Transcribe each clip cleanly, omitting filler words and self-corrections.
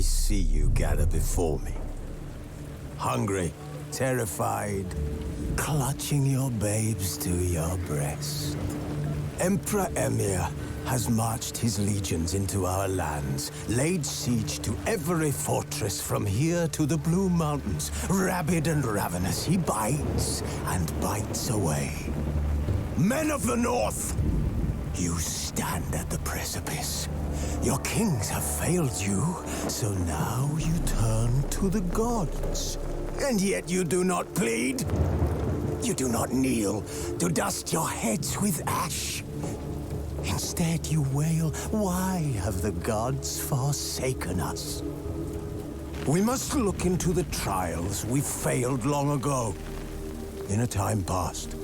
see you gather before me. Hungry, terrified, clutching your babes to your breast. Emperor Emir has marched his legions into our lands, laid siege to every fortress from here to the Blue Mountains. Rabid and ravenous, he bites and bites away. Men of the North, you stand at the precipice. Your kings have failed you, so now you turn to the gods. And yet you do not plead. You do not kneel to dust your heads with ash. Instead you wail, why have the gods forsaken us? We must look into the trials we failed long ago. In a time past,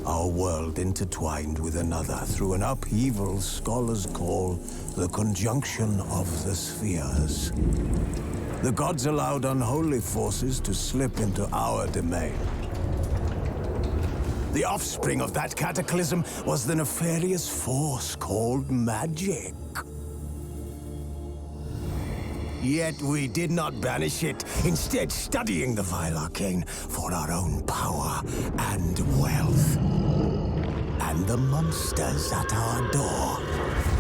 our world intertwined with another through an upheaval scholars call the conjunction of the spheres. The gods allowed unholy forces to slip into our domain. The offspring of that cataclysm was the nefarious force called magic. Yet we did not banish it, instead studying the vile arcane for our own power and wealth. And the monsters at our door,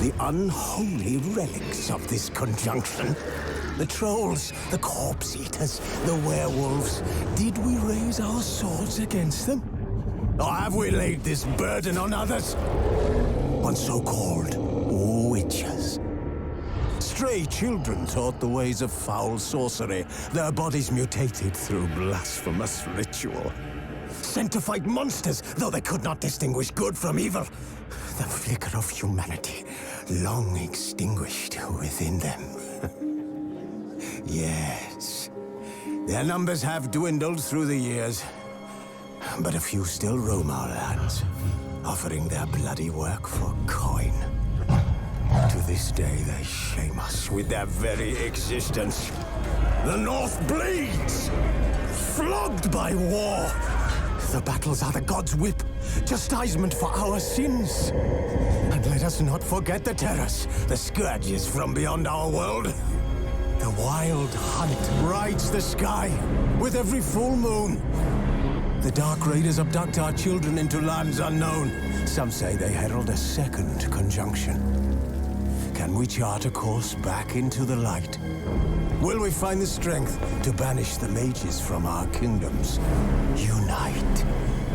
the unholy relics of this conjunction. The trolls, the corpse-eaters, the werewolves. Did we raise our swords against them? Or have we laid this burden on others? On so-called witches. Stray children taught the ways of foul sorcery, their bodies mutated through blasphemous ritual. Sent to fight monsters, though they could not distinguish good from evil. The flicker of humanity, long extinguished within them. Yes, their numbers have dwindled through the years. But a few still roam our lands, offering their bloody work for coin. To this day, they shame us with their very existence. The North bleeds, flogged by war. The battles are the gods' whip, chastisement for our sins. And let us not forget the terrors, the scourges from beyond our world. The wild hunt rides the sky with every full moon. The Dark Raiders abduct our children into lands unknown. Some say they herald a second conjunction. Can we chart a course back into the light? Will we find the strength to banish the mages from our kingdoms? Unite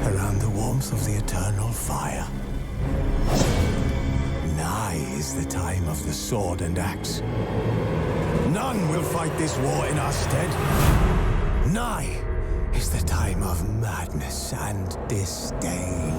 around the warmth of the eternal fire. Nigh is the time of the sword and axe. None will fight this war in our stead. Nigh is the time of madness and disdain.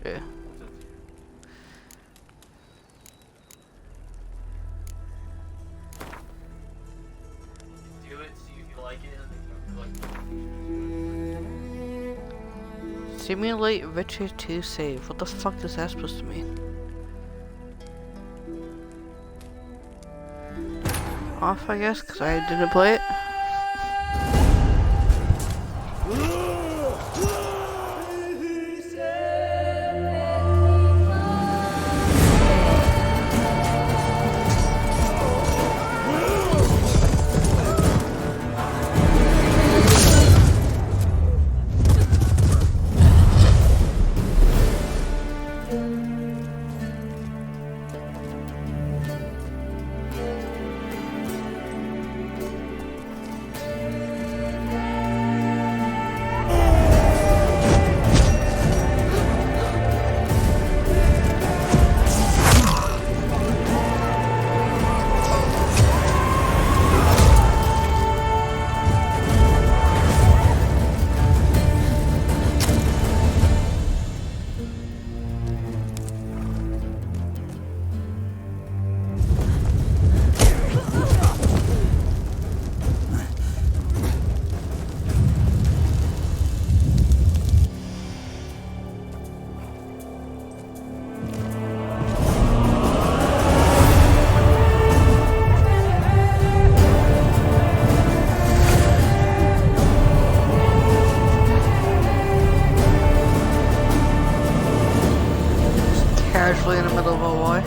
Yeah. Do it, see if you like it, and then you like Simulate Beetches 2 save. What the fuck is that supposed to mean? Off, I guess, because I didn't play it. Casually in the middle of a war.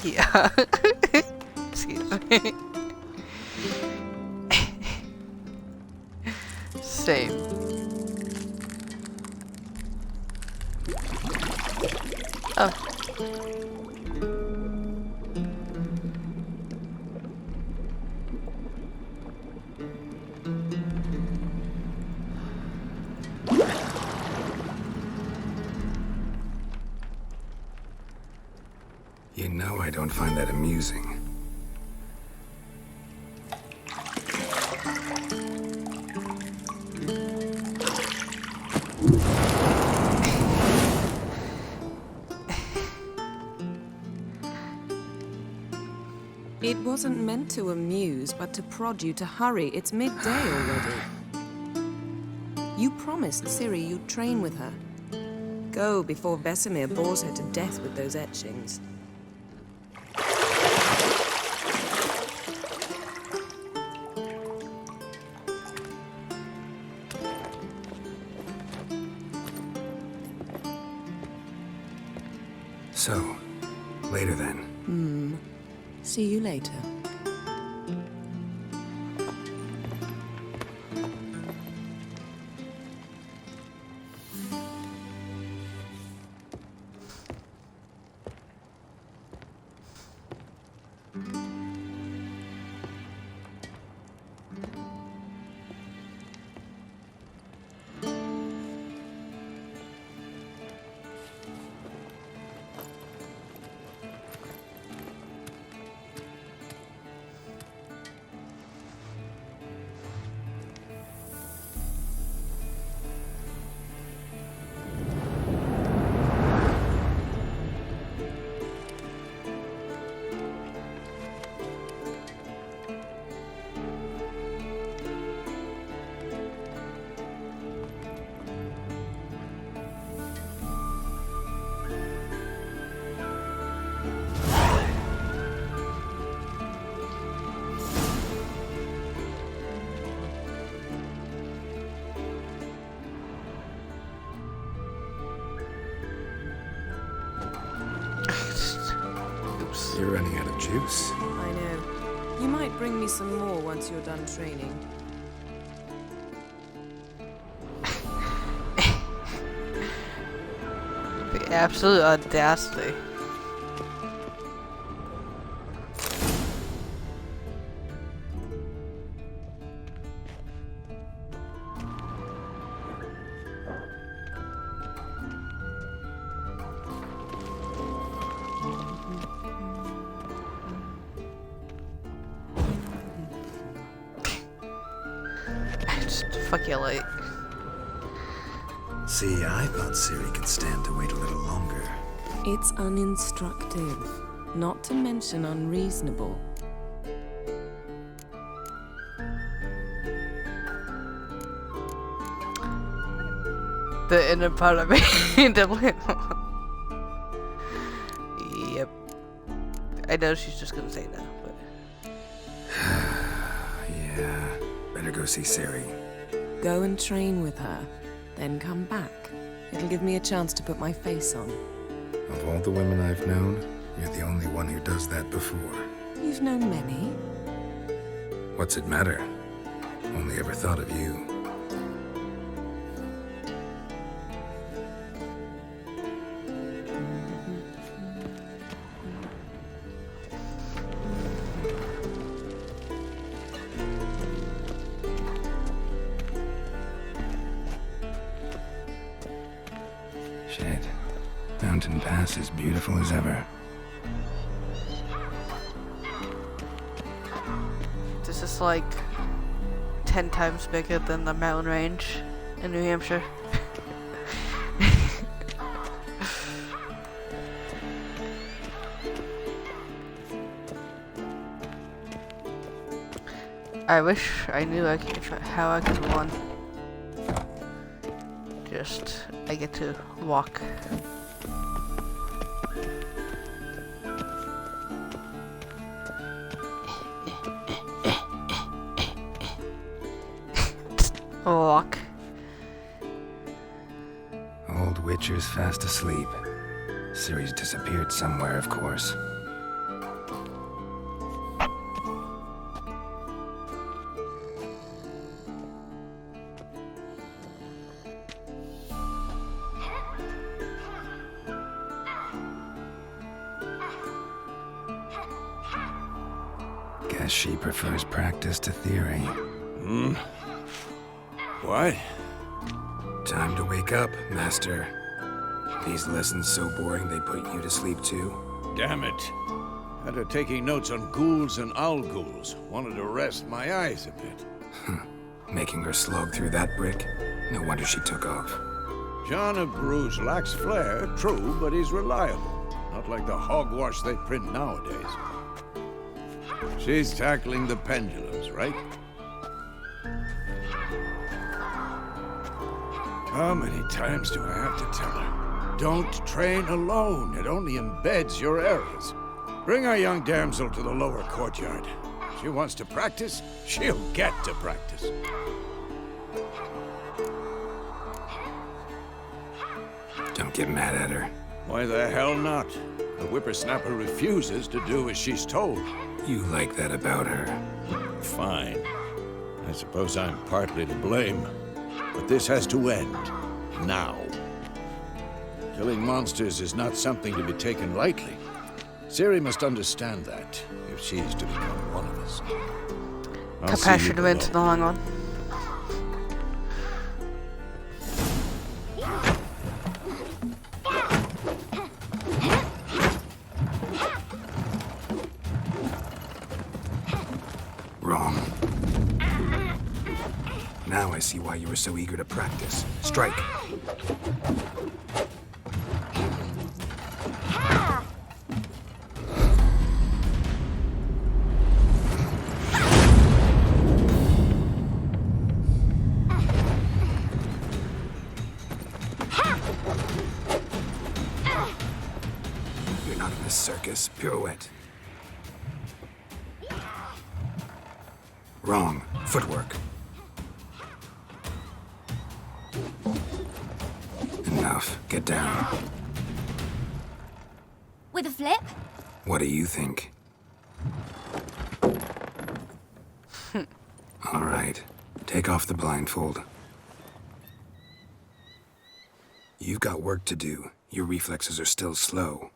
Yeah. Excuse me. Same. Oh. You know I don't find that amusing. It wasn't meant to amuse, but to prod you to hurry. It's midday already. You promised Ciri you'd train with her. Go before Vesemir bores her to death with those etchings. So, later then. See you later. You're running out of juice. I know. You might bring me some more once you're done training. The absolute audacity. Just fuck you late. See, I thought Ciri could stand to wait a little longer. It's uninstructive, not to mention unreasonable. The inner part of me. Yep. I know she's just gonna say no, but Yeah, better go see Ciri. Go and train with her, then come back. It'll give me a chance to put my face on. Of all the women I've known, you're the only one who does that before. You've known many. What's it matter? Only ever thought of you. Shit. Mountain Pass is beautiful as ever. this is like 10 times bigger than the mountain range in New Hampshire. I wish I knew how I could run. Just, I get to walk. Walk. Old Witcher's fast asleep. Ciri's disappeared somewhere, of course. Guess she prefers practice to theory. Hmm? What? Time to wake up, Master. These lessons so boring they put you to sleep too? Damn it. After taking notes on ghouls and owl ghouls, wanted to rest my eyes a bit. Making her slog through that brick? No wonder she took off. John of Bruges lacks flair, true, but he's reliable. Not like the hogwash they print nowadays. She's tackling the pendulums, right? How many times do I have to tell her? Don't train alone. It only embeds your errors. Bring our young damsel to the lower courtyard. She wants to practice, she'll get to practice. Don't get mad at her. Why the hell not? The whippersnapper refuses to do as she's told. You like that about her. Fine. I suppose I'm partly to blame. But this has to end. Now. Killing monsters is not something to be taken lightly. Ciri must understand that, if she is to become one of us. I'll see you Compassion wins in the below. long run. Wrong. Now I see why you were so eager to practice. Strike. You're not in a circus. Pirouette. Wrong. Footwork. Enough. Get down. With a flip? What do you think? All right. Take off the blindfold. You've got work to do. Your reflexes are still slow.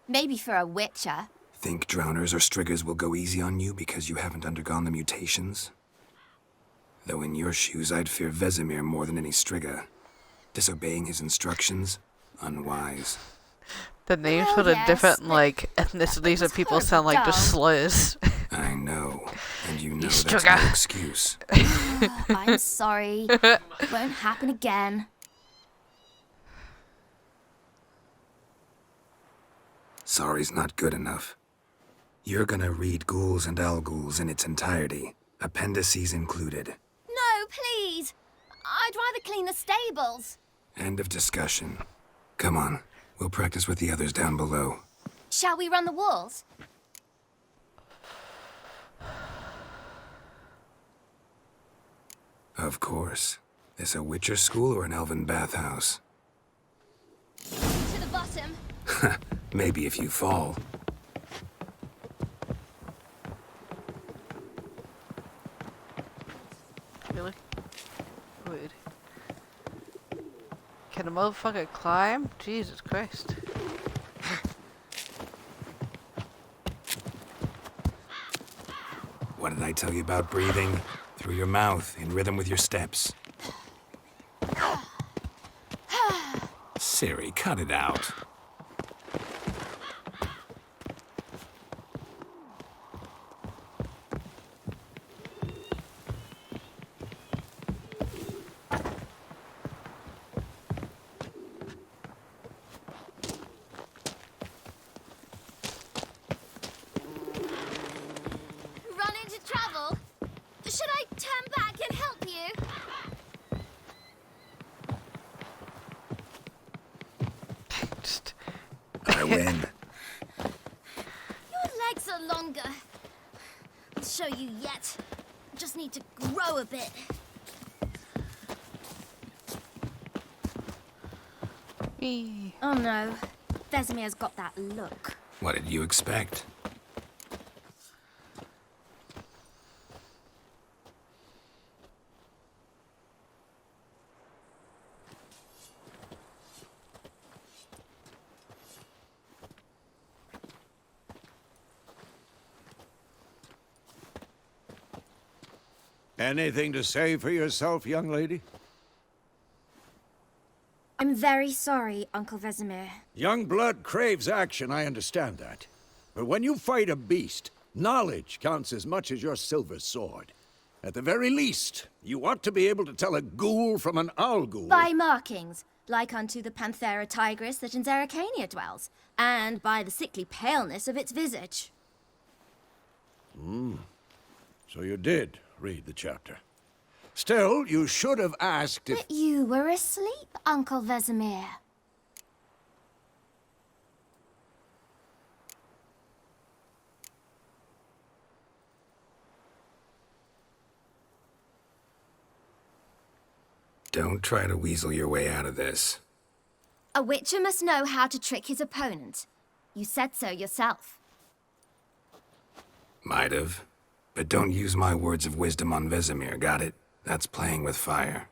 Maybe for a witcher. Think drowners or striggers will go easy on you because you haven't undergone the mutations? Though in your shoes, I'd fear Vesemir more than any strigger. Disobeying his instructions? Unwise. The names Oh, for the yes, different, but like, ethnicities of was people sound like just dull. slurs. I know. And you know that's strigger. no excuse. I'm sorry. Won't happen again. Sorry's not good enough. You're gonna read Ghouls and Alghouls in its entirety, appendices included. No, please. I'd rather clean the stables. End of discussion. Come on, we'll practice with the others down below. Shall we run the walls? Of course. This a Witcher school or an elven bathhouse? To the bottom. Maybe if you fall. Really? Weird. Can a motherfucker climb? Jesus Christ. What did I tell you about breathing? Through your mouth, in rhythm with your steps. Ciri, cut it out. Run into trouble? Should I turn back and help you? Just I win. Your legs are longer. I'll show you yet. Just need to grow a bit. me. Oh no. Vesemir's got that look. What did you expect? Anything to say for yourself, young lady? I'm very sorry, Uncle Vesemir. Young blood craves action, I understand that. But when you fight a beast, knowledge counts as much as your silver sword. At the very least, you ought to be able to tell a ghoul from an Alghoul. By markings, like unto the Panthera tigris that in Zeracania dwells, and by the sickly paleness of its visage. So you did read the chapter. Still, you should have asked if... But you were asleep, Uncle Vesemir. Don't try to weasel your way out of this. A witcher must know how to trick his opponent. You said so yourself. Might have. But don't use my words of wisdom on Vesemir, got it? That's playing with fire.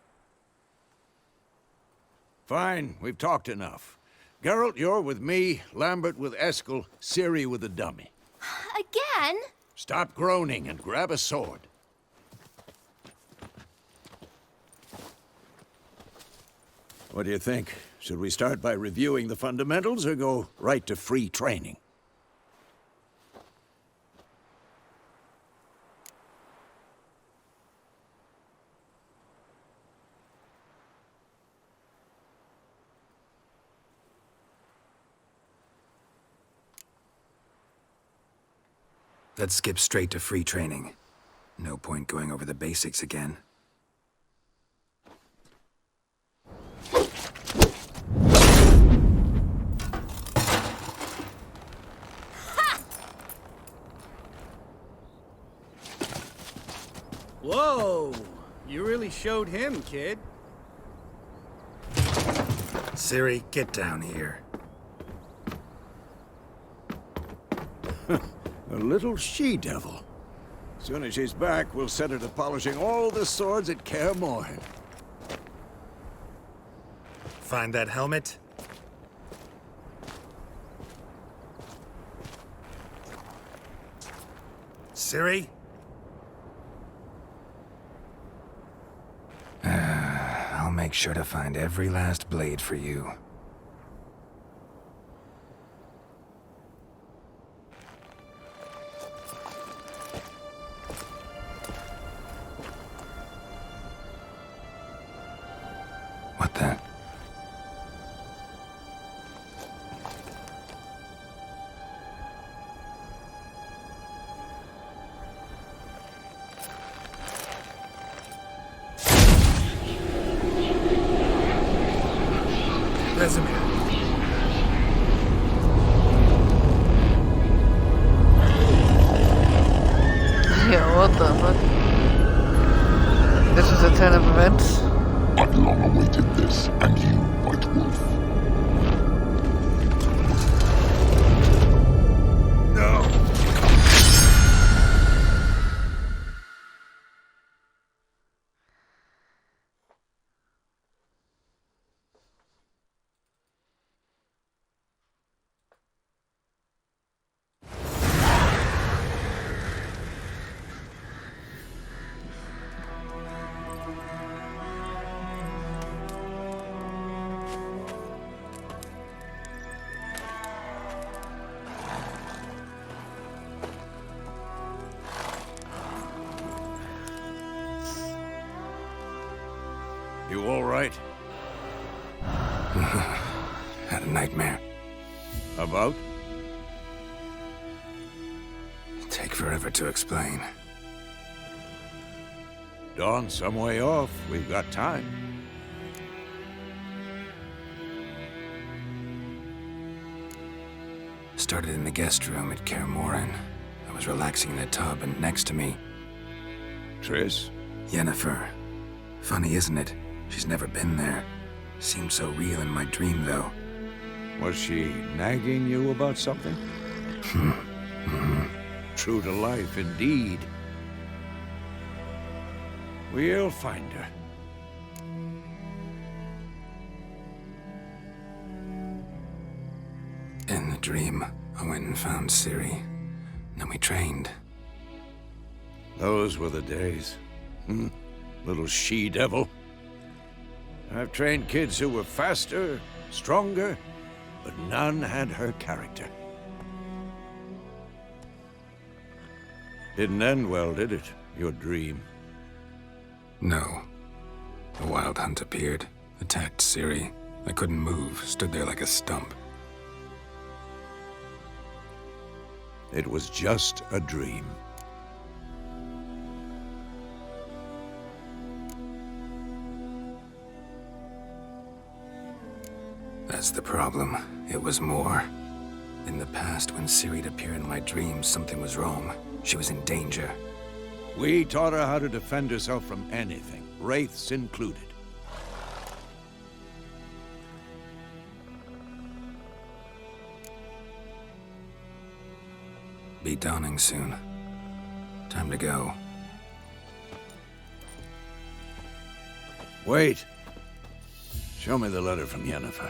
Fine, we've talked enough. Geralt, you're with me, Lambert with Eskel, Ciri with the dummy. Again? Stop groaning and grab a sword. What do you think? Should we start by reviewing the fundamentals or go right to free training? Let's skip straight to free training. No point going over the basics again. Whoa! You really showed him, kid. Ciri, get down here. A little she-devil. Soon as she's back, we'll set her to polishing all the swords at Kaer Morhen. Find that helmet? Ciri? I'll make sure to find every last blade for you. What the? Vesemir. Yeah, what the fuck? This is a turn of events. I've long awaited this, and you, White Wolf. No! You all right? Had a nightmare. About? Take forever to explain. Dawn's some way off. We've got time. Started in the guest room at Kaer Morhen. I was relaxing in a tub, and next to me, Triss? Yennefer. Funny, isn't it? She's never been there. Seemed so real in my dream, though. Was she nagging you about something? True to life, indeed. We'll find her. In the dream, I went and found Ciri. Then we trained. Those were the days. Little she-devil. I've trained kids who were faster, stronger, but none had her character. Didn't end well, did it? Your dream? No. A wild hunt appeared, attacked Ciri. I couldn't move, stood there like a stump. It was just a dream. That's the problem. It was more. In the past, when Ciri'd appear in my dreams, something was wrong. She was in danger. We taught her how to defend herself from anything, wraiths included. Be dawning soon. Time to go. Wait. Show me the letter from Yennefer.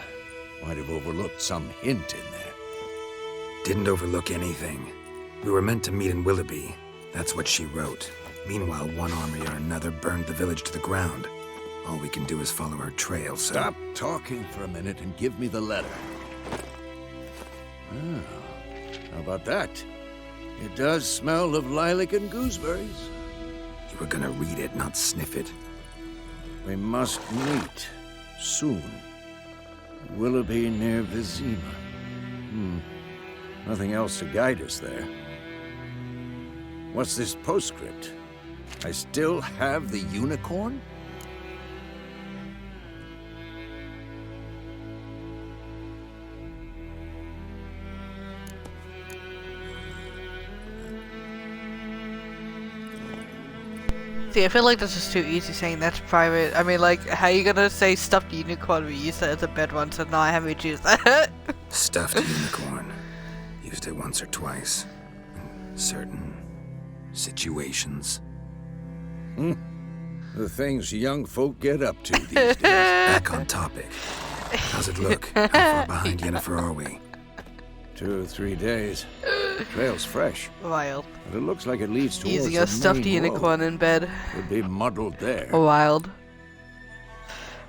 Might have overlooked some hint in there. Didn't overlook anything. We were meant to meet in Willoughby. That's what she wrote. Meanwhile, one army or another burned the village to the ground. All we can do is follow her trail, so... Stop talking for a minute and give me the letter. Ah, how about that? It does smell of lilac and gooseberries. You were gonna read it, not sniff it. We must meet. Soon. Willoughby near Vizima. Nothing else to guide us there. What's this postscript? I still have the unicorn? See, I feel like this is too easy saying that's private. I mean, like, how you gonna say stuffed unicorn when you used that as a bed once and not have me choose that? Stuffed unicorn. Used it once or twice. In certain situations. The things young folk get up to these days. Back on topic. How's it look? How far behind Yennefer are we? 2 or 3 days. Trail's fresh, Wild. but it looks like it leads towards Using the a stuffed main unicorn road. in bed. Could be muddled there. Wild.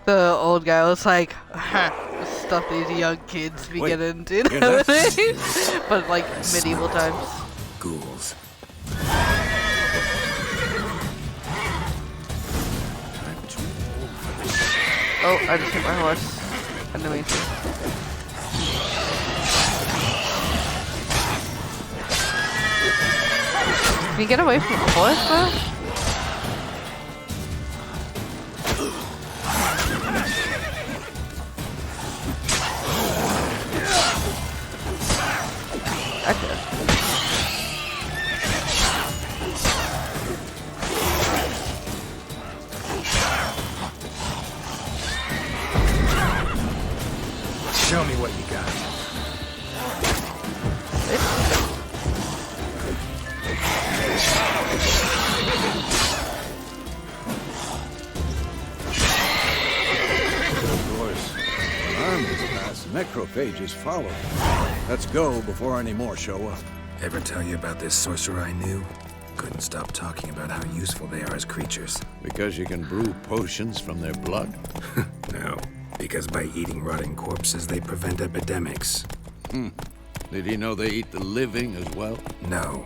The old guy was like, stuff these young kids be Wait, getting into, you hear know what that? I mean? But like medieval times. Ghouls. Oh, I just hit my horse. I didn't mean to. Can you get away from the horse, bro? Okay. Show me what you got. Of course, an army's past, necrophages follow. Let's go before any more show up. Ever tell you about this sorcerer I knew? Couldn't stop talking about how useful they are as creatures. Because you can brew potions from their blood? No, because by eating rotting corpses, they prevent epidemics. Did he know they eat the living as well? No,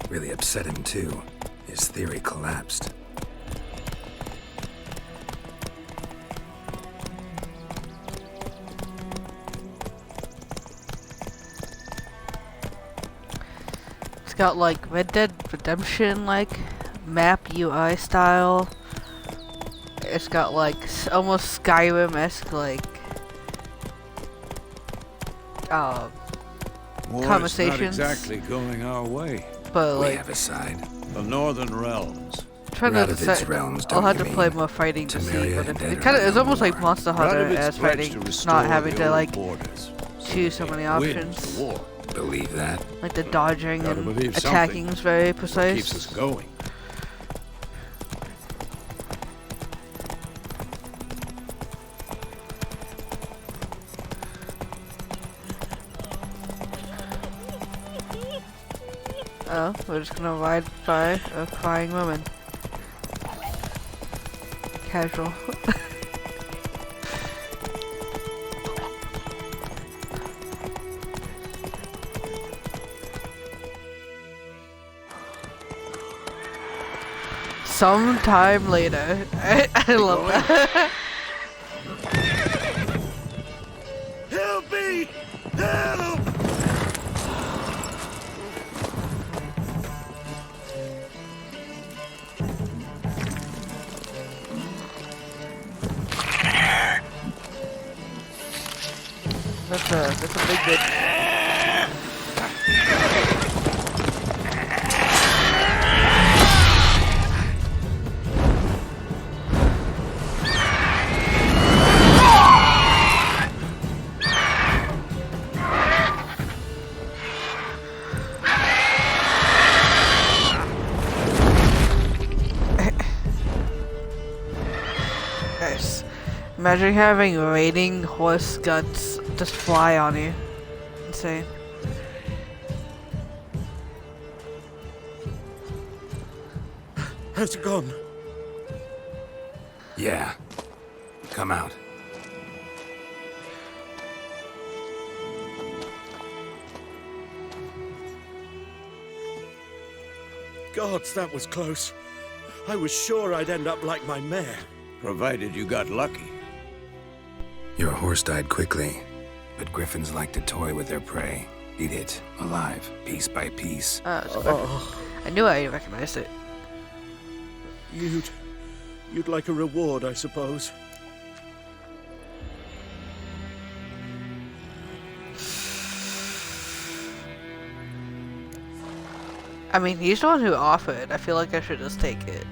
really upset him too. His theory collapsed. It's got like Red Dead Redemption like map UI style. It's got like almost Skyrim-esque like War conversations. is not exactly going our way. But We like have a side. The Northern Realms. trying to Radovid's decide. realms, I'll don't have you to play mean? more fighting to see, Temeria but and it Dead kind of are it's almost like more. Monster Hunter Radovid's as pledged fighting, to restore not having the to old like borders. choose so many Wins options. the war. Believe that? Like the dodging Gotta and believe attacking something. is very Keeps us precise. going. Oh, we're just gonna ride by a crying woman. Casual. Sometime later. I love that. Help me! Help! That's a big bit. Imagine having raining horse guts just fly on you. Insane. Has it gone? Yeah. Come out. Gods, that was close. I was sure I'd end up like my mare. Provided you got lucky. Your horse died quickly, but griffins like to toy with their prey. Eat it, alive, piece by piece. I knew I recognized it. You'd like a reward, I suppose. I mean, he's the one who offered. I feel like I should just take it.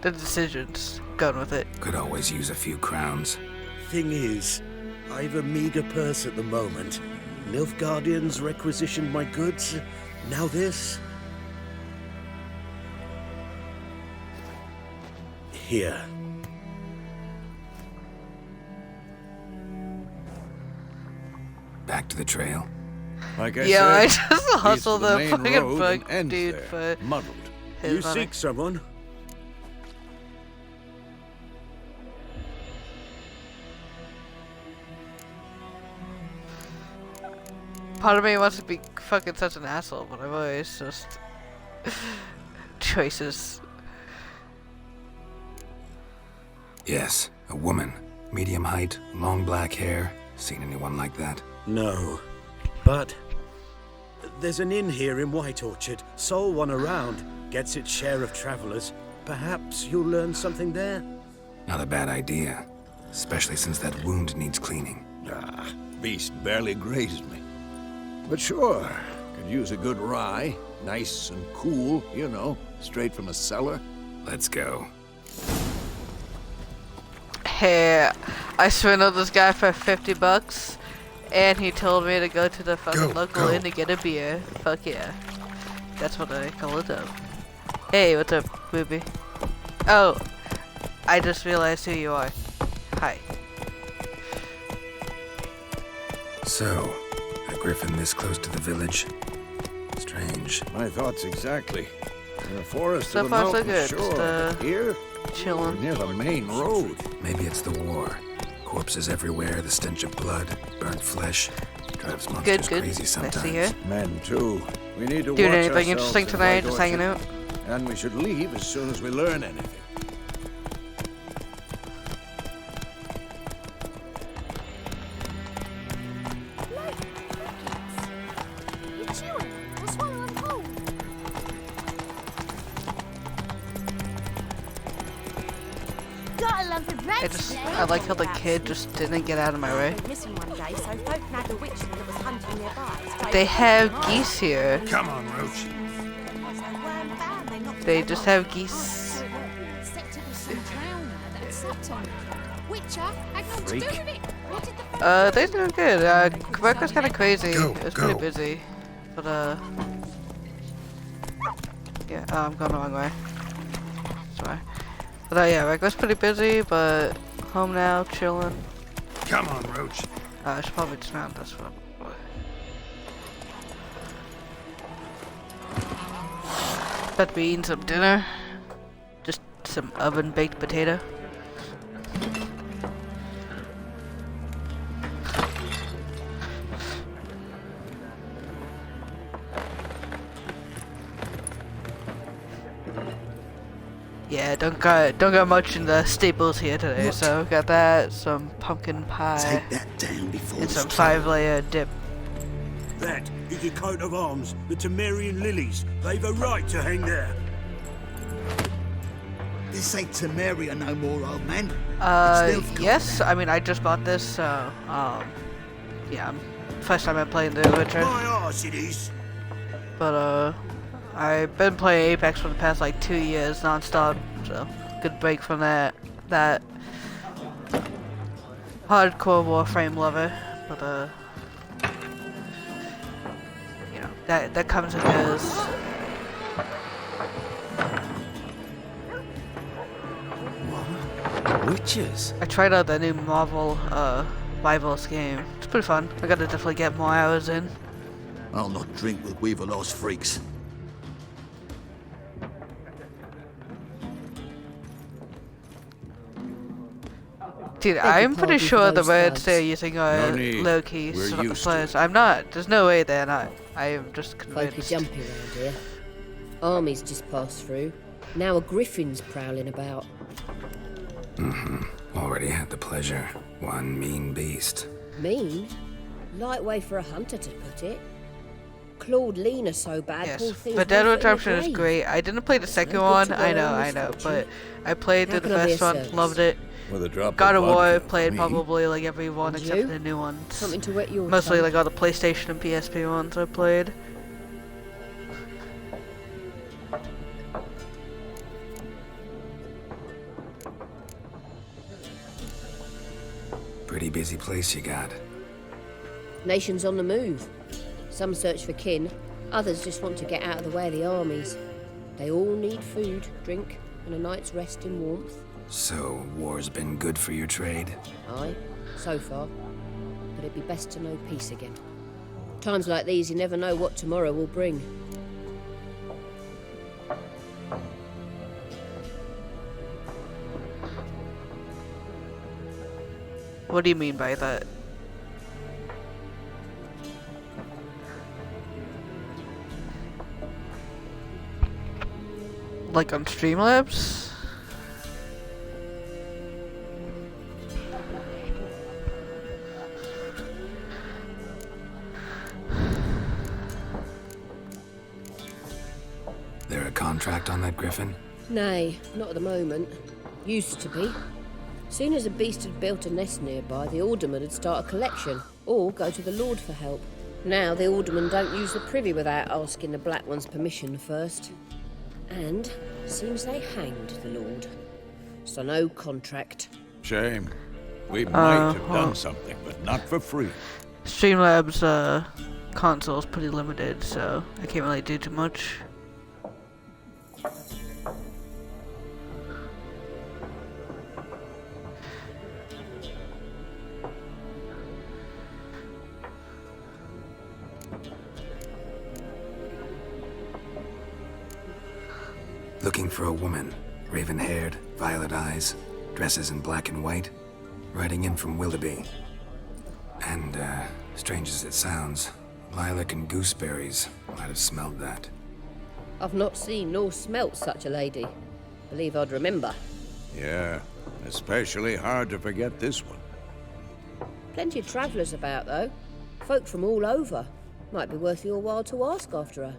The decision's going with it. Could always use a few crowns. Thing is, I've a meager purse at the moment. Nilfgaardians requisitioned my goods. Now this. Here. Back to the trail. Like I Yeah, I said, just hustled leads to the main fucking road and bug ends dude there, for muddled. his You money. seek someone? Part of me wants to be fucking such an asshole, but I've always just choices. Yes, a woman. Medium height, long black hair. Seen anyone like that? No. But there's an inn here in White Orchard. Sole one around. Gets its share of travelers. Perhaps you'll learn something there? Not a bad idea. Especially since that wound needs cleaning. Ah, beast barely grazed me. But sure, could use a good rye. Nice and cool, you know, straight from a cellar. Let's go. Hey, I swindled this guy for $50, and he told me to go to the fucking local inn to get a beer. Fuck yeah. That's what I call it though. Hey, what's up, booby? Oh, I just realized who you are. Hi. So, a griffin this close to the village? Strange. My thoughts exactly. In the forest So of the far, so mountain good. shore. Just, But here, chilling. near the main road. Maybe it's the war. Corpses everywhere, the stench of blood, burnt flesh. Drives monsters Good, good. crazy Nice sometimes. to hear. Men too. We need to Doing watch anything ourselves interesting in tonight? White Just hanging Orchard. out? And we should leave as soon as we learn anything. You're chewing. Or swallowing whole. Got a lump of bread today. I like how the kid just didn't get out of my way. Missing one day, so folk nabbed a witch that was hunting nearby. They have geese here. Come on, Roach. They just have geese. They're doing good. Quebec was kind of crazy. It was pretty busy. But, yeah, I'm going the wrong way. Sorry. But, yeah, Quebec was pretty busy, but home now, chilling. Come on, Roach. I should probably just mount this one. About to be eating some dinner. Just some oven-baked potato. Yeah, don't got much in the staples here today. So got that, some pumpkin pie, Take that down before and it's some trouble. 5-layer dip. That is your coat of arms, the Temerian lilies. They've a right to hang there. This ain't Temeria no more, old man. Yes. I mean, I just bought this, so yeah. First time I'm playing The Witcher. My arse it is. But I've been playing Apex for the past like 2 years non-stop, so good break from that hardcore Warframe lover. But you know that comes and goes. Witches? I tried out that new Marvel Rivals game. It's pretty fun. I gotta definitely get more hours in. I'll not drink with Weaver lost freaks. Dude, I'm pretty sure the words they're using are No need. low-key We're used to slurs. it. I'm not. There's no way they're not. I am just Folk be convinced. jumpy round here. Armies just passed through. Now a griffin's prowling about. Already had the pleasure. One mean beast. Mean? Light way for a hunter to put it. Clawed Lena so bad, Yes, poor thing. the Dead Redemption is great. I didn't play the second one. I know, but I played How through the can I be first of one, service? loved it. With a drop God of of War vodka, played me. probably like every one And except you? for the new ones. Something to wet your Mostly tongue. like all the PlayStation and PSP ones I played. Pretty busy place you got. Nations on the move. Some search for kin, others just want to get out of the way of the armies. They all need food, drink, and a night's rest in warmth. So, war's been good for your trade? Aye, so far. But it'd be best to know peace again. Times like these, you never know what tomorrow will bring. What do you mean by that? Like on Streamlabs? There a contract on that griffin? Nay, not at the moment. Used to be. Soon as a beast had built a nest nearby, the alderman would start a collection, or go to the Lord for help. Now the aldermen don't use the privy without asking the Black One's permission first. And seems they hanged the Lord. So no contract. Shame. We might have done something, but not for free. Streamlabs console is pretty limited, so I can't really do too much. Looking for a woman. Raven-haired, violet eyes, dresses in black and white. Riding in from Willoughby. And, strange as it sounds, lilac and gooseberries might have smelled that. I've not seen nor smelt such a lady. Believe I'd remember. Yeah, especially hard to forget this one. Plenty of travellers about, though. Folk from all over. Might be worth your while to ask after her.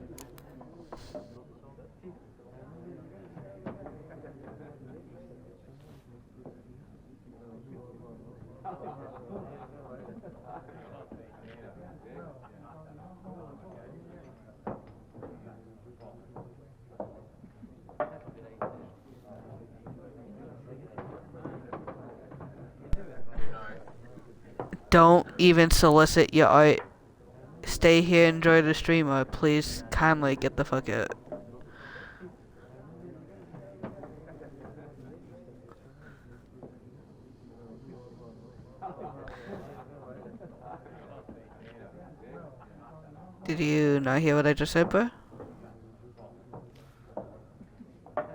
Don't even solicit your art. Stay here, enjoy the stream, or please kindly get the fuck out. Did you not hear what I just said, bro?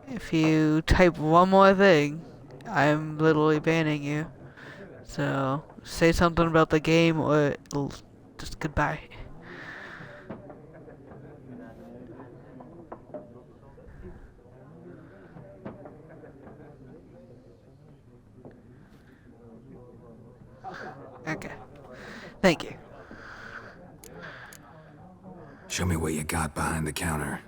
If you type one more thing, I'm literally banning you. So, say something about the game or just goodbye. Okay. Thank you. Show me what you got behind the counter.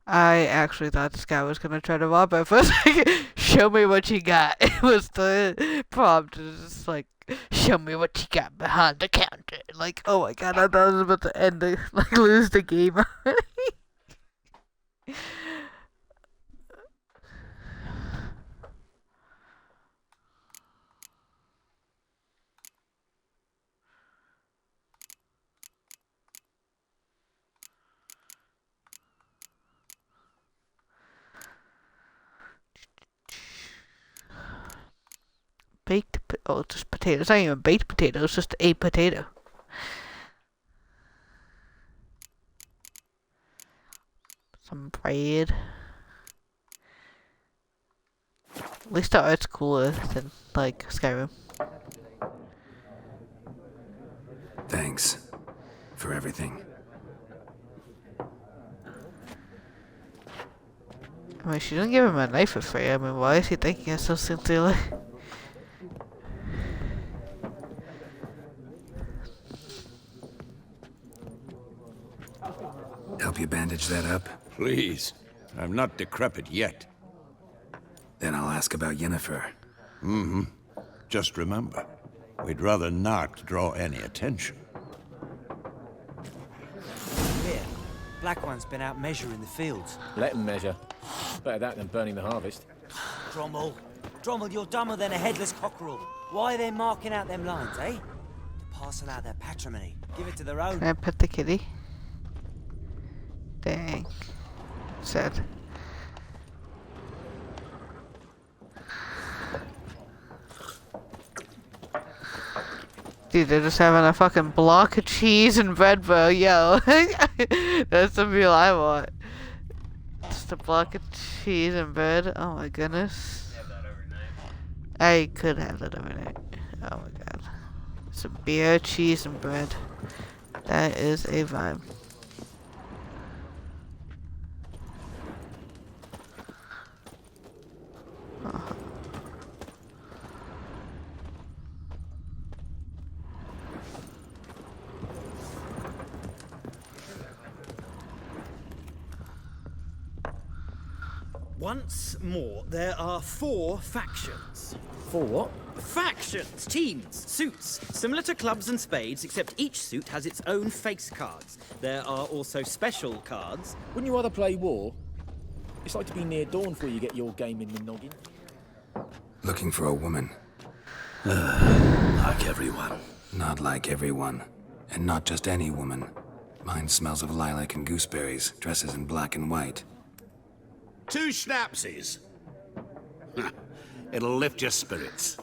I actually thought this guy was gonna try to rob her for a second. Show me what you got. It was the prompt. It was just like, show me what you got behind the counter. Like, oh my god, I thought I was about to end the, like, lose the game already. Oh, it's just potatoes. It's not even baked potato. It's just a potato. Some bread. At least the art's cooler than, like, Skyrim. Thanks for everything. I mean, she didn't give him a knife for free. I mean, why is he thinking it so sincerely? Help you bandage that up? Please. I'm not decrepit yet. Then I'll ask about Yennefer. Mm-hmm. Just remember, we'd rather not draw any attention. Here, Black One's been out measuring the fields. Let him measure. Better that than burning the harvest. Drommel, you're dumber than a headless cockerel. Why are they marking out them lines, eh? To parcel out their patrimony. Give it to their own. Can I pet the kitty? Dang. Sad. Dude, they're just having a fucking block of cheese and bread, bro. Yo. That's the meal I want. Just a block of cheese and bread. Oh my goodness. I could have that overnight. Oh my god. Some beer, cheese, and bread. That is a vibe. Once more, there are 4 factions. 4 what? Factions, teams, suits, similar to clubs and spades, except each suit has its own face cards. There are also special cards. Wouldn't you rather play war? It's like to be near dawn before you get your game in the noggin. Looking for a woman. Like everyone. Not like everyone. And not just any woman. Mine smells of lilac and gooseberries, dresses in black and white. 2 schnapsies. It'll lift your spirits.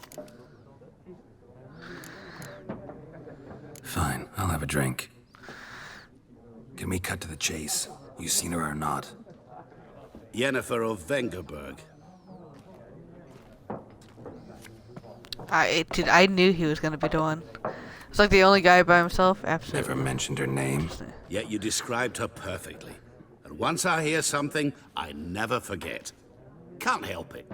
Fine, I'll have a drink. Can we cut to the chase? You seen her or not? Yennefer of Vengerberg. I knew he was gonna be the one. It's like the only guy by himself. Absolutely. Never mentioned her name. Yet you described her perfectly. And once I hear something, I never forget. Can't help it.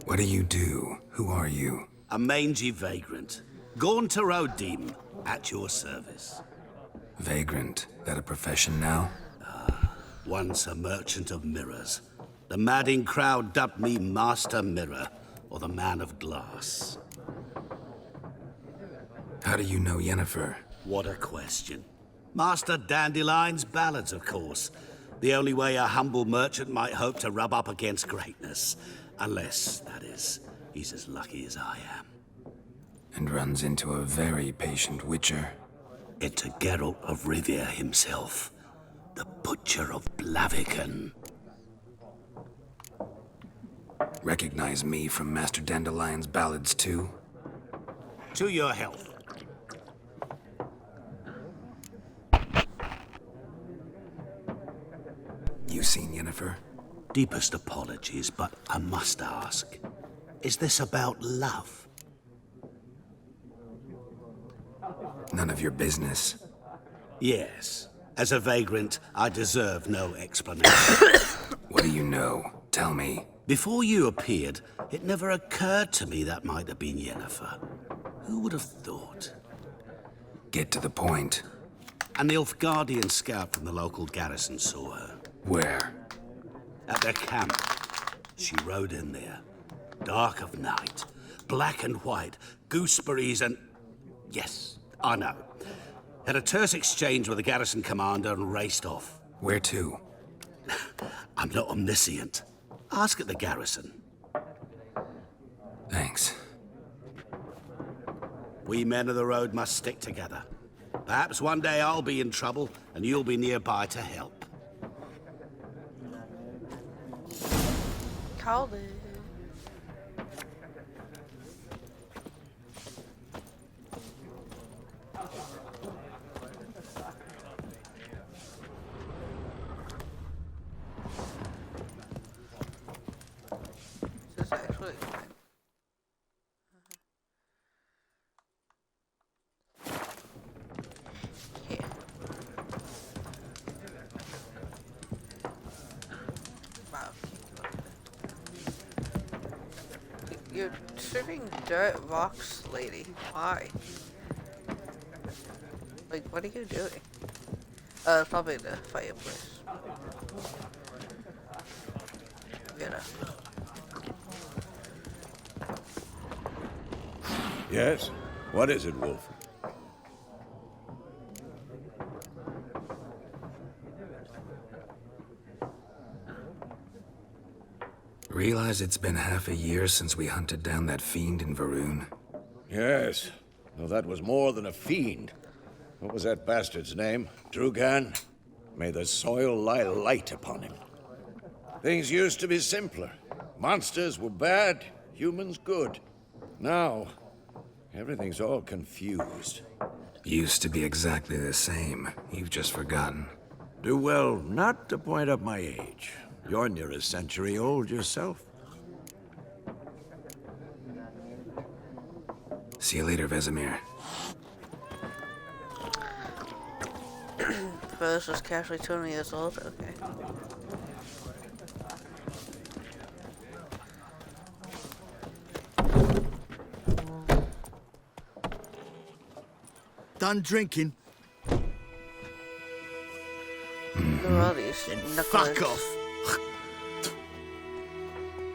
What do you do? Who are you? A mangy vagrant. Gone to Rodim, at your service. Vagrant? That a profession now? Once a merchant of mirrors. The madding crowd dubbed me Master Mirror, or the Man of Glass. How do you know Yennefer? What a question. Master Dandelion's ballads, of course. The only way a humble merchant might hope to rub up against greatness. Unless, that is, he's as lucky as I am. And runs into a very patient witcher. Into Geralt of Rivia himself. The Butcher of Blaviken. Recognize me from Master Dandelion's ballads, too? To your health. You seen Yennefer? Deepest apologies, but I must ask. Is this about love? None of your business. Yes. As a vagrant, I deserve no explanation. What do you know? Tell me. Before you appeared, it never occurred to me that might have been Yennefer. Who would have thought? Get to the point. An Nilfgaardian scout from the local garrison saw her. Where? At their camp. She rode in there. Dark of night. Black and white. Gooseberries and... Yes, I know. Had a terse exchange with the garrison commander and raced off. Where to? I'm not omniscient. Ask at the garrison. Thanks. We men of the road must stick together. Perhaps one day I'll be in trouble and you'll be nearby to help. howling. This is actually fine. Yeah. Wow. You're shooting dirt rocks, lady. Why? Like, what are you doing? Probably the fireplace. You know. Yes? What is it, Wolf? Realize it's been half a year since we hunted down that fiend in Varun? Yes. Though that was more than a fiend. What was that bastard's name? Drugan? May the soil lie light upon him. Things used to be simpler. Monsters were bad, humans good. Now, everything's all confused. Used to be exactly the same. You've just forgotten. Do well not to point up my age. You're near a century old yourself. See you later, Vesemir. First was casually 20 years old? Okay. Done drinking? Who are these? Then knuckleheads? fuck off.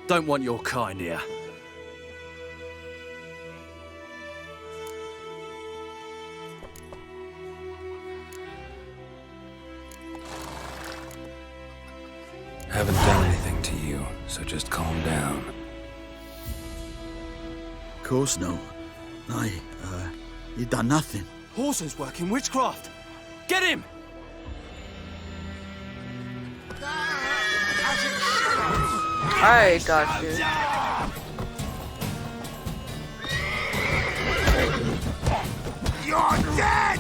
Don't want your kind here. Haven't done anything to you, so just calm down. Of course no. You done nothing. Horson's working witchcraft. Get him! I got you. You're dead!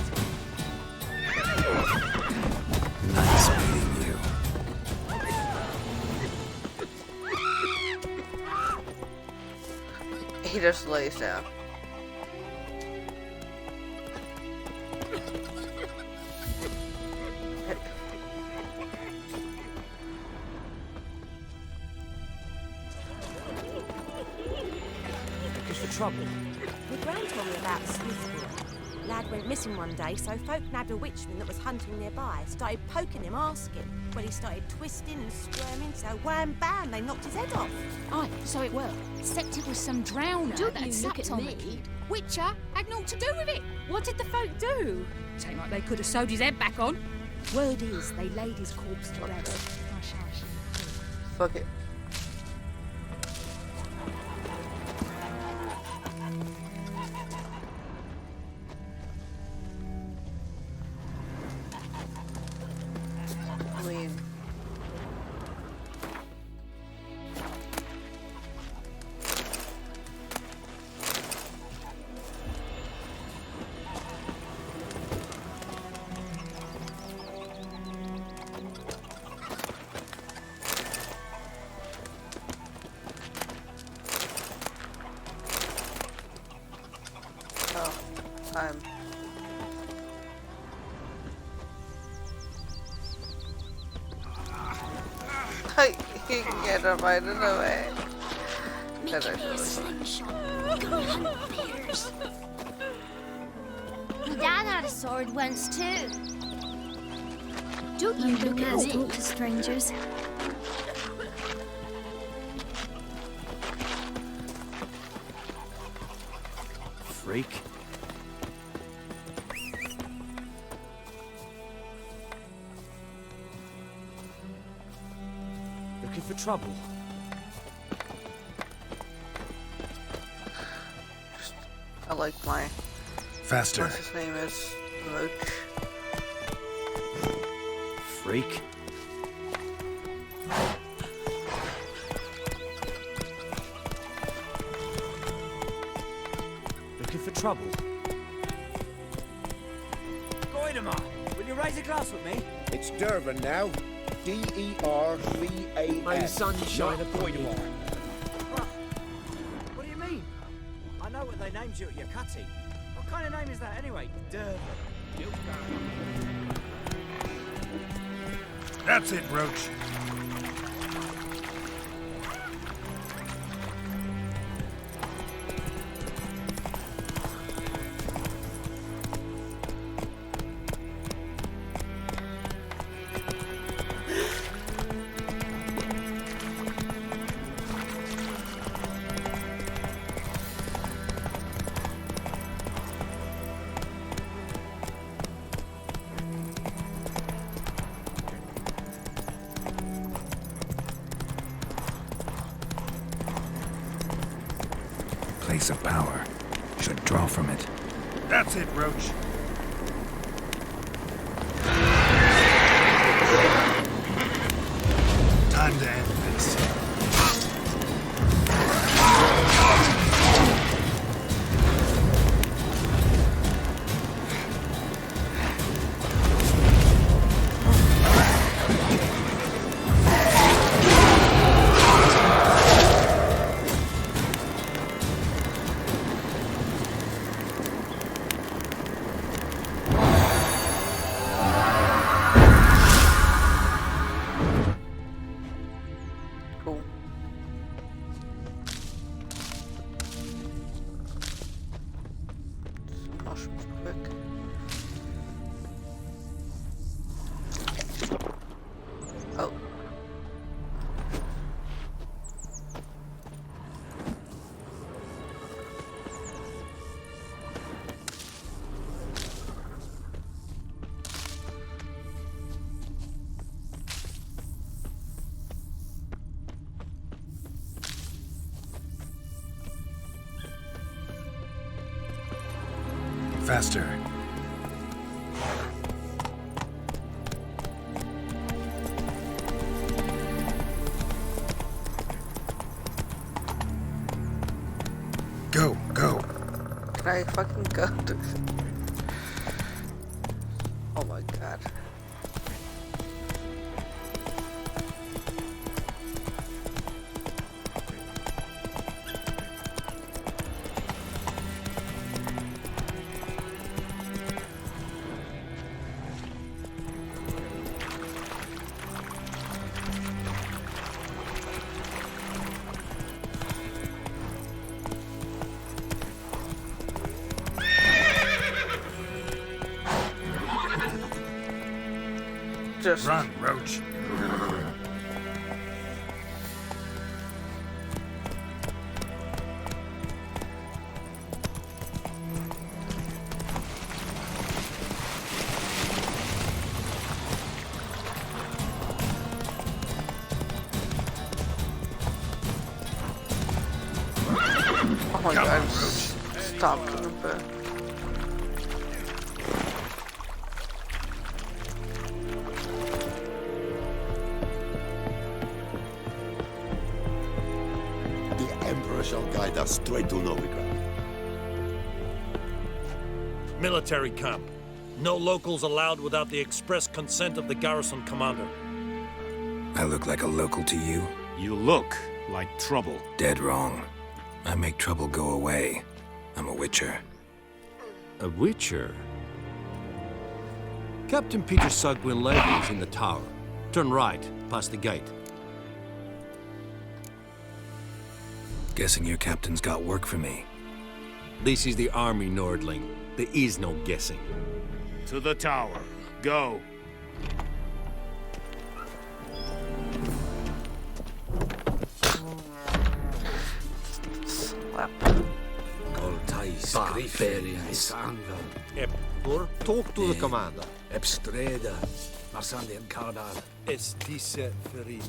Nice meeting you. He just lays down. Trouble. My gran told me about Smithfield. Lad went missing one day, so folk nabbed a witchman that was hunting nearby. Started poking him, asking. Well, he started twisting and squirming, so wham bam, they knocked his head off. Aye, so it were. Except it was some drowner Don't that you had look sucked at on me. the kid. Witcher had naught to do with it. What did the folk do? Seemed like they could have sewed his head back on. Word is, they laid his corpse to rest. Fuck it. time. You can get him right in the way. That's actually My dad had a sword once too. Don't you look at us talk to strangers. Freak. Looking for trouble? I like my... Faster. What's his name is? Roach. Freak. trouble. Goidemar, will you raise a glass with me? It's Dervan now. D-E-R-V-A-N. May the sunshine upon you. What do you mean? I know what they named you at your cutty. What kind of name is that anyway? Durban. That's it, Roach. Place of power. Should draw from it. That's it, Roach. Time to end this. Faster. Go, go. Can I fucking go? Oh my god. Just run, Roach. Oh my god, stop killing her. Shall guide us straight to Novigrad. Military camp. No locals allowed without the express consent of the garrison commander. I look like a local to you? You look like trouble. Dead wrong. I make trouble go away. I'm a witcher. A witcher? Captain Peter Sugwin Levy is in the tower. Turn right, past the gate. Guessing your captain's got work for me. This is the army, Nordling. There is no guessing. To the tower. Go. Slap. Talk to the commander. It's Ferin.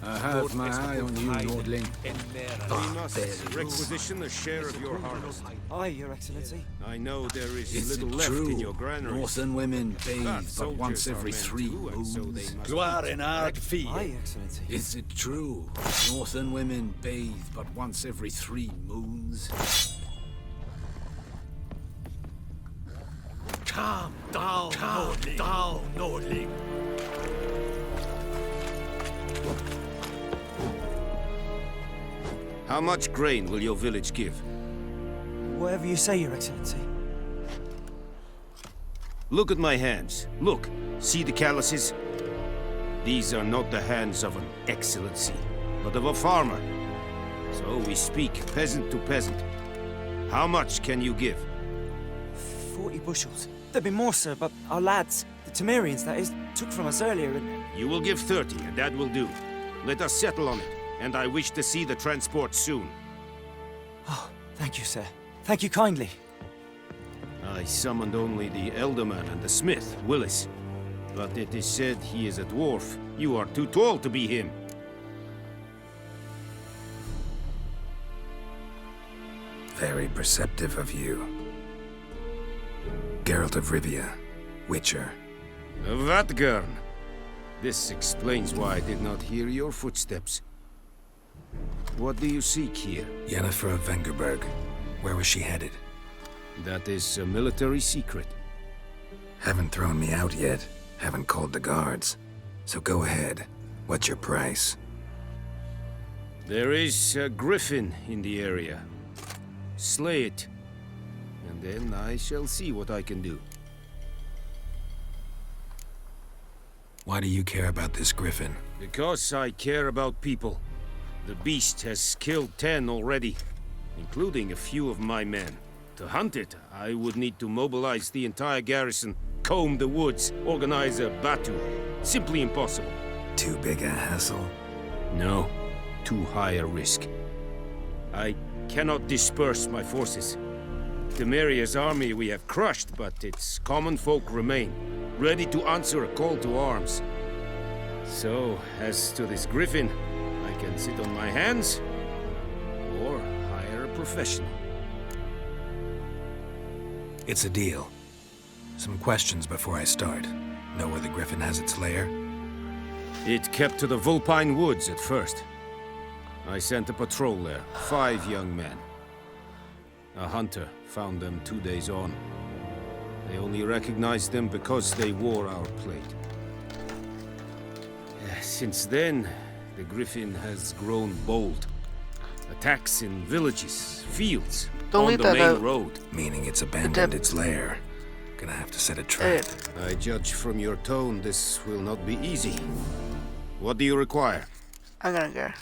I have my eye on you, Nordling. We must requisition a share of your harvest. Aye, Your Excellency. I know there is Is little it left true? in your granaries. Northern women bathe but soldiers once are every men 3 too, and so moons. they must- Gloire in art fille. Aye, Excellency. Is it true? Northern women bathe but once every 3 moons. Calm down, Nordling. How much grain will your village give? Whatever you say, Your Excellency. Look at my hands. Look. See the calluses? These are not the hands of an excellency, but of a farmer. So we speak peasant to peasant. How much can you give? 40 bushels. There'd be more, sir, but our lads, the Temerians, that is, took from us earlier and... You will give 30, and that will do. Let us settle on it, and I wish to see the transport soon. Oh, thank you, sir. Thank you kindly. I summoned only the Elderman and the smith, Willis. But it is said he is a dwarf. You are too tall to be him. Very perceptive of you. Geralt of Rivia, Witcher. Vatgern! This explains why I did not hear your footsteps. What do you seek here? Yennefer of Vengerberg. Where was she headed? That is a military secret. Haven't thrown me out yet. Haven't called the guards. So go ahead. What's your price? There is a griffin in the area. Slay it. And then I shall see what I can do. Why do you care about this griffin? Because I care about people. The beast has killed 10 already, including a few of my men. To hunt it, I would need to mobilize the entire garrison, comb the woods, organize a batu. Simply impossible. Too big a hassle? No, too high a risk. I cannot disperse my forces. Temeria's army we have crushed, but its common folk remain, ready to answer a call to arms. So, as to this griffin, I can sit on my hands, or hire a professional. It's a deal. Some questions before I start. Know where the griffin has its lair? It kept to the Vulpine Woods at first. I sent a patrol there, 5 young men. A hunter found them 2 days on. They only recognized them because they wore our plate. Since then, the griffin has grown bold. Attacks in villages, fields, on the main road. Meaning it's abandoned its lair. Gonna have to set a trap. I judge from your tone this will not be easy. What do you require? I'm gonna go.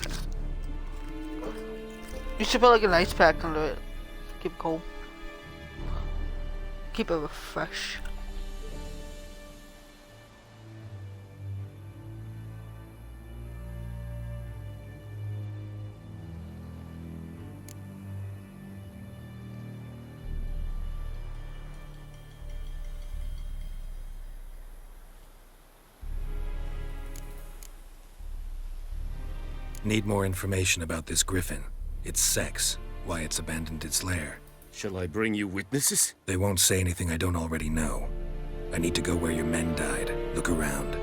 You should put like an ice pack under it. Keep it cold. Keep it fresh. Need more information about this griffin. Its sex, why it's abandoned its lair. Shall I bring you witnesses? They won't say anything I don't already know. I need to go where your men died. Look around.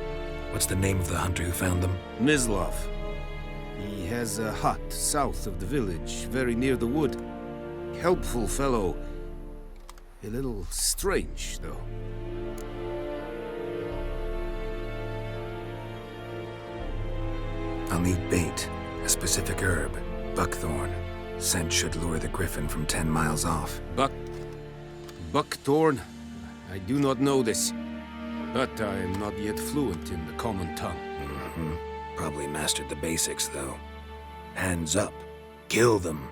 What's the name of the hunter who found them? Mislav. He has a hut south of the village, very near the wood. Helpful fellow. A little strange, though. I'll need bait, a specific herb, buckthorn. Scent should lure the griffin from 10 miles off. Buckthorn? I do not know this, but I am not yet fluent in the common tongue. Probably mastered the basics, though. Hands up. Kill them.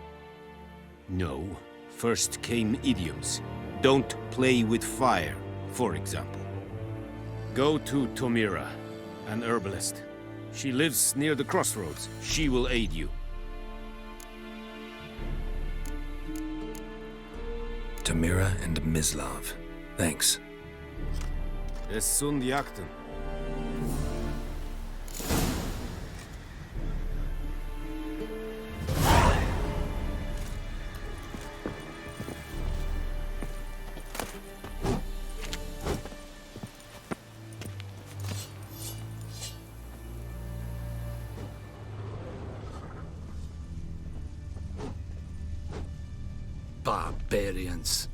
No. First came idioms. Don't play with fire, for example. Go to Tomira, an herbalist. She lives near the crossroads. She will aid you. Tamira and Mislav. Thanks. Es sunt jakten. Barbarians.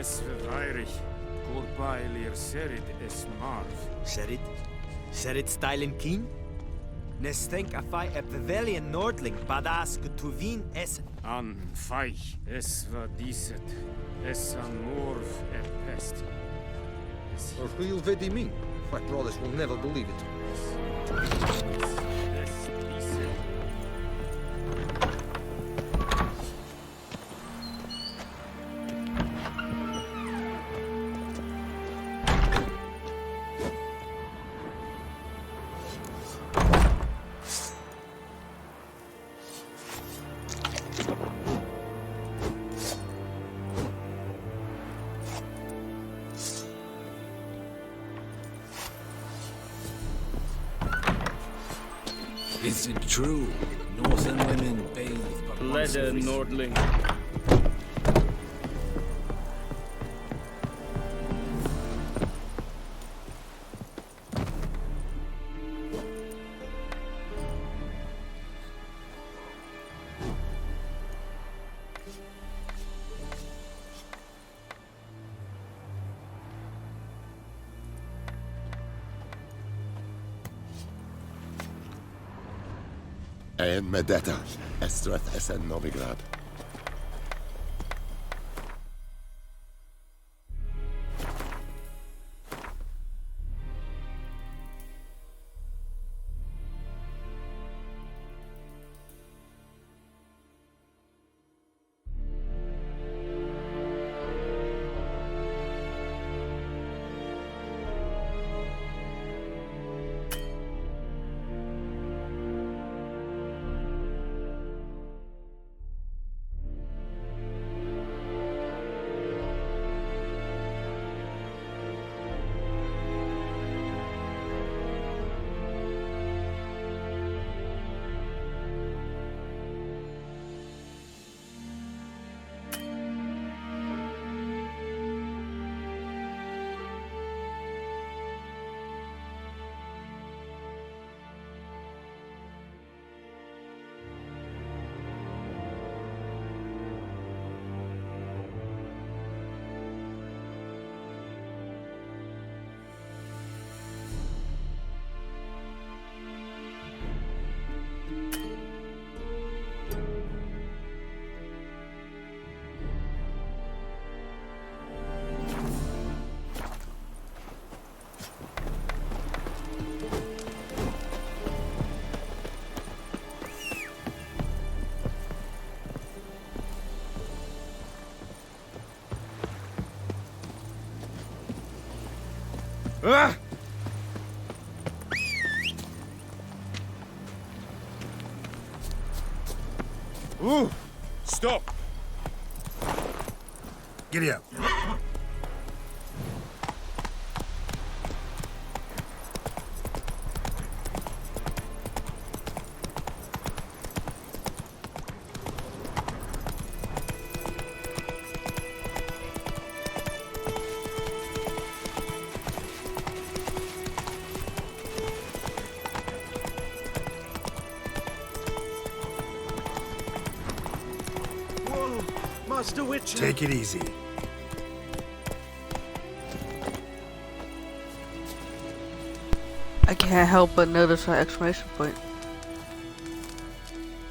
Es verweirig. Corpailir serid es marv. Serid? Serid stylen keen? Nes think a fight a pavilion nordling badass gutuvin es. An feich. Es va diset. Es an morv e pest. Or who'll vedi me? My brothers will never believe it. Es diset. Is it true? Northern women bathe but once Leather, every- Nordling. En Medetta, Estreth Essen Novigrad. Ah! Ooh! Stop! Giddy up. Whoa, Master Witcher. Take it easy. I can't help but notice that exclamation point.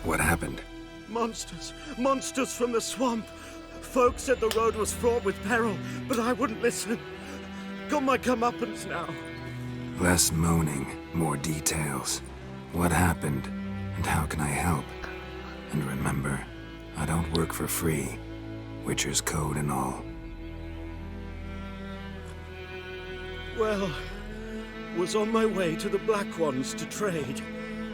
What happened? Monsters! Monsters from the swamp! Folk said the road was fraught with peril, but I wouldn't listen. Got my comeuppance now. Less moaning, more details. What happened, and how can I help? And remember, I don't work for free. Witcher's code and all. Well, was on my way to the Black Ones to trade.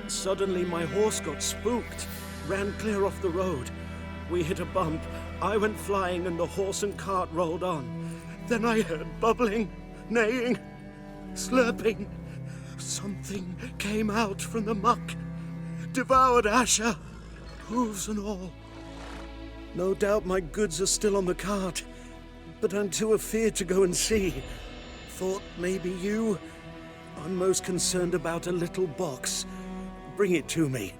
Suddenly my horse got spooked, ran clear off the road. We hit a bump, I went flying and the horse and cart rolled on. Then I heard bubbling, neighing, slurping. Something came out from the muck, devoured Asher, hooves and all. No doubt my goods are still on the cart, but I'm too afeard to go and see. Thought maybe you? I'm most concerned about a little box. Bring it to me,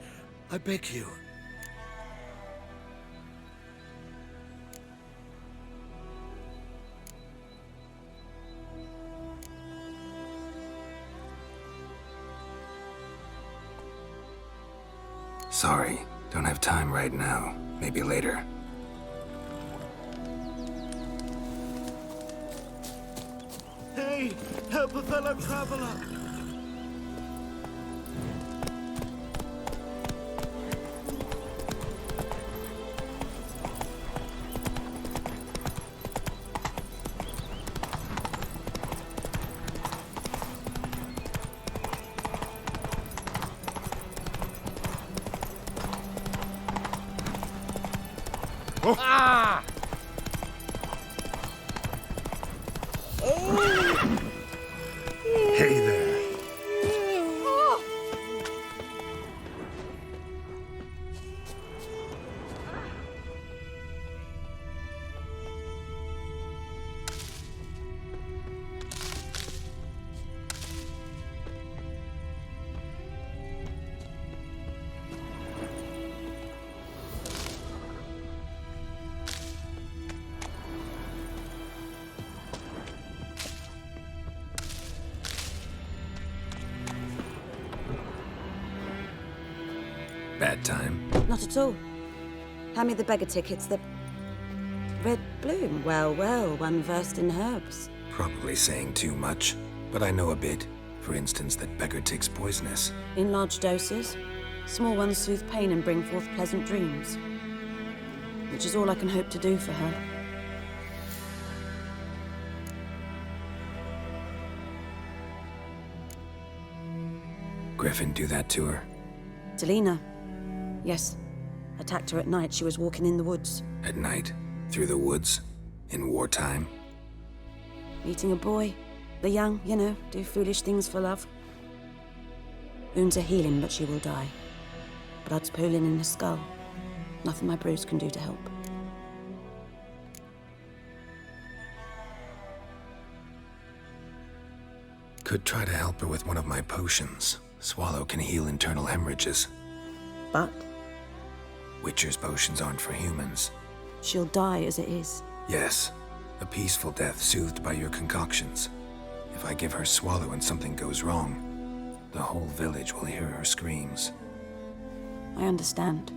I beg you. Sorry, don't have time right now. Maybe later. Hey, help a fellow traveler! Ah! Hey there. Bad time. Not at all. Hand me the beggar tickets, the red bloom. Well, well, one versed in herbs. Probably saying too much, but I know a bit. For instance, that beggar tick's poisonous. In large doses. Small ones soothe pain and bring forth pleasant dreams. Which is all I can hope to do for her. Griffin do that to her? Delina. Yes. Attacked her at night. She was walking in the woods. At night? Through the woods? In wartime? Meeting a boy. The young, you know, do foolish things for love. Wounds are healing, but she will die. Blood's pooling in her skull. Nothing my bruise can do to help. Could try to help her with one of my potions. Swallow can heal internal hemorrhages. But? Witcher's potions aren't for humans. She'll die as it is. Yes. A peaceful death soothed by your concoctions. If I give her Swallow and something goes wrong, the whole village will hear her screams. I understand.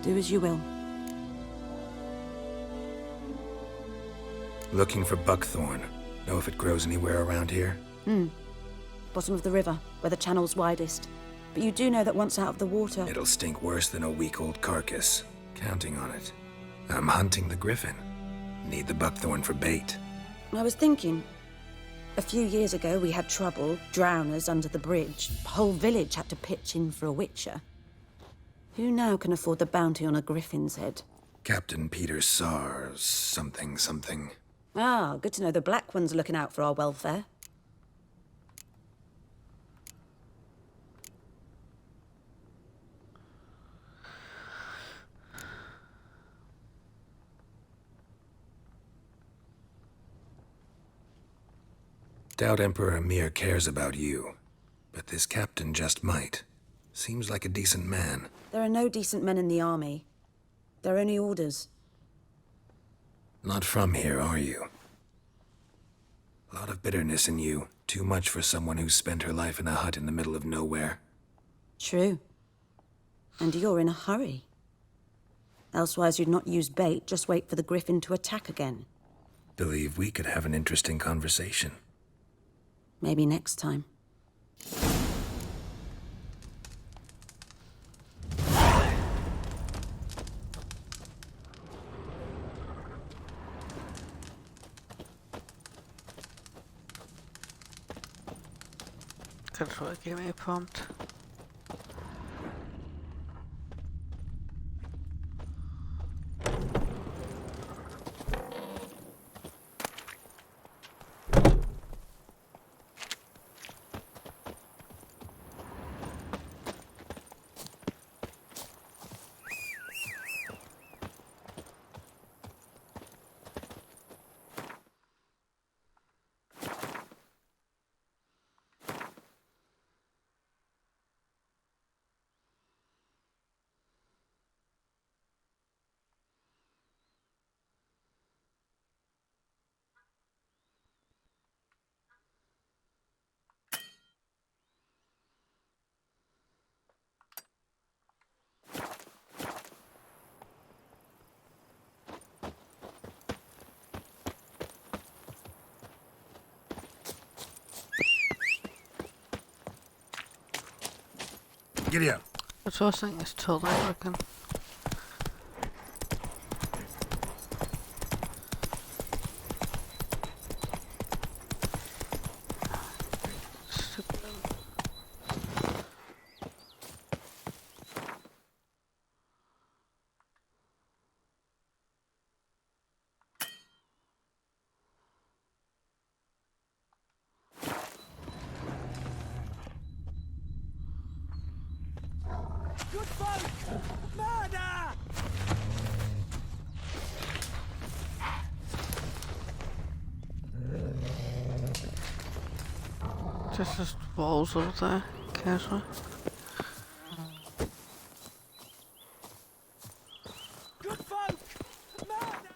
Do as you will. Looking for buckthorn. Know if it grows anywhere around here? Bottom of the river, where the channel's widest. But you do know that once out of the water... It'll stink worse than a week-old carcass. Counting on it. I'm hunting the griffin. Need the buckthorn for bait. I was thinking... A few years ago, we had trouble, drowners under the bridge. The whole village had to pitch in for a witcher. Who now can afford the bounty on a griffin's head? Captain Peter Sars, something. Ah, good to know the Black One's looking out for our welfare. Doubt Emperor Emir cares about you, but this captain just might. Seems like a decent man. There are no decent men in the army. There are only orders. Not from here, are you? A lot of bitterness in you. Too much for someone who spent her life in a hut in the middle of nowhere. True. And you're in a hurry. Elsewise you'd not use bait, just wait for the griffin to attack again. Believe we could have an interesting conversation. Maybe next time. Control gave me a prompt. Giddy up. The first thing is totally working. Good folk! Murder! Just walls over there, casually. Good folk! Murder!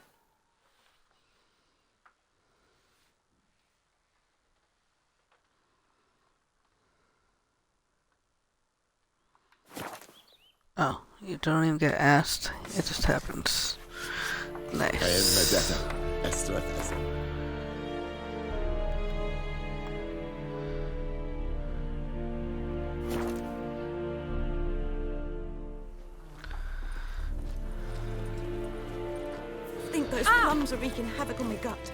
Oh, you don't even get asked. It just happens. Nice. I think those plums are wreaking havoc on my gut.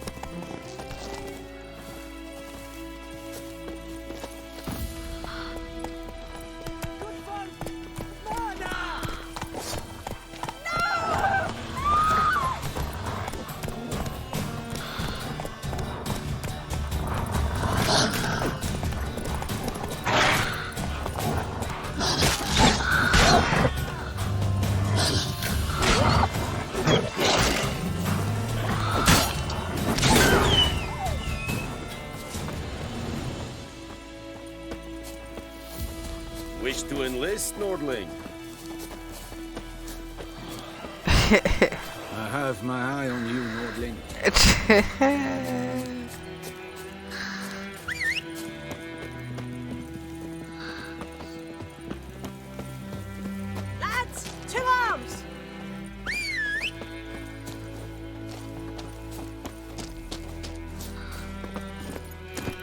Wish to enlist, Nordling? I have my eye on you, Nordling. Lads, 2 arms!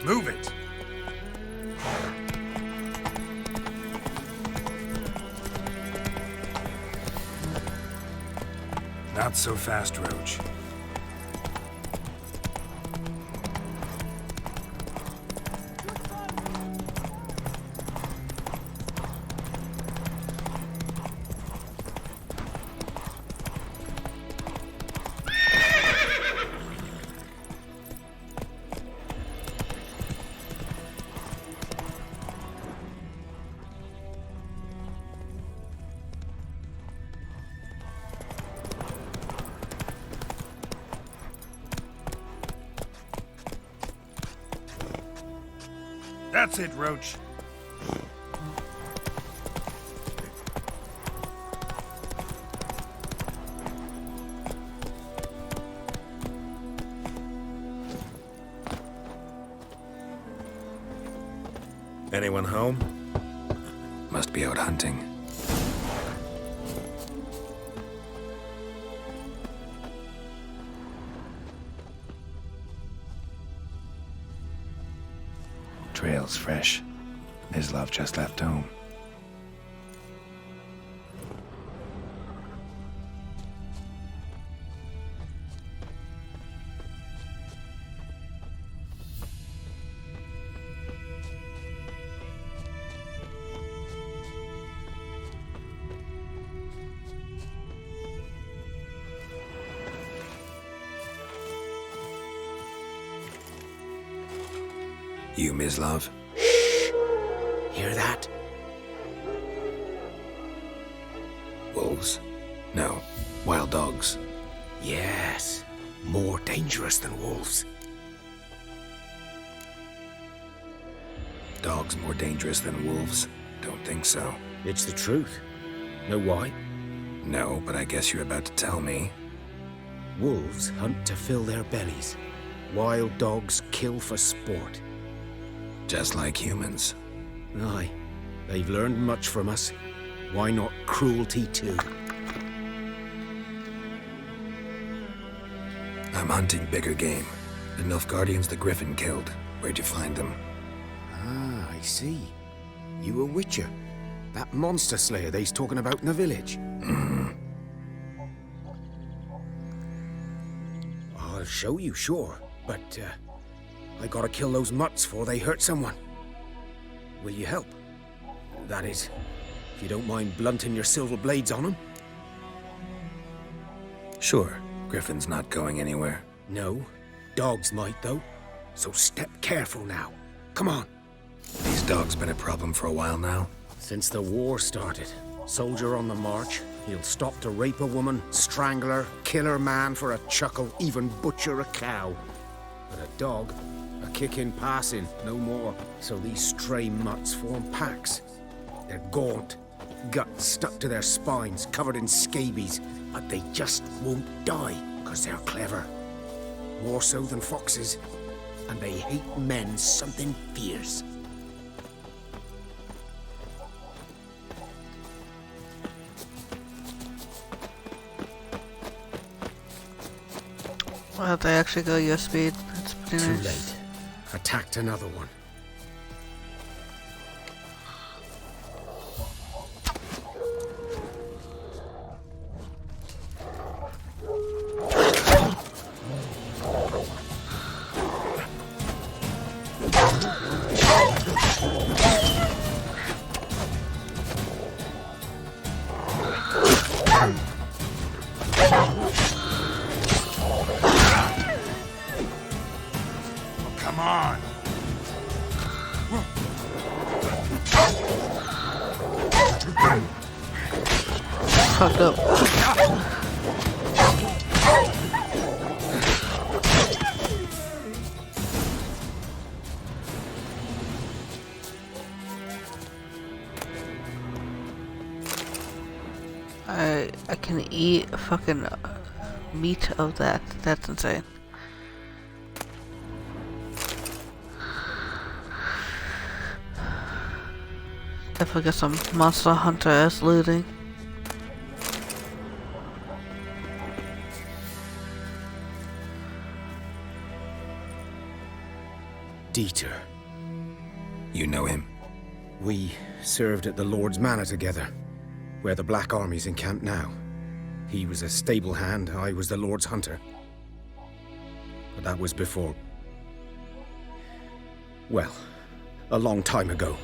Move it! Not so fast, Roach. That's it, Roach. Anyone home? Must be out hunting. Trail's fresh. His love just left home. You, Mislav? Hear that? Wolves? No, wild dogs. Yes, more dangerous than wolves. Dogs more dangerous than wolves? Don't think so. It's the truth. Know why? No, but I guess you're about to tell me. Wolves hunt to fill their bellies. Wild dogs kill for sport. Just like humans. Aye. They've learned much from us. Why not cruelty too? I'm hunting bigger game. The Nilfgaardians the Griffin killed. Where'd you find them? Ah, I see. You a witcher. That monster slayer they's talking about in the village. I'll show you, sure. But, I gotta kill those mutts before they hurt someone. Will you help? That is, if you don't mind blunting your silver blades on them. Sure. Griffin's not going anywhere. No. Dogs might, though. So step careful now. Come on. These dogs been a problem for a while now? Since the war started. Soldier on the march. He'll stop to rape a woman, strangle her, kill her man for a chuckle, even butcher a cow. But a dog, a kick in passing, no more. So these stray mutts form packs. They're gaunt, guts stuck to their spines, covered in scabies, but they just won't die, because they're clever. More so than foxes, and they hate men something fierce. Well, they actually go your speed. That's pretty Too nice. late. Attacked another one. Come on. Fucked up. I can eat fucking meat of that. That's insane. Definitely got some Monster Hunter ass looting. Dieter. You know him? We served at the Lord's Manor together, where the Black Army's encamped now. He was a stable hand, I was the Lord's hunter. But that was before... well, a long time ago.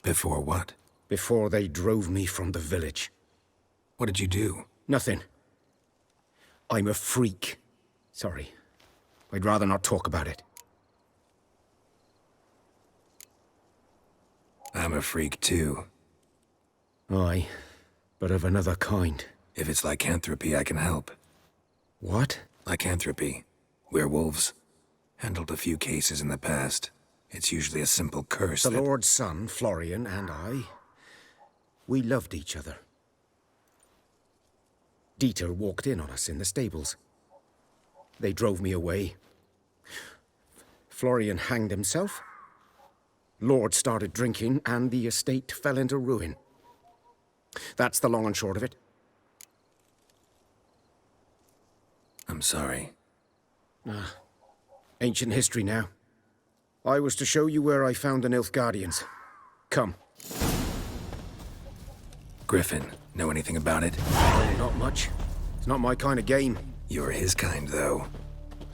Before what? Before they drove me from the village. What did you do? Nothing. I'm a freak. Sorry. I'd rather not talk about it. I'm a freak too. Aye, but of another kind. If it's lycanthropy, I can help. What? Lycanthropy. Werewolves. Handled a few cases in the past. It's usually a simple curse The that... Lord's son, Florian, and I, we loved each other. Dieter walked in on us in the stables. They drove me away. Florian hanged himself. Lord started drinking, and the estate fell into ruin. That's the long and short of it. I'm sorry. Ancient history now. I was to show you where I found the Nilfgaardians. Come. Griffin, know anything about it? Not much. It's not my kind of game. You're his kind, though.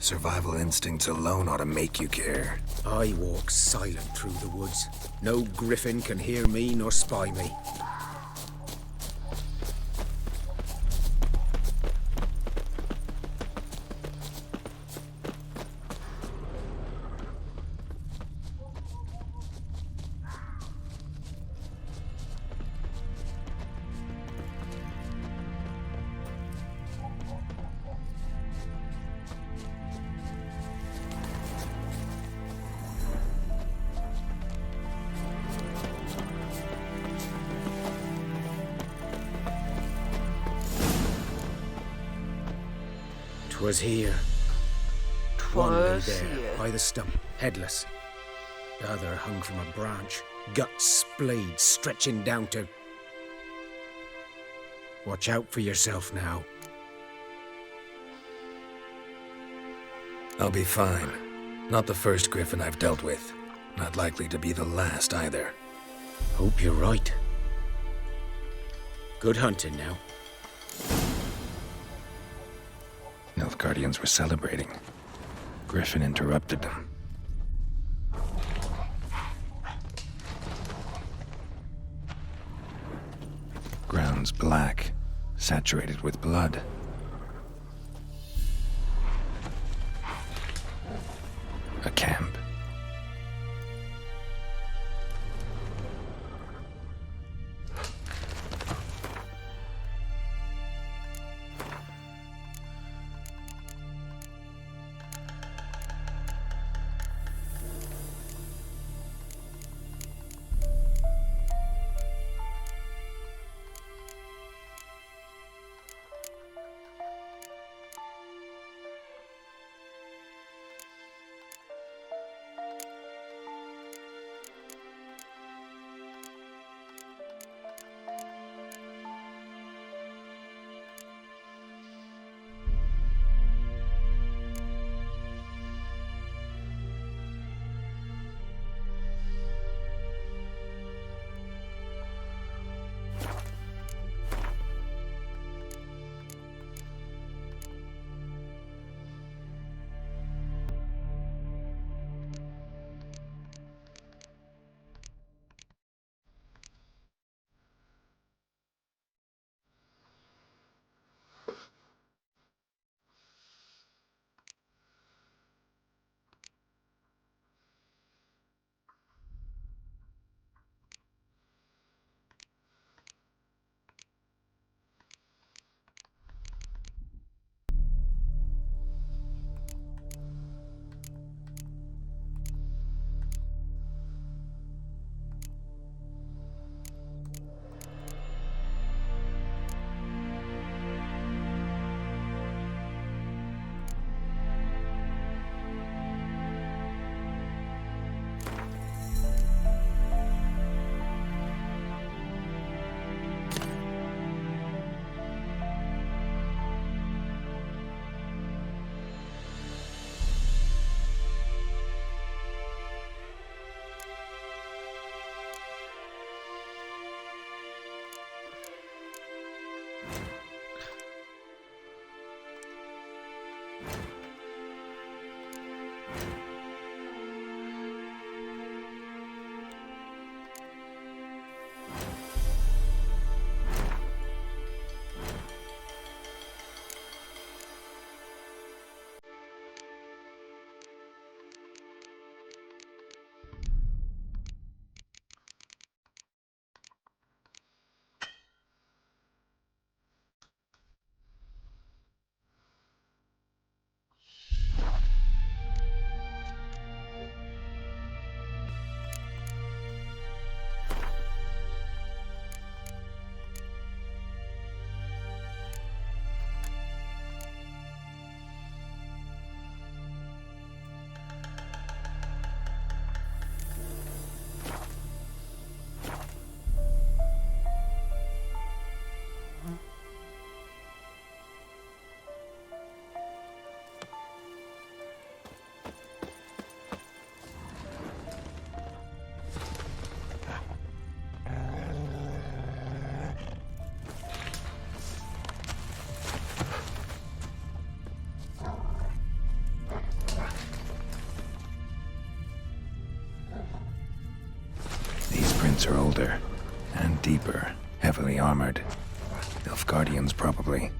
Survival instincts alone ought to make you care. I walk silent through the woods. No griffin can hear me nor spy me. Was here. One lay there, by the stump, headless. The other hung from a branch, guts splayed, stretching down to... Watch out for yourself now. I'll be fine. Not the first griffin I've dealt with. Not likely to be the last either. Hope you're right. Good hunting now. Nilfgaardians were celebrating. Griffin interrupted them. Ground's black, saturated with blood. A camp. Boots are older and deeper, heavily armored. Nilfgaardians, probably.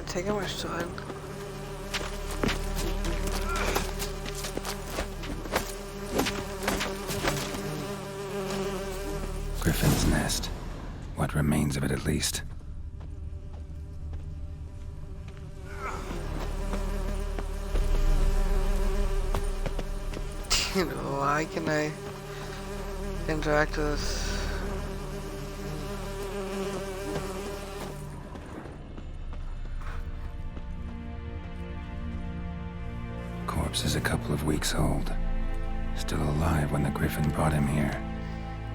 Take out my sword. Griffin's nest. What remains of it, at least. Why can I interact with this? Corpse is a couple of weeks old. Still alive when the Griffin brought him here.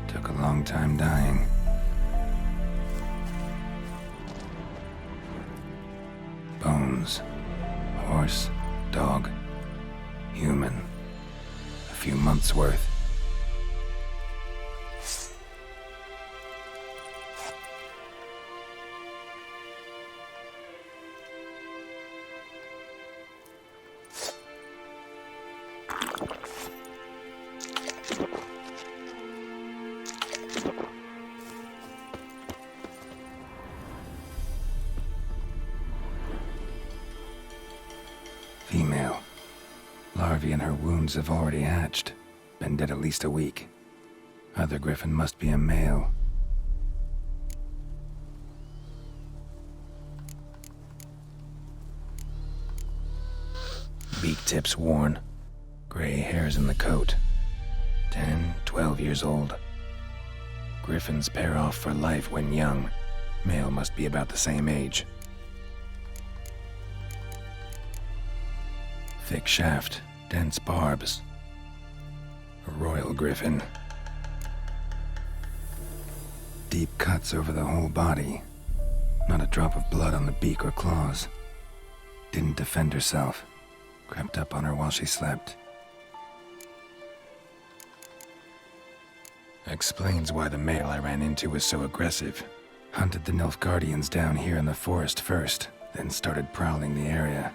Took a long time dying. Bones. Horse, dog, human. A few months' worth. Female. Larvae in her wounds have already hatched. Been dead at least a week. Other Griffin must be a male. Beak tips worn. Gray hairs in the coat. 10, 12 years old. Griffins pair off for life when young. Male must be about the same age. Thick shaft, dense barbs. A royal griffin. Deep cuts over the whole body. Not a drop of blood on the beak or claws. Didn't defend herself. Crept up on her while she slept. Explains why the male I ran into was so aggressive. Hunted the Nilfgaardians down here in the forest first, then started prowling the area.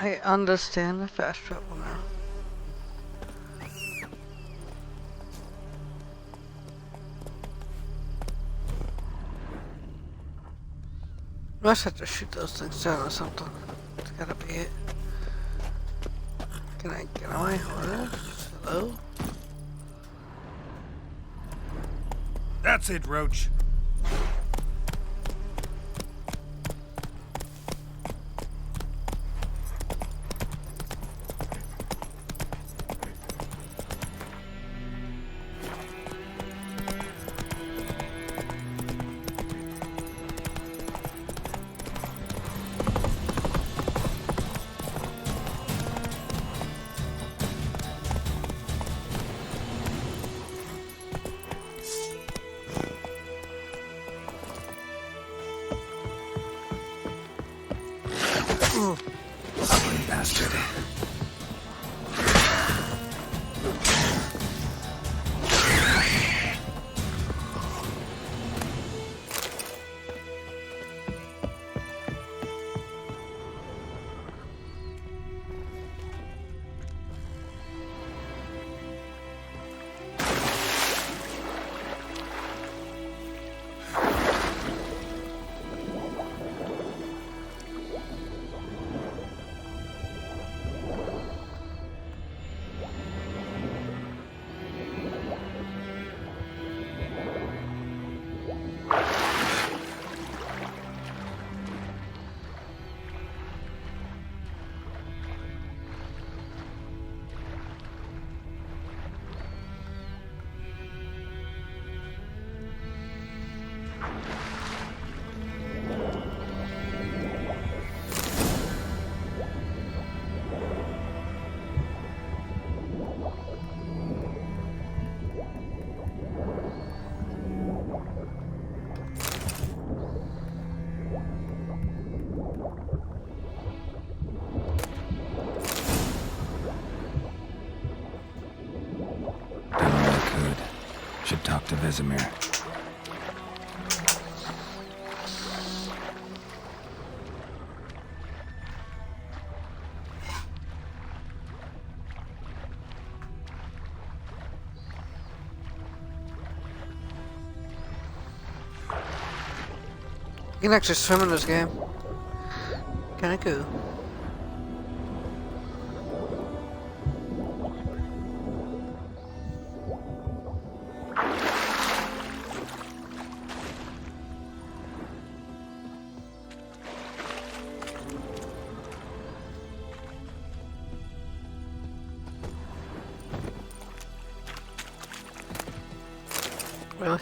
I understand the fast travel now. Must have to shoot those things down or something. That's gotta be it. Can I get on my horse? Hello? That's it, Roach. Ugly bastard. Should talk to Vesemir. You can actually swim in this game. Kinda cool. Really?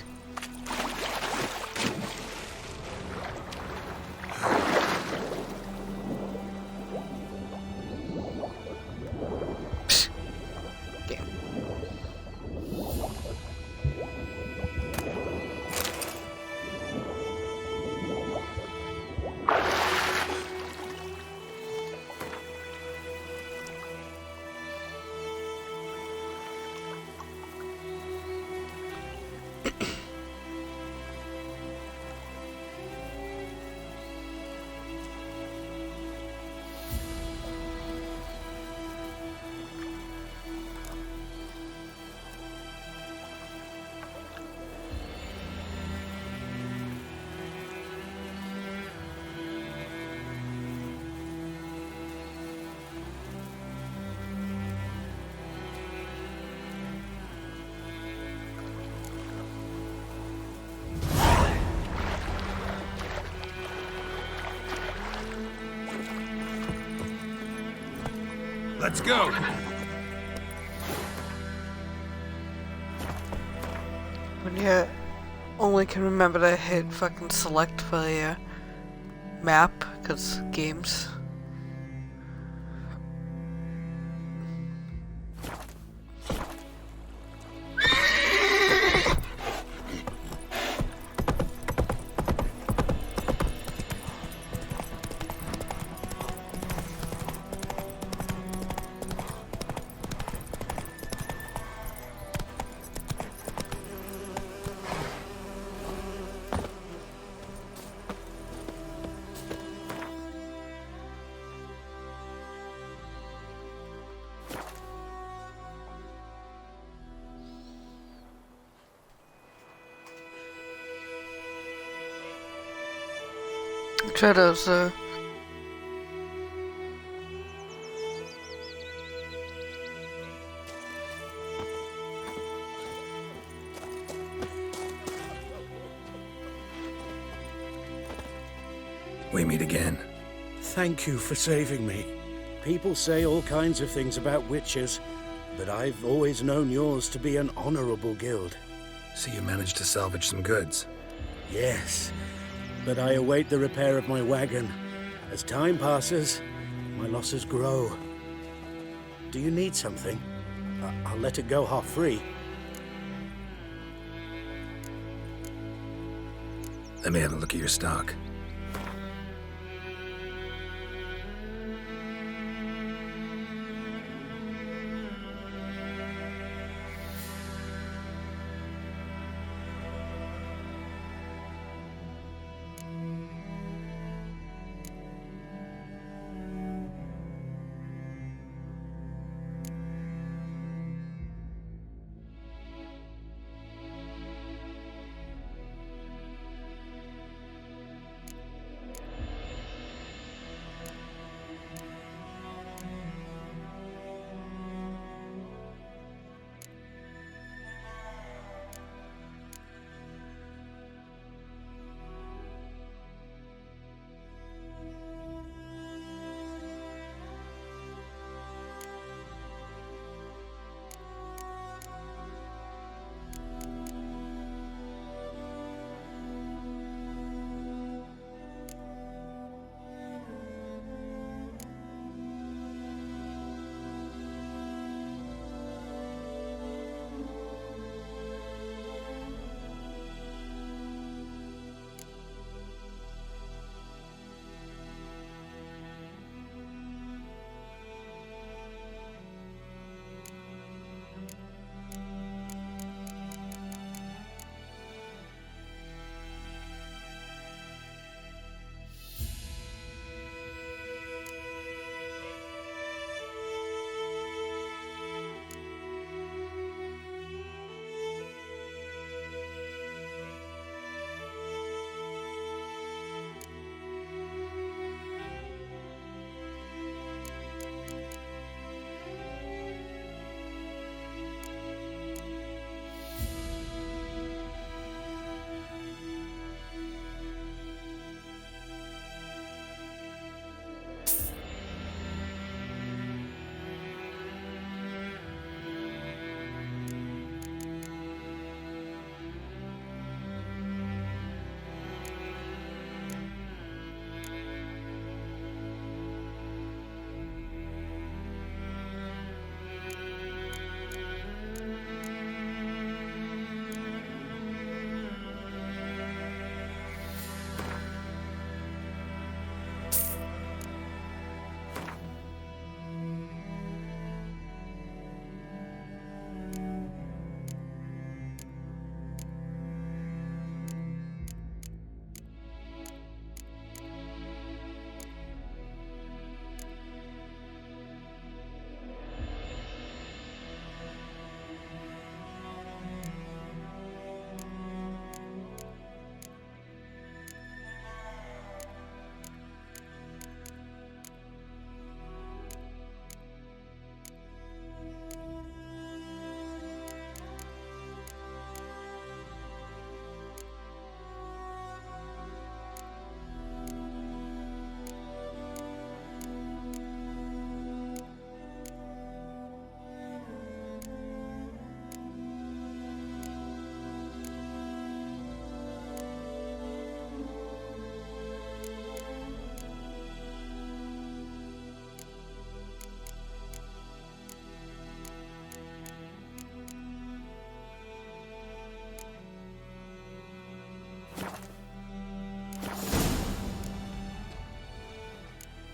Let's go! When you only can remember to hit fucking select for the map, because games. Shadows, We meet again. Thank you for saving me. People say all kinds of things about witches, but I've always known yours to be an honorable guild. So you managed to salvage some goods? Yes, but I await the repair of my wagon. As time passes, my losses grow. Do you need something? I'll let it go half-free. Let me have a look at your stock.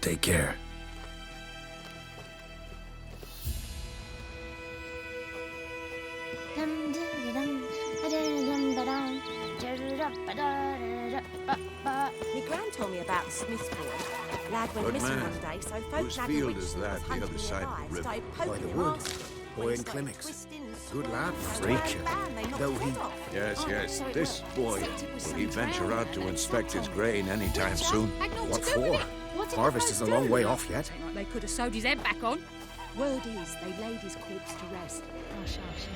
Take care. My gran told me about the Smith's boy. Lad went Good missing man. one day, so folk Whose nabbed field the is witch that that was the other hunting side of nearby, the river? started By poking the him wood. asking. Boy When he in started clinics. twisting and Good lad. Freak. Though he... Yes, yes. This boy, will he venture out to inspect his grain anytime soon? What for? Harvest is a long way off yet. Ain't like they could have sewed his head back on. Word is they laid his corpse to rest. Hush, hush.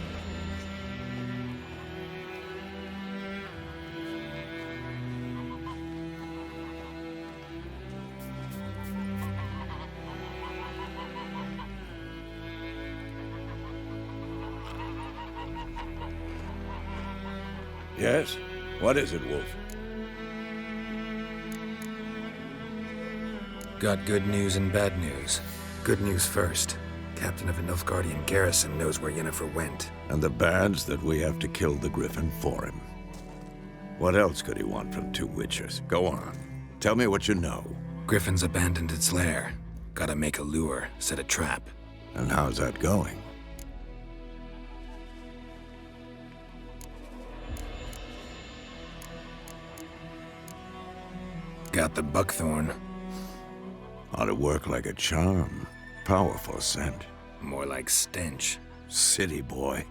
Yes? What is it, Wolf? Got good news and bad news. Good news first. Captain of a Nilfgaardian garrison knows where Yennefer went. And the bad's that we have to kill the Griffin for him. What else could he want from two witchers? Go on. Tell me what you know. Griffin's abandoned its lair. Gotta make a lure, set a trap. And how's that going? Got the buckthorn. Ought to work like a charm. Powerful scent. More like stench. City boy.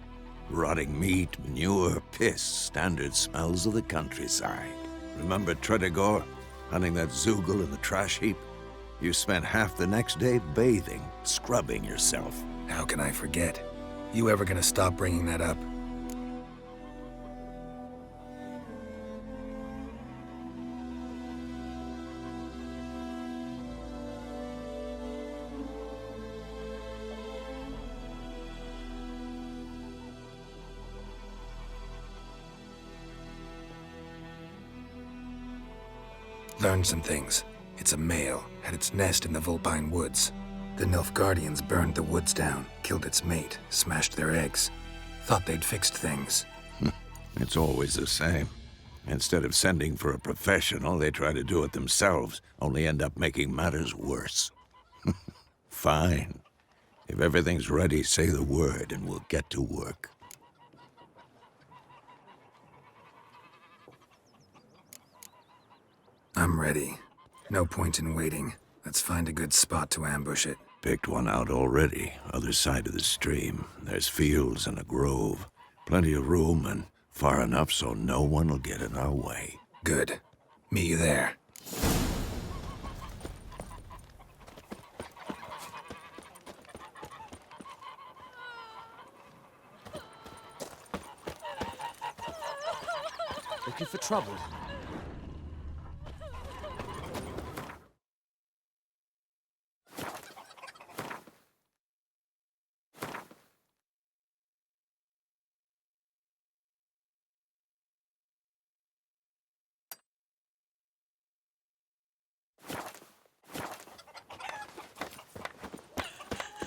Rotting meat, manure, piss. Standard smells of the countryside. Remember Tredegor? Hunting that Zoogle in the trash heap? You spent half the next day bathing, scrubbing yourself. How can I forget? You ever gonna stop bringing that up? Learned some things. It's a male, had its nest in the Vulpine Woods. The Nilfgaardians burned the woods down, killed its mate, smashed their eggs. Thought they'd fixed things. It's always the same. Instead of sending for a professional, they try to do it themselves, only end up making matters worse. Fine. If everything's ready, say the word and we'll get to work. I'm ready. No point in waiting. Let's find a good spot to ambush it. Picked one out already, other side of the stream. There's fields and a grove. Plenty of room and far enough so no one will get in our way. Good. Meet you there. Looking for trouble?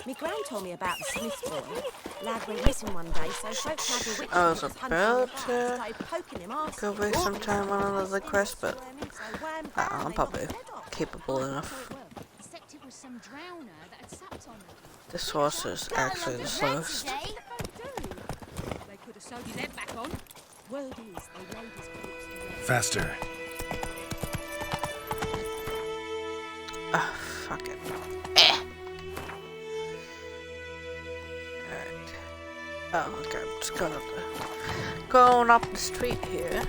Me gran told me about the Smith's boy. Lad went missing one day, so folk had a witch I was that was hunting about him down, to started poking him arse. go waste some time on another quest, but I'm probably capable enough. Except it was some drowner that had supped on them. This horse is actually the slowest. They could have sewed his head back on. Word is they laid his corpse to rest. Faster. Ah, fuck it. Oh, okay, I'm just going up the street here.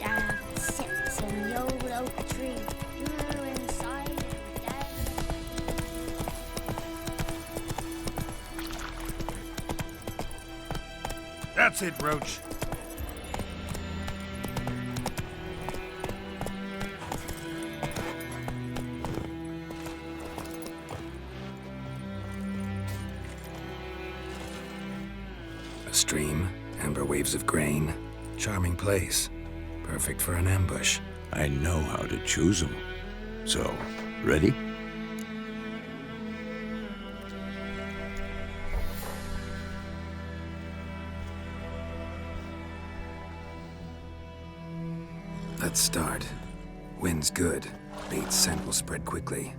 Down sits in the old oak tree. You're inside every day. That's it, Roach. A stream, amber waves of grain. Charming place. Perfect for an ambush. I know how to choose them. So, ready? Let's start. Wind's good. Bait's scent will spread quickly.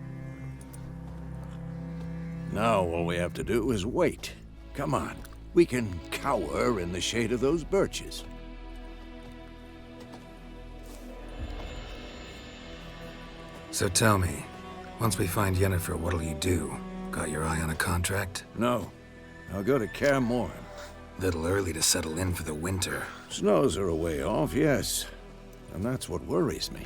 Now all we have to do is wait. Come on. We can cower in the shade of those birches. So tell me, once we find Yennefer, what'll you do? Got your eye on a contract? No. I'll go to Kaer Morhen. Little early to settle in for the winter. Snows are a way off, yes. And that's what worries me.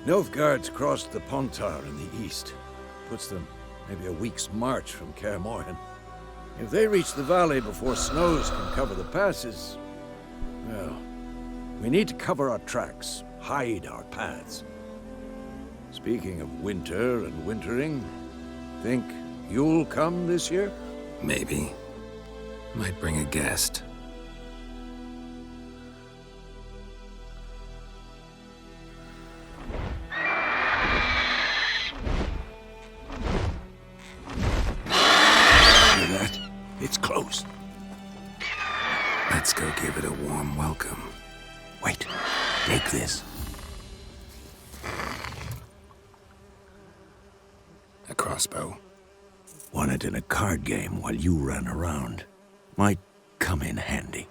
Nilfgaard's crossed the Pontar in the east. Puts them maybe a week's march from Kaer Morhen. If they reach the valley before snows can cover the passes, well, we need to cover our tracks, hide our paths. Speaking of winter and wintering, think you'll come this year? Maybe. Might bring a guest. It's close. Let's go give it a warm welcome. Wait, take this. A crossbow. Won it in a card game while you ran around. Might come in handy.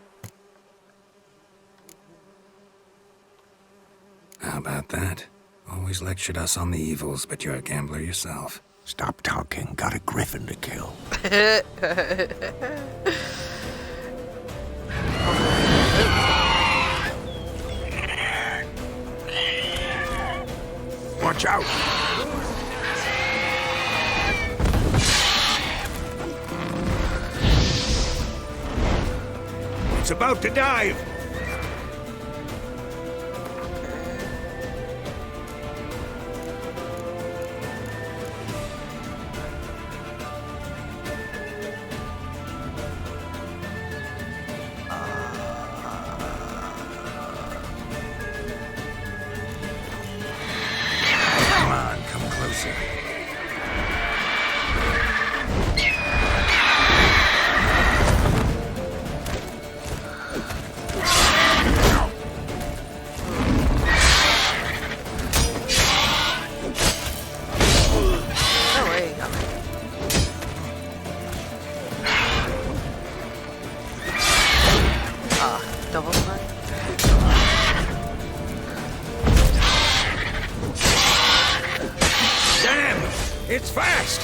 How about that? Always lectured us on the evils, but you're a gambler yourself. Stop talking. Got a griffin to kill. Watch out! It's about to dive! It's fast!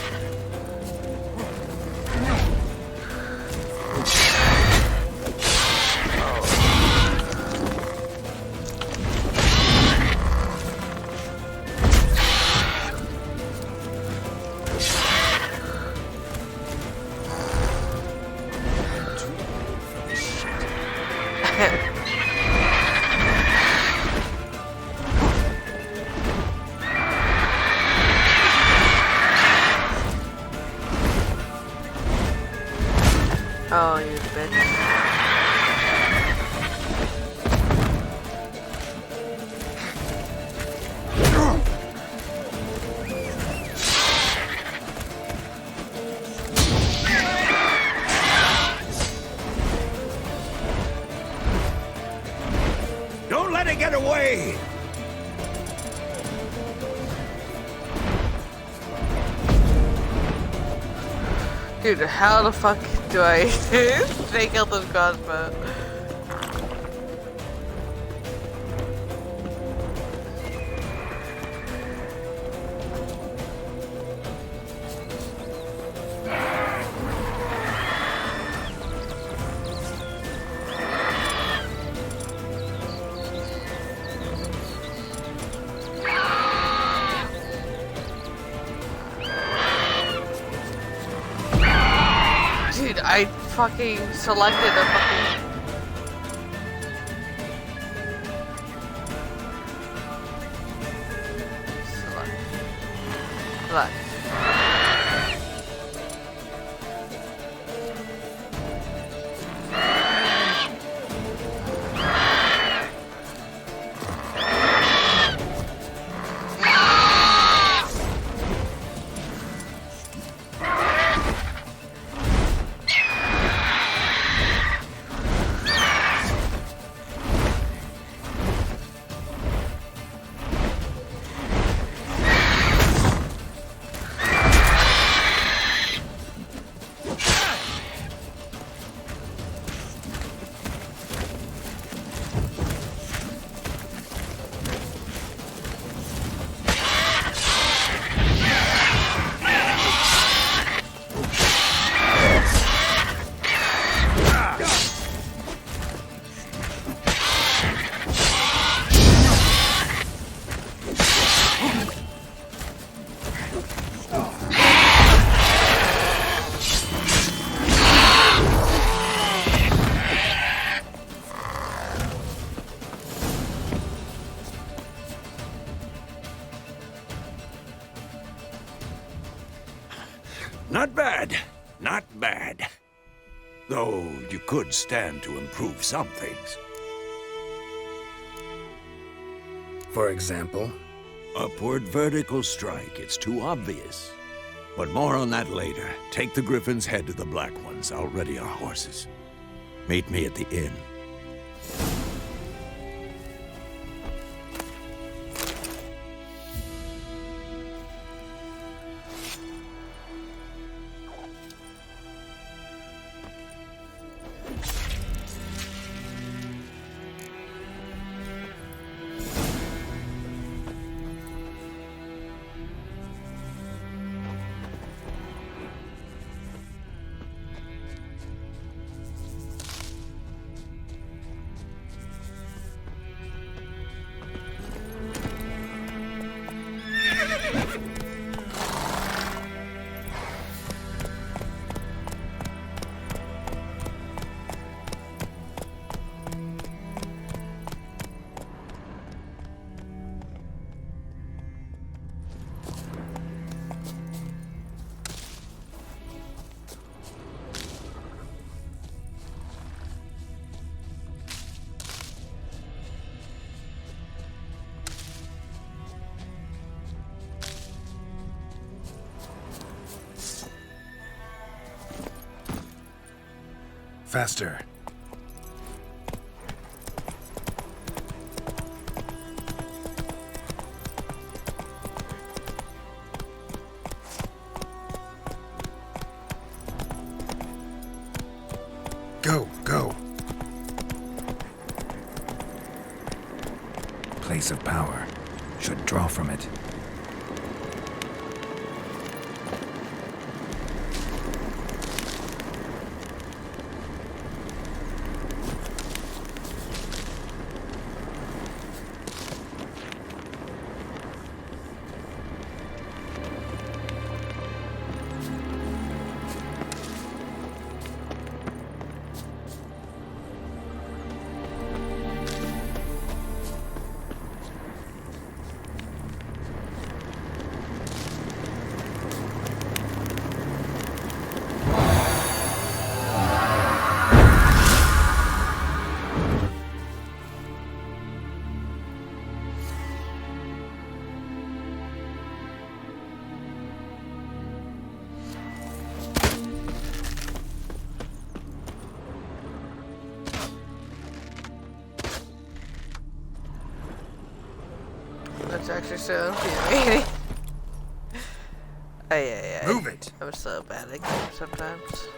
Oh, you bitch. Don't let it get away! Dude, how the fuck do I take out this crossbow? Dude, I fucking selected a fucking... Select. Not bad. Not bad. Though you could stand to improve some things. For example? Upward vertical strike. It's too obvious. But more on that later. Take the Griffin's head to the Black Ones. I'll ready our horses. Meet me at the inn. Faster. Go, go. Place of power. Should draw from it. That's actually so infuriating. Oh yeah. Move it. I'm so bad at games sometimes.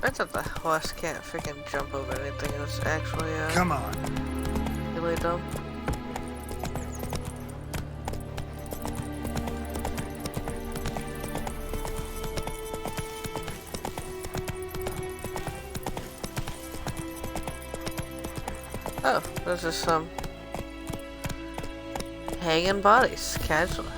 I thought the horse can't freaking jump over anything. It was actually come on. Really dumb. Oh, those are some hanging bodies, casually.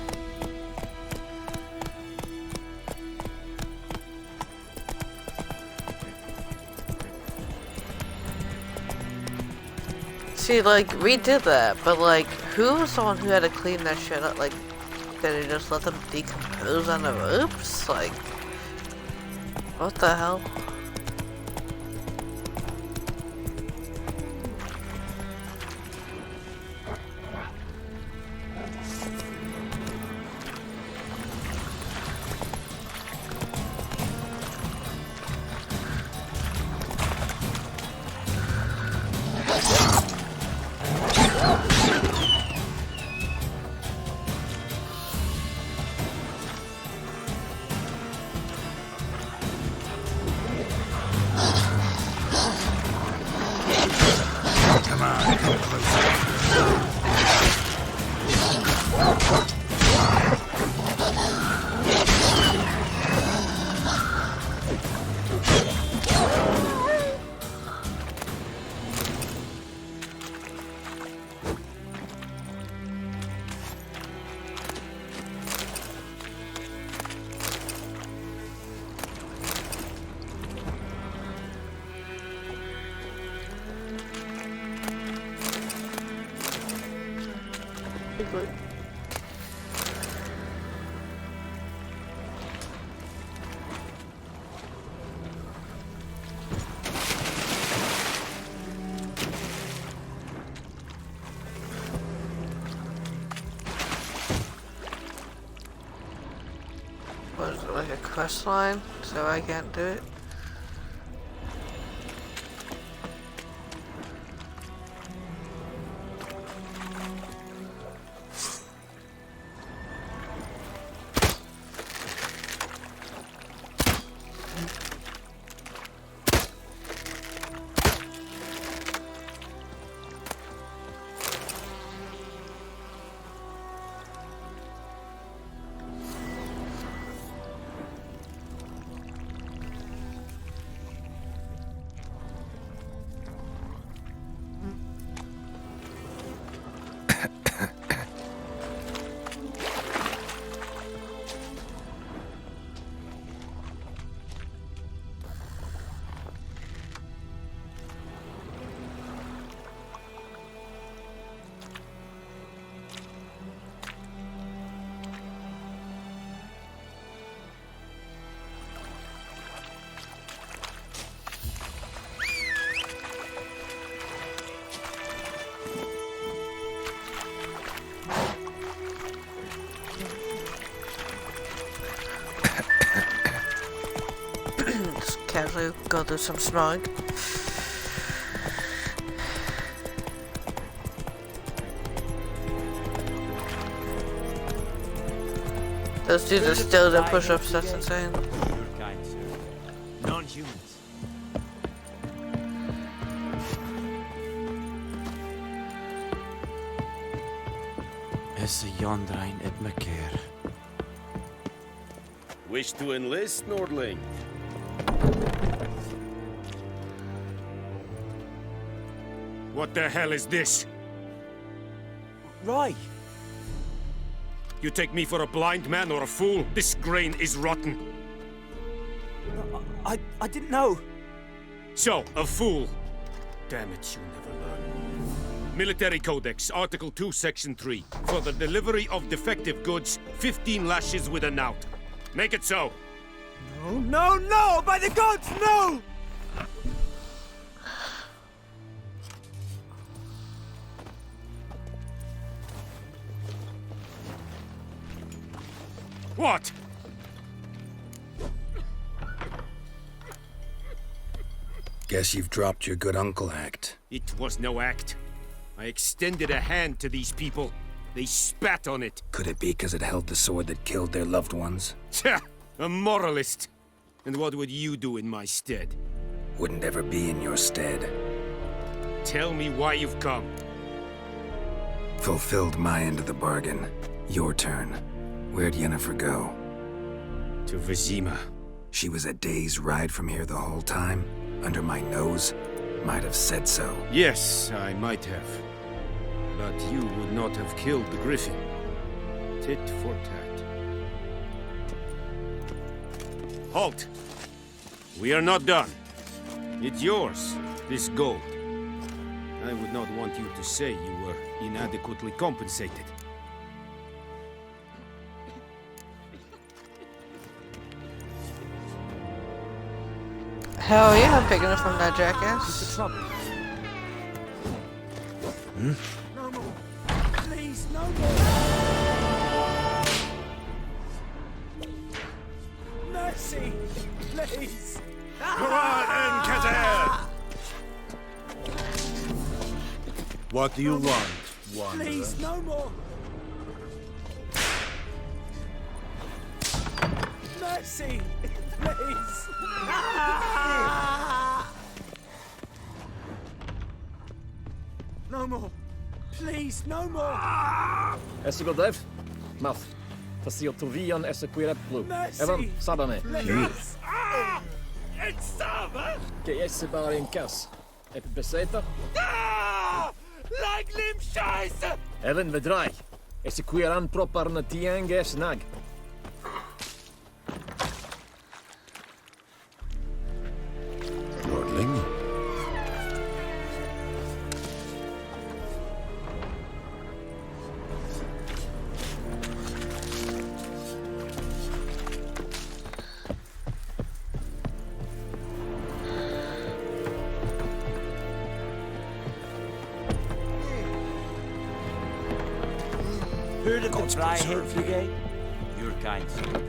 See, like, we did that, but like, who was the one who had to clean that shit up? Like, did he just let them decompose on the ropes? Like, what the hell? quick. What is it, like a quest line? So I can't do it? Casually go do some smog. Those dudes are still doing push-ups, that's insane. Kind, sir. Non-humans. Esse Jondrain et Mekeer. Wish to enlist, Nordling? What the hell is this? Right. You take me for a blind man or a fool? This grain is rotten. I didn't know. So, a fool. Damn it, you never learn. Military Codex, Article 2, Section 3. For the delivery of defective goods, 15 lashes with a knout. Make it so. No, no, no! By the gods, no! What? Guess you've dropped your good uncle act. It was no act. I extended a hand to these people. They spat on it. Could it be because it held the sword that killed their loved ones? Tja, a moralist. And what would you do in my stead? Wouldn't ever be in your stead. Tell me why you've come. Fulfilled my end of the bargain. Your turn. Where'd Yennefer go? To Vizima. She was a day's ride from here the whole time? Under my nose? Might have said so. Yes, I might have. But you would not have killed the griffin. Tit for tat. Halt! We are not done. It's yours, this gold. I would not want you to say you were inadequately compensated. Hell yeah, I'm picking it from that jackass. What's the trouble? No more. Please, no more. Mercy, please. What do you want, Wanderer? Please, no more. Mercy, please. No more. Please, no more. Esse godev, Math. Tasio Tuvian esse quireplu. Evan, Sabame. Please. It's Saba. Que esse bar in kas. Ep beseta. Like lim scheiße. Evan vedrai. Esse quiran propar na tiange snag. Nordling? Heard of the Gods Fryhead preserve you. Brigade? Your kind, sir.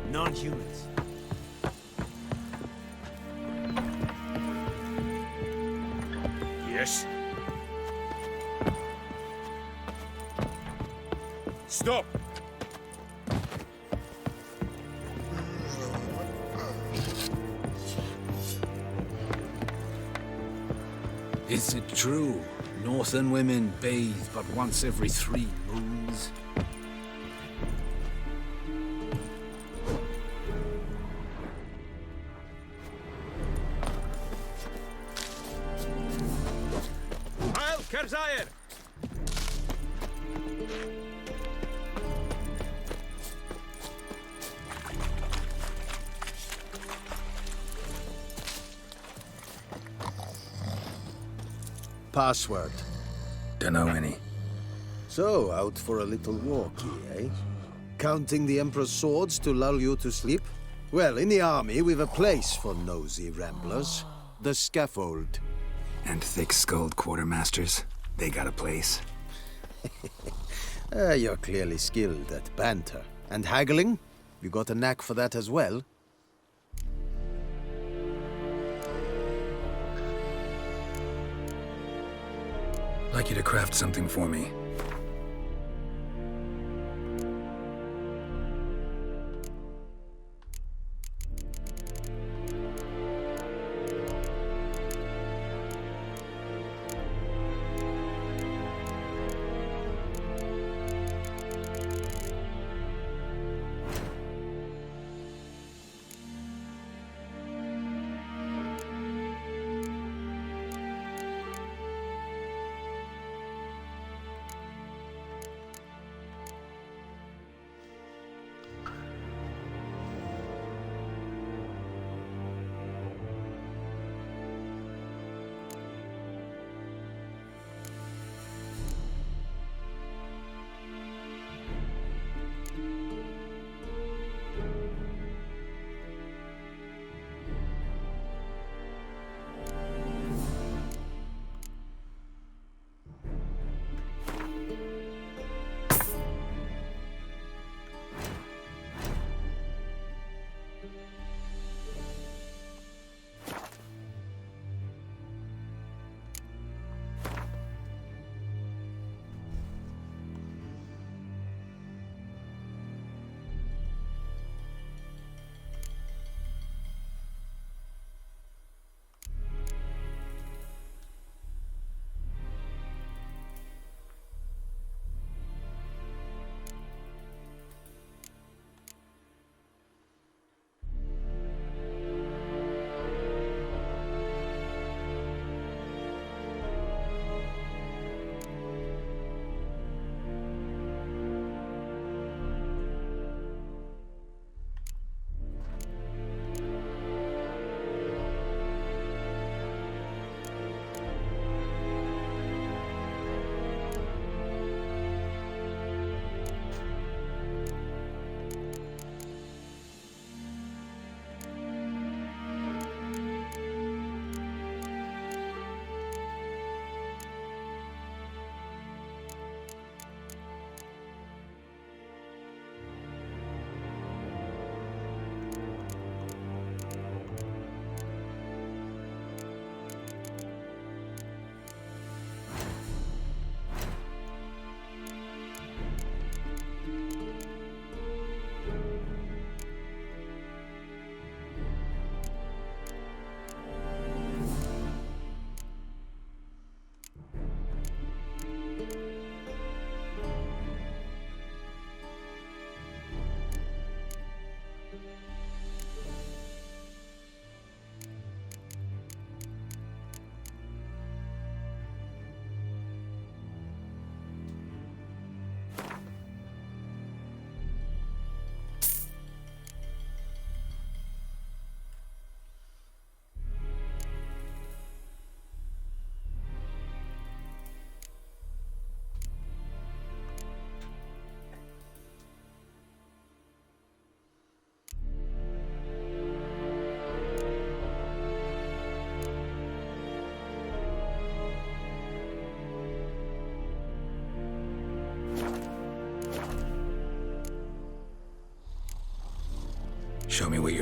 Non-humans. Yes? Stop! Is it true? Northern women bathe but once every 3 moons? Heil Kerzayer! Password. Dunno any. So, out for a little walkie, eh? Counting the Emperor's swords to lull you to sleep? Well, in the army, we've a place for nosy ramblers. The scaffold. And thick-skulled quartermasters. They got a place. You're clearly skilled at banter. And haggling? You got a knack for that as well? Like you to craft something for me.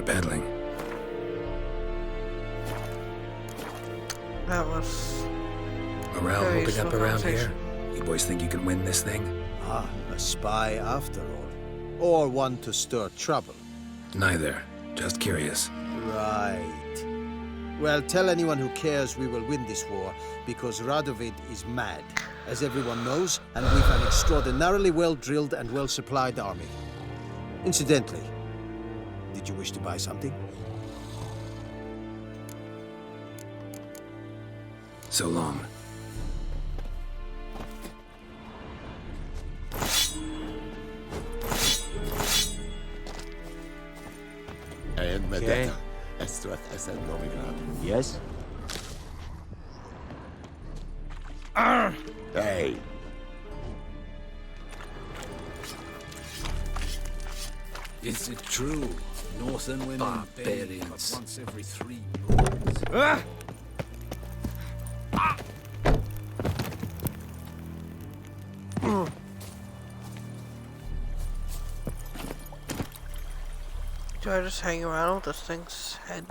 you're battling? That was... Morale very holding up useful around here? conversation. You boys think you can win this thing? Ah, a spy after all. Or one to stir trouble. Neither. Just curious. Right. Well, tell anyone who cares we will win this war, because Radovid is mad, as everyone knows, and we've an extraordinarily well-drilled and well-supplied army. Incidentally, did you wish to buy something? So long. And Okay. Medetta, Estrat Essen Novigrad. Yes? Hey, Is it true? Northern women bathe Barbarians. but once every 3 moons. Do I just hang around with this thing's head?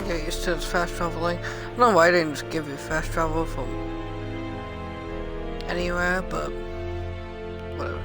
Get used to this fast traveling. I don't know why they didn't just give you fast travel from anywhere, but whatever.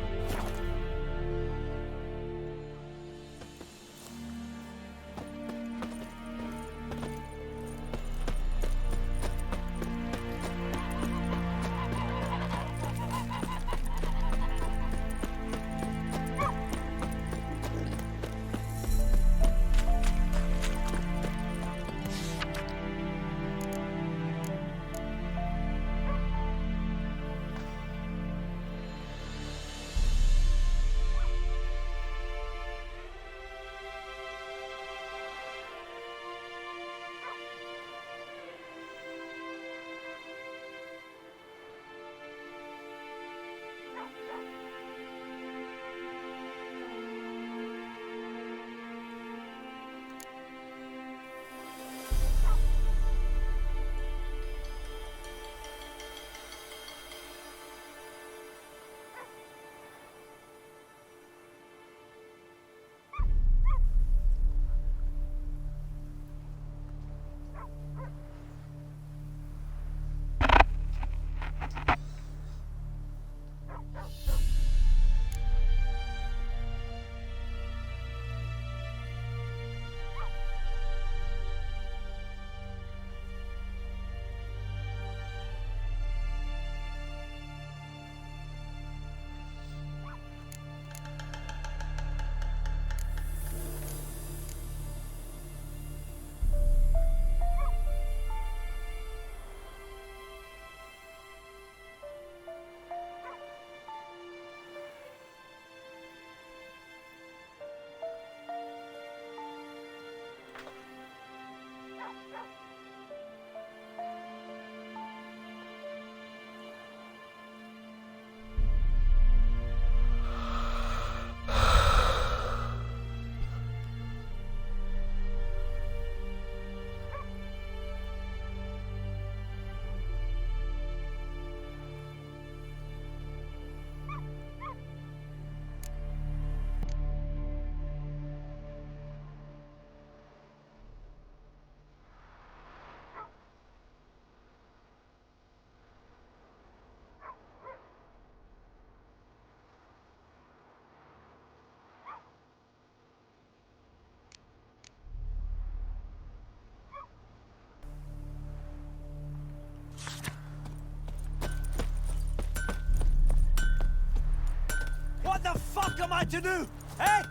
fuck am I to do? Eh?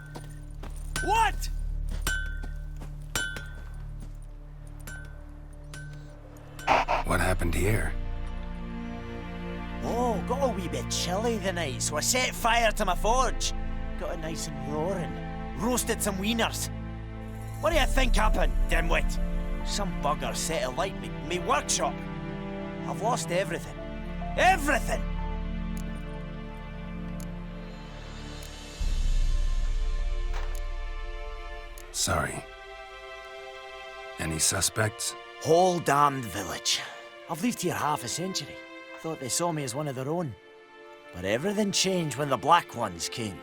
What? What happened here? Oh, got a wee bit chilly the night, so I set fire to my forge. Got it nice and roaring. Roasted some wieners. What do you think happened, dimwit? Some bugger set alight me workshop. I've lost everything. Everything! Sorry. Any suspects? Whole damned village. I've lived here half a century. Thought they saw me as one of their own. But everything changed when the Black Ones came.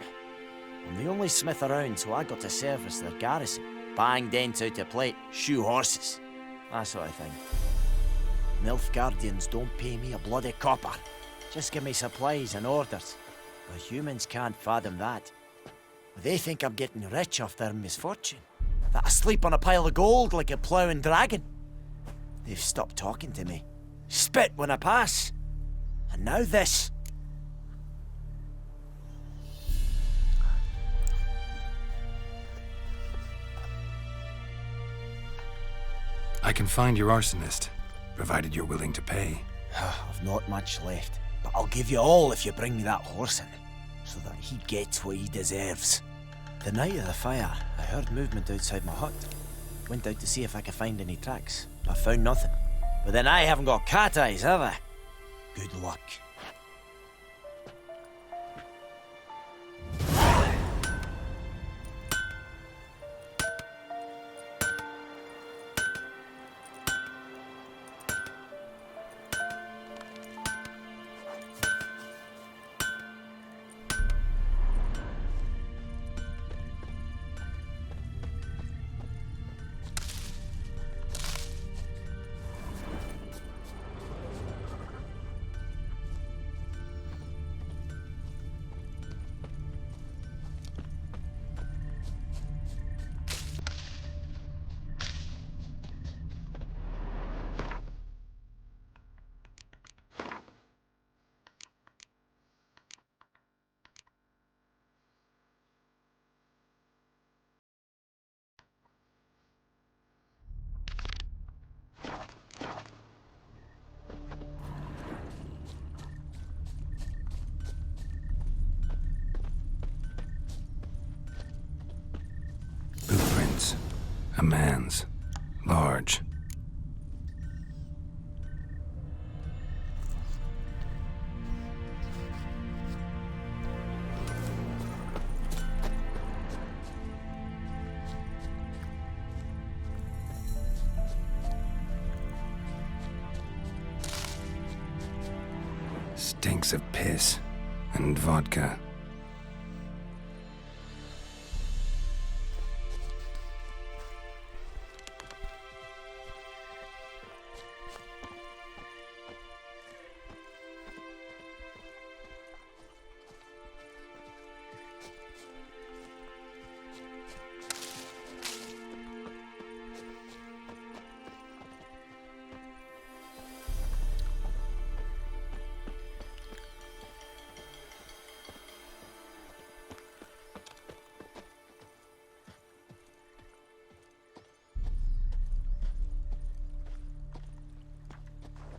I'm the only smith around, so I got to service their garrison. Bang dents out of plate, shoe horses. That sort of thing. Nilfgaardians don't pay me a bloody copper. Just give me supplies and orders. But humans can't fathom that. They think I'm getting rich off their misfortune. That I sleep on a pile of gold like a ploughing dragon. They've stopped talking to me. Spit when I pass. And now this. I can find your arsonist, provided you're willing to pay. I've not much left, but I'll give you all if you bring me that horse in, so that he gets what he deserves. The night of the fire, I heard movement outside my hut. Went out to see if I could find any tracks, but found nothing. But then I haven't got cat eyes, have I? Good luck. Footprints. A man's. Large. Stinks of piss and vodka.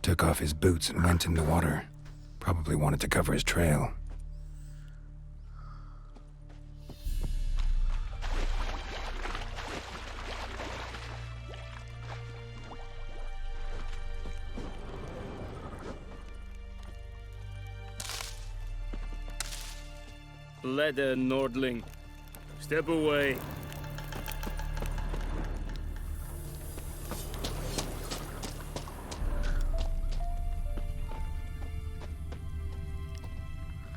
Took off his boots and went in the water. Probably wanted to cover his trail. Leather, Nordling. Step away.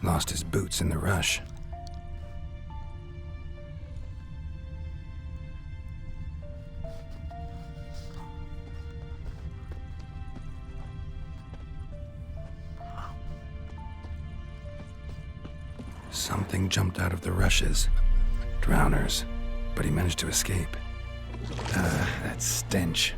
Lost his boots in the rush. Something jumped out of the rushes. Drowners. But he managed to escape. That stench.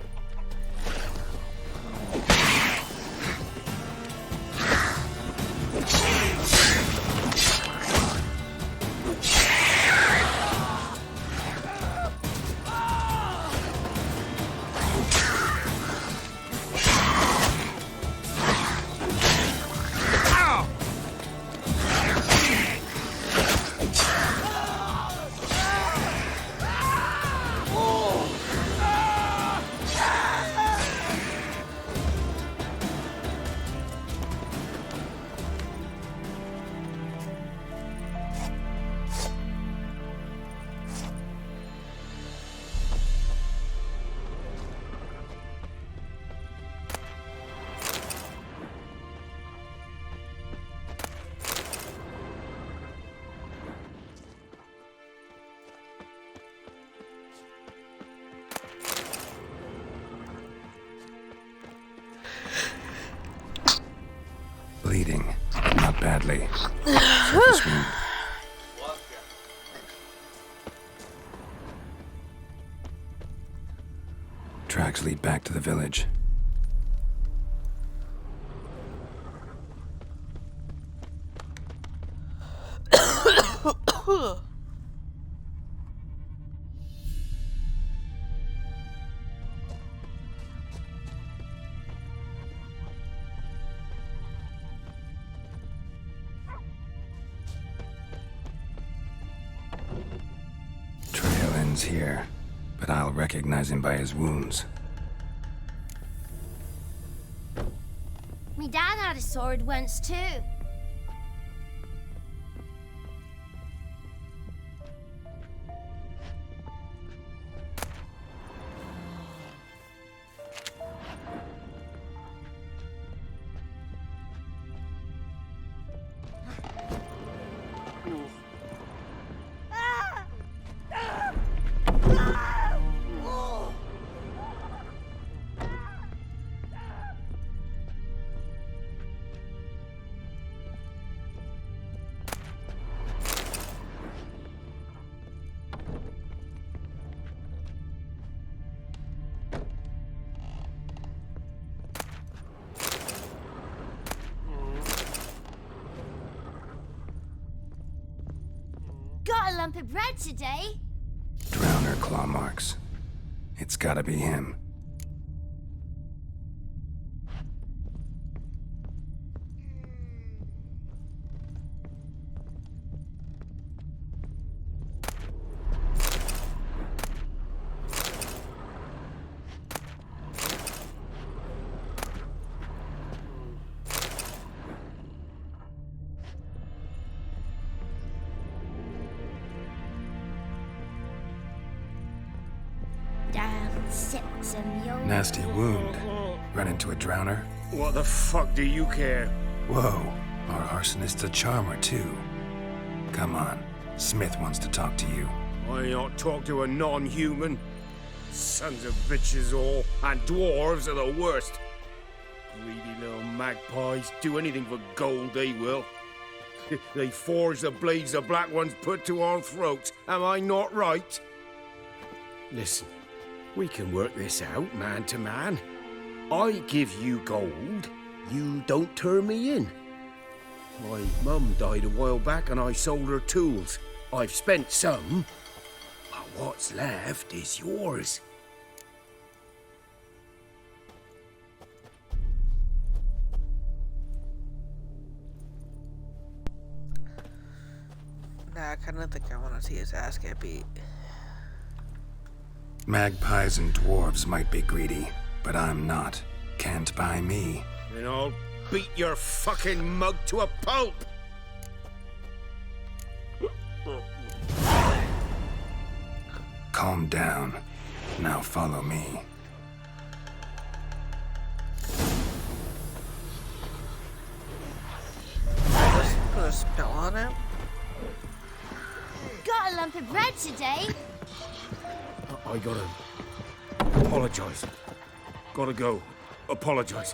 Bleeding. Not badly. Surface wound. Tracks lead back to the village. Trail ends here, but I'll recognize him by his wounds. Me dad had a sword once too. Got a lump of bread today. Drowner claw marks. It's gotta be him. Nasty wound. Run into a drowner? What the fuck do you care? Whoa, our arsonist's a charmer too. Come on, Smith wants to talk to you. Why not talk to a non-human? Sons of bitches all, and dwarves are the worst. Greedy little magpies, do anything for gold, they will. They forge the blades the Black Ones put to our throats, am I not right? Listen, we can work this out, man to man. I give you gold, you don't turn me in. My mum died a while back and I sold her tools. I've spent some, but what's left is yours. Nah, I kinda think I wanna see his ass get beat. Magpies and dwarves might be greedy, but I'm not. Can't buy me. Then I'll beat your fucking mug to a pulp! Calm down. Now follow me. Just put a spell on him? Got a lump of bread today. I gotta apologize. Gotta go. Apologize.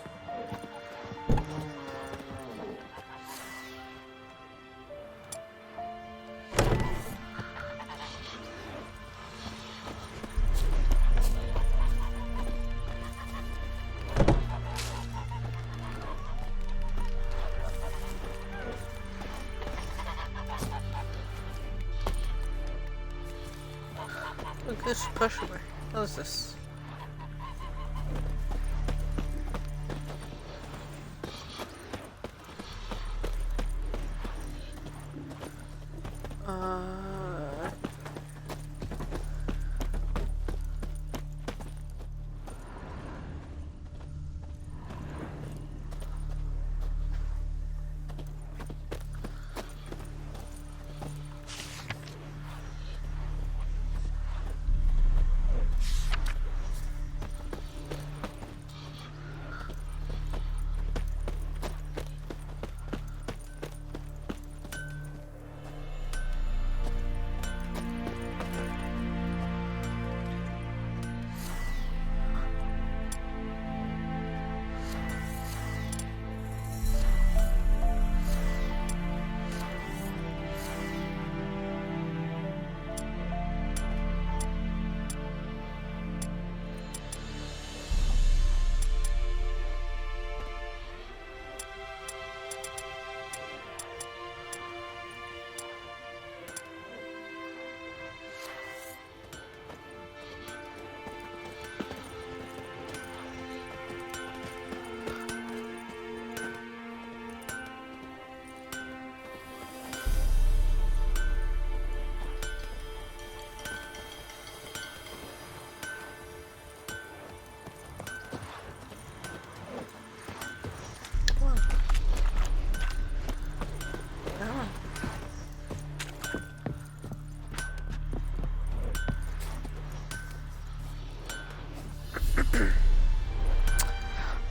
Look, this pushing me. What is this?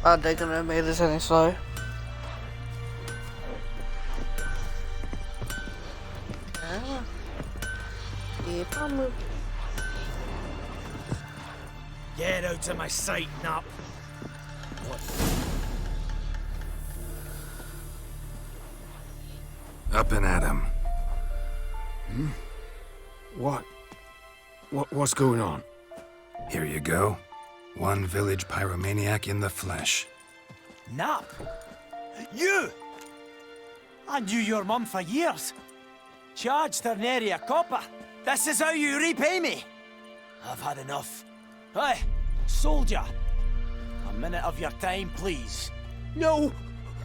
Are they gonna make this any slow? Yeah. Keep on moving. Get out of my sight, Nap. Up and at 'em. What's going on? Here you go. One village pyromaniac in the flesh. Nap? You? I knew your mum for years. Charged her nary a copper. This is how you repay me. I've had enough. Hey, soldier. A minute of your time, please. No!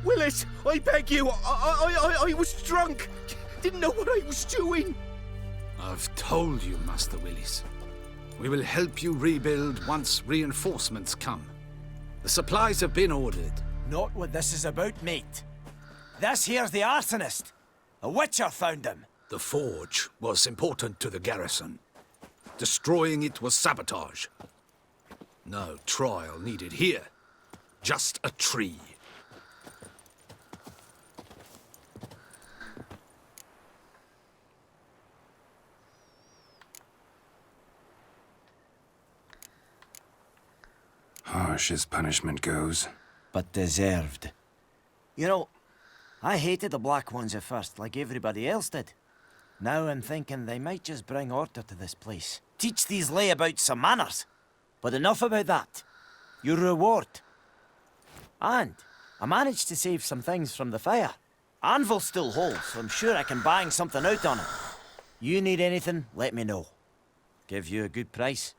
Willis, I beg you. I was drunk. Didn't know what I was doing. I've told you, Master Willis. We will help you rebuild once reinforcements come. The supplies have been ordered. Not what this is about, mate. This here's the arsonist. A witcher found him. The forge was important to the garrison. Destroying it was sabotage. No trial needed here. Just a tree. Harsh as punishment goes. But deserved. You know, I hated the Black Ones at first, like everybody else did. Now I'm thinking they might just bring order to this place. Teach these layabouts some manners. But enough about that. Your reward. And I managed to save some things from the fire. Anvil still holds, so I'm sure I can bang something out on it. You need anything, let me know. Give you a good price.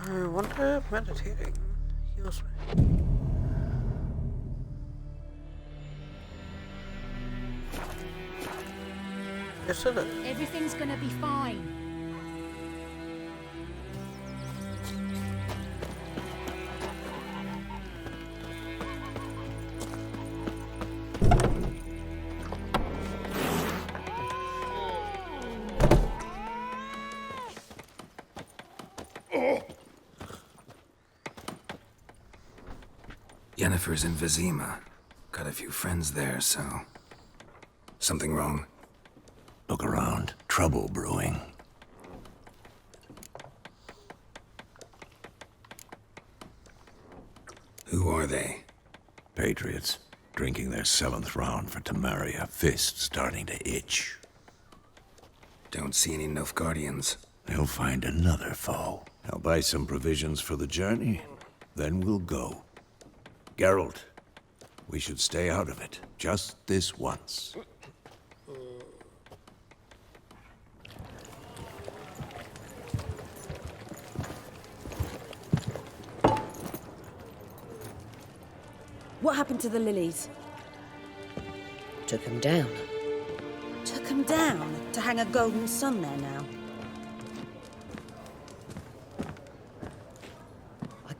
I wonder if meditating heals me. Yes, it is. Everything's gonna be fine. Yennefer's in Vizima. Got a few friends there, so... Something wrong? Look around. Trouble brewing. Who are they? Patriots. Drinking their 7th round for Tamaria. Fist starting to itch. Don't see any Nilfgaardians. They'll find another foe. I'll buy some provisions for the journey. Then we'll go. Geralt, we should stay out of it. Just this once. What happened to the lilies? Took him down. Took them down? To hang a golden sun there now?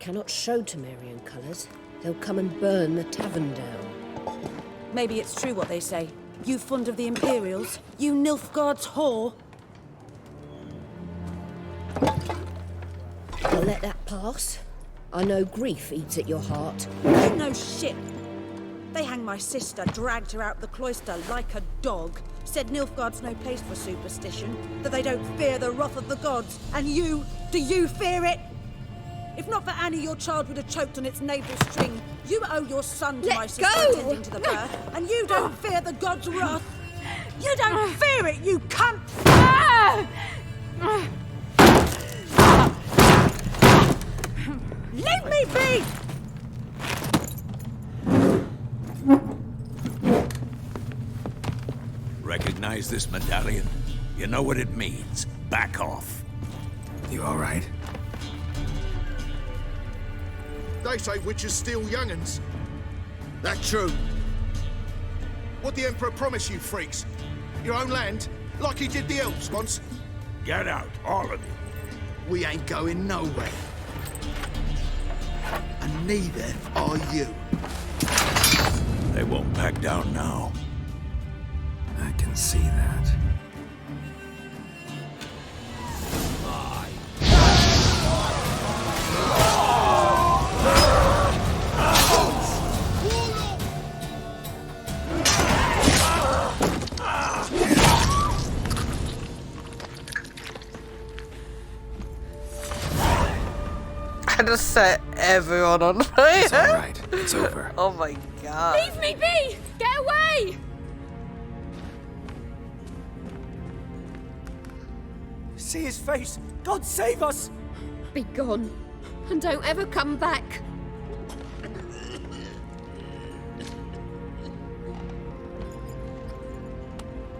cannot show Temerian colours. They'll come and burn the tavern down. Maybe it's true what they say. You fond of the Imperials? You Nilfgaard's whore? I'll let that pass. I know grief eats at your heart. You know shit. They hanged my sister, dragged her out the cloister like a dog. Said Nilfgaard's no place for superstition, that they don't fear the wrath of the gods. And you, do you fear it? If not for Annie, your child would have choked on its navel string. You owe your son to my sister attending to the birth, and you don't fear the gods' wrath. You don't fear it, you cunt! Leave me be! Recognize this medallion? You know what it means. Back off. You all right? They say witches steal young'uns. That true? What the Emperor promised you, freaks? Your own land? Like he did the elves once? Get out, all of you. We ain't going nowhere. And neither are you. They won't back down now. I can see that. I just set everyone on fire. It's all right. It's over. Oh my god. Leave me be! Get away! See his face! God save us! Be gone. And don't ever come back.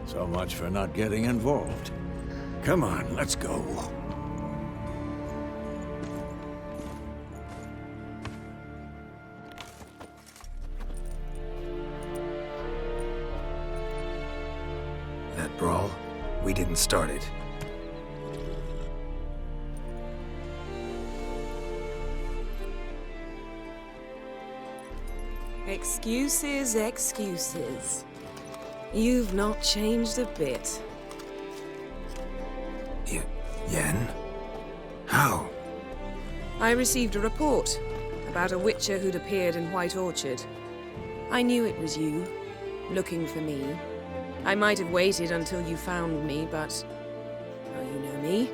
So much for not getting involved. Come on, let's go. That brawl, we didn't start it. Excuses, excuses. You've not changed a bit. Yen? How? I received a report about a witcher who'd appeared in White Orchard. I knew it was you, looking for me. I might have waited until you found me, but... well, you know me.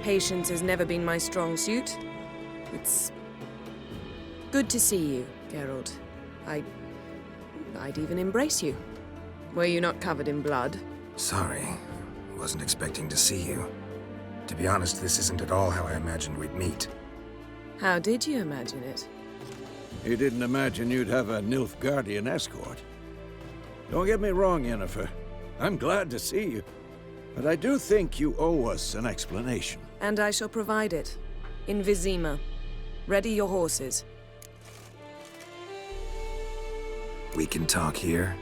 Patience has never been my strong suit. It's... good to see you, Geralt. I'd even embrace you. Were you not covered in blood? Sorry. Wasn't expecting to see you. To be honest, this isn't at all how I imagined we'd meet. How did you imagine it? You didn't imagine you'd have a Nilfgaardian escort. Don't get me wrong, Yennefer. I'm glad to see you. But I do think you owe us an explanation. And I shall provide it. In Vizima. Ready your horses. We can talk here.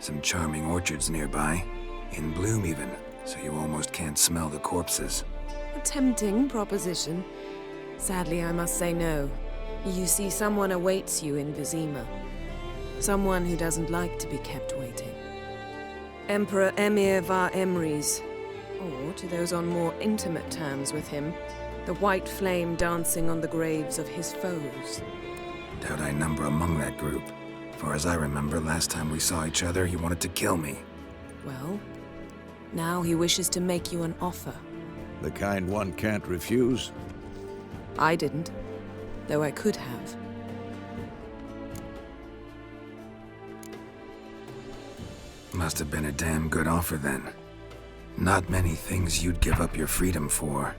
Some charming orchards nearby. In bloom even, so you almost can't smell the corpses. A tempting proposition. Sadly, I must say no. You see, someone awaits you in Vizima. Someone who doesn't like to be kept waiting. Emperor Emir var Emrys. Or, to those on more intimate terms with him, the white flame dancing on the graves of his foes. Doubt I number among that group. Far as I remember, last time we saw each other, he wanted to kill me. Well, now he wishes to make you an offer. The kind one can't refuse? I didn't, though I could have. Must have been a damn good offer then. Not many things you'd give up your freedom for,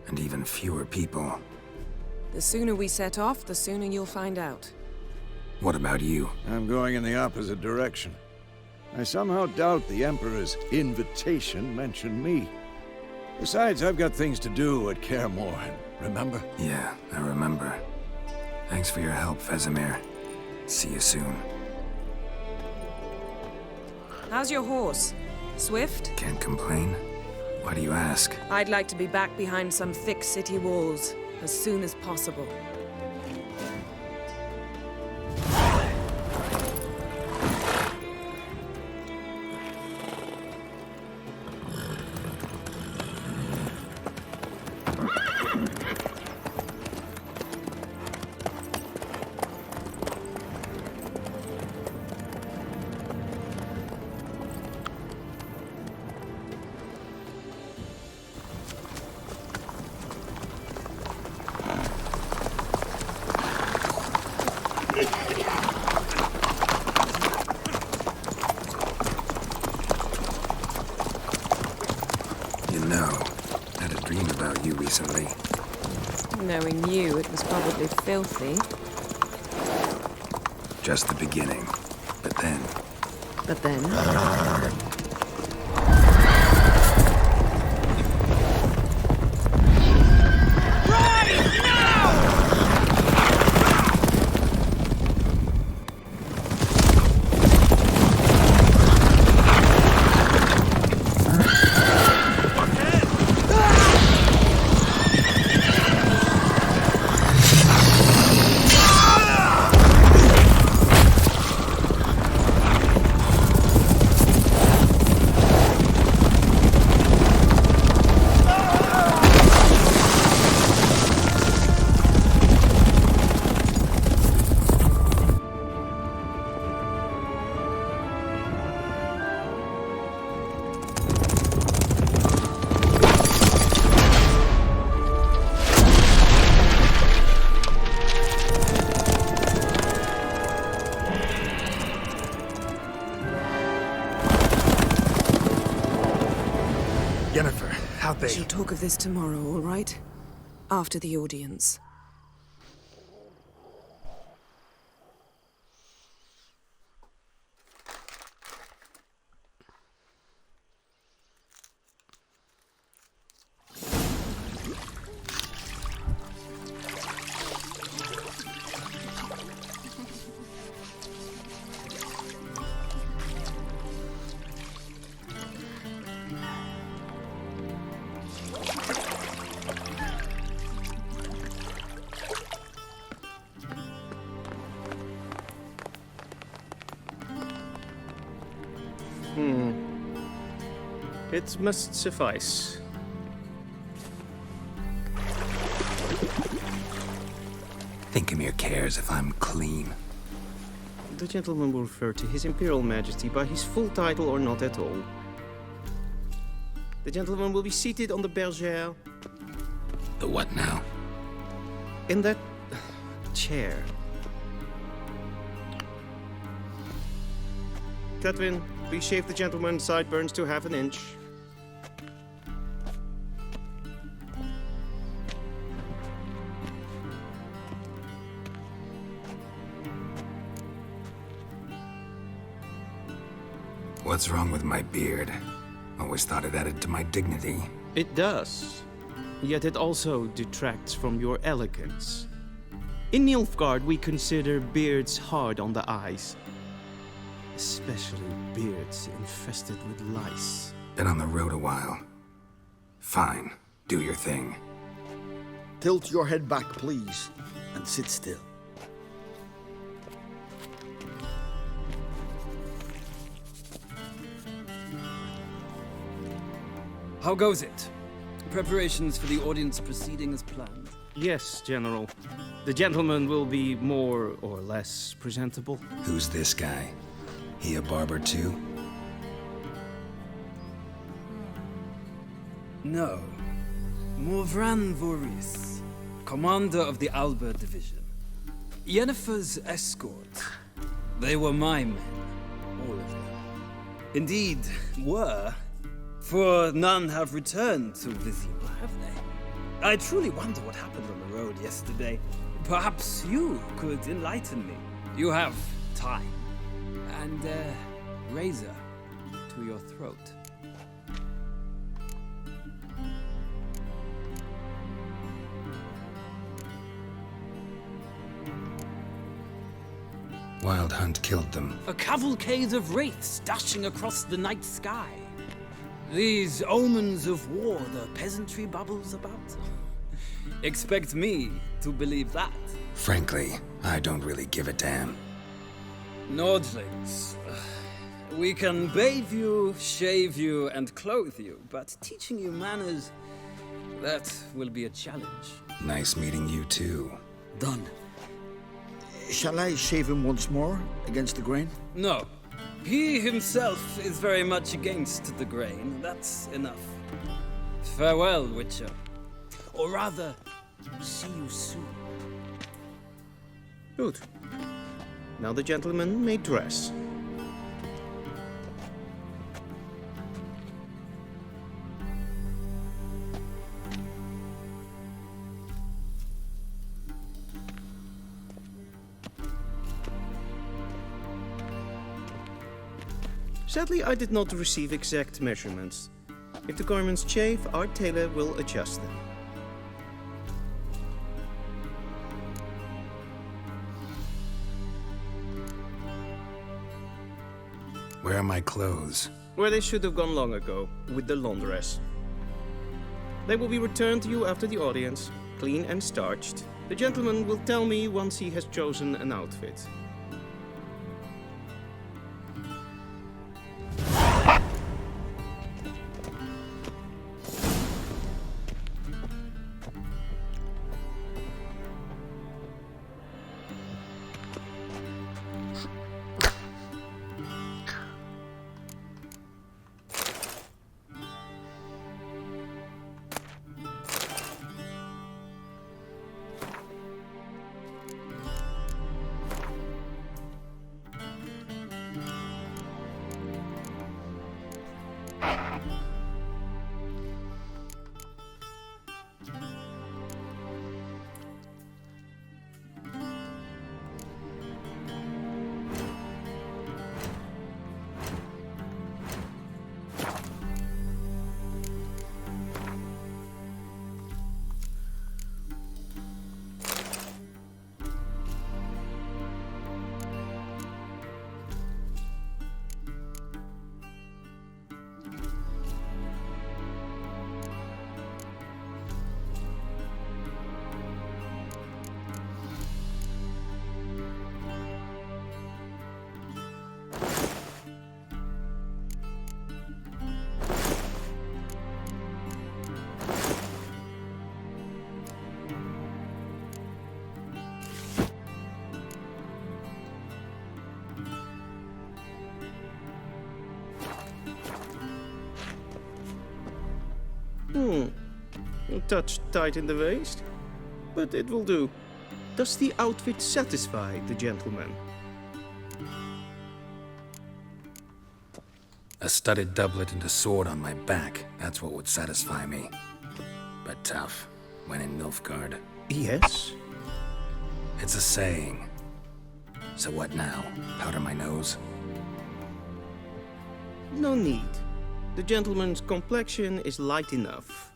and even fewer people. The sooner we set off, the sooner you'll find out. What about you? I'm going in the opposite direction. I somehow doubt the Emperor's invitation mentioned me. Besides, I've got things to do at Kaer Morhen, remember? Yeah, I remember. Thanks for your help, Vesemir. See you soon. How's your horse? Swift? Can't complain. Why do you ask? I'd like to be back behind some thick city walls as soon as possible. recently. Knowing you, it was probably filthy. Just the beginning. But then... But then... Yennefer, how'd they... She'll talk of this tomorrow, all right? After the audience. It must suffice. Thinkamere cares if I'm clean. The gentleman will refer to His Imperial Majesty by his full title or not at all. The gentleman will be seated on the bergère. The what now? In that chair. Catwin, please shave the gentleman's sideburns to half an inch. What's wrong with my beard? Always thought it added to my dignity. It does. Yet it also detracts from your elegance. In Nilfgaard, we consider beards hard on the eyes. Especially beards infested with lice. Been on the road a while. Fine. Do your thing. Tilt your head back, please, and sit still. How goes it? Preparations for the audience proceeding as planned? Yes, General. The gentleman will be more or less presentable. Who's this guy? He a barber too? No. Morvran Voris, commander of the Alba Division. Yennefer's escort. They were my men, all of them. Indeed, were. For none have returned to Vizima, have they? I truly wonder what happened on the road yesterday. Perhaps you could enlighten me. You have time. And a razor to your throat. Wild Hunt killed them. A cavalcade of wraiths dashing across the night sky. These omens of war the peasantry bubbles about? Expect me to believe that. Frankly, I don't really give a damn. Nordlings. We can bathe you, shave you, and clothe you, but teaching you manners, that will be a challenge. Nice meeting you too. Done. Shall I shave him once more, against the grain? No. He himself is very much against the grain. That's enough. Farewell, Witcher. Or rather, see you soon. Good. Now the gentleman may dress. Sadly, I did not receive exact measurements. If the garments chafe, our tailor will adjust them. Where are my clothes? Where they should have gone long ago, with the laundress. They will be returned to you after the audience, clean and starched. The gentleman will tell me once he has chosen an outfit. A touch tight in the waist, but it will do. Does the outfit satisfy the gentleman? A studded doublet and a sword on my back, that's what would satisfy me. But tough, when in Nilfgaard. Yes? It's a saying. So what now? Powder my nose? No need. The gentleman's complexion is light enough.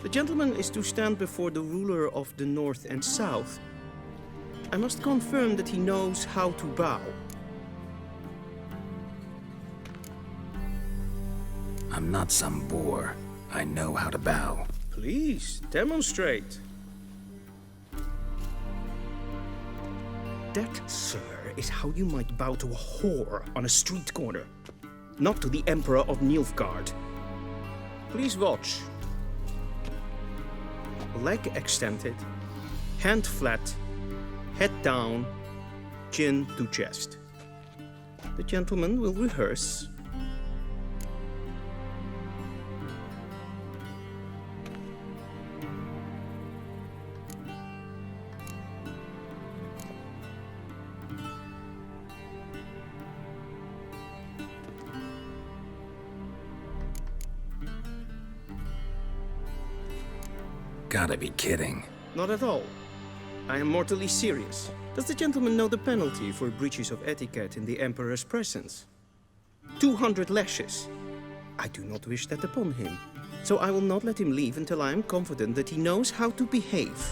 The gentleman is to stand before the ruler of the North and South. I must confirm that he knows how to bow. I'm not some boor. I know how to bow. Please, demonstrate. That, sir, is how you might bow to a whore on a street corner. Not to the Emperor of Nilfgaard. Please watch. Leg extended, hand flat, head down, chin to chest. The gentleman will rehearse. Gotta be kidding. Not at all. I am mortally serious. Does the gentleman know the penalty for breaches of etiquette in the Emperor's presence? 200 lashes. I do not wish that upon him, so I will not let him leave until I am confident that he knows how to behave.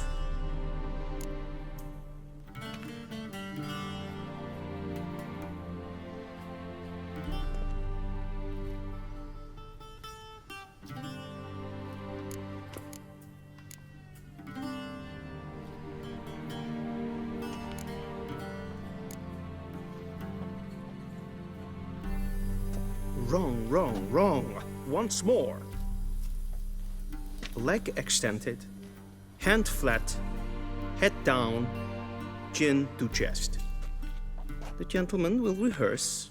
Wrong, wrong, wrong. Once more. Leg extended, hand flat, head down, chin to chest. The gentleman will rehearse.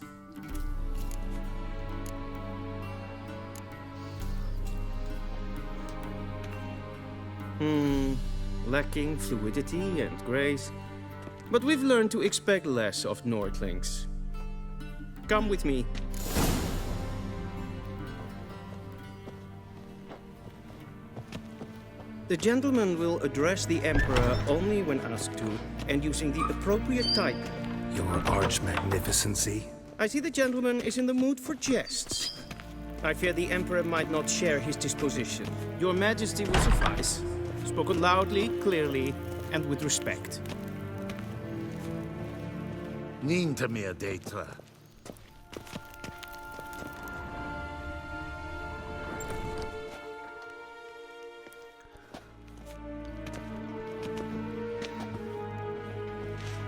Lacking fluidity and grace. But we've learned to expect less of Nordlings. Come with me. The gentleman will address the Emperor only when asked to, and using the appropriate title. Your Arch Magnificency? I see the gentleman is in the mood for jests. I fear the Emperor might not share his disposition. Your Majesty will suffice. Spoken loudly, clearly, and with respect. Niet meer data.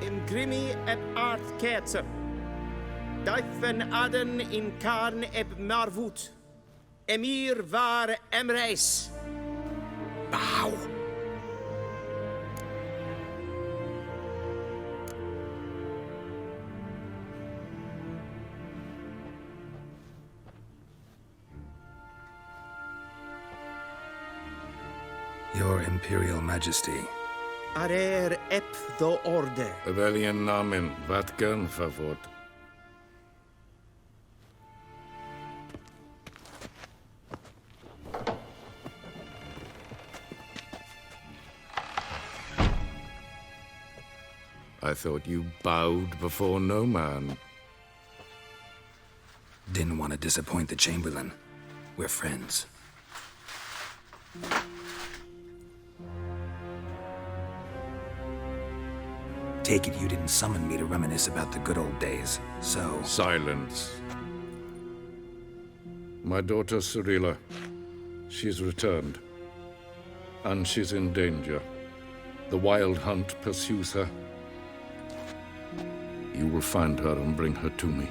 In grimi eb art ketzer. Duifen aden in karn eb marvoet. Emir var emreis. Bow. Your Imperial Majesty. Arer ep the order. Rebellion namen, vatgen favort. I thought you bowed before no man. Didn't want to disappoint the Chamberlain. We're friends. Take it you didn't summon me to reminisce about the good old days, so... Silence. My daughter Cyrilla, she's returned. And she's in danger. The Wild Hunt pursues her. You will find her and bring her to me.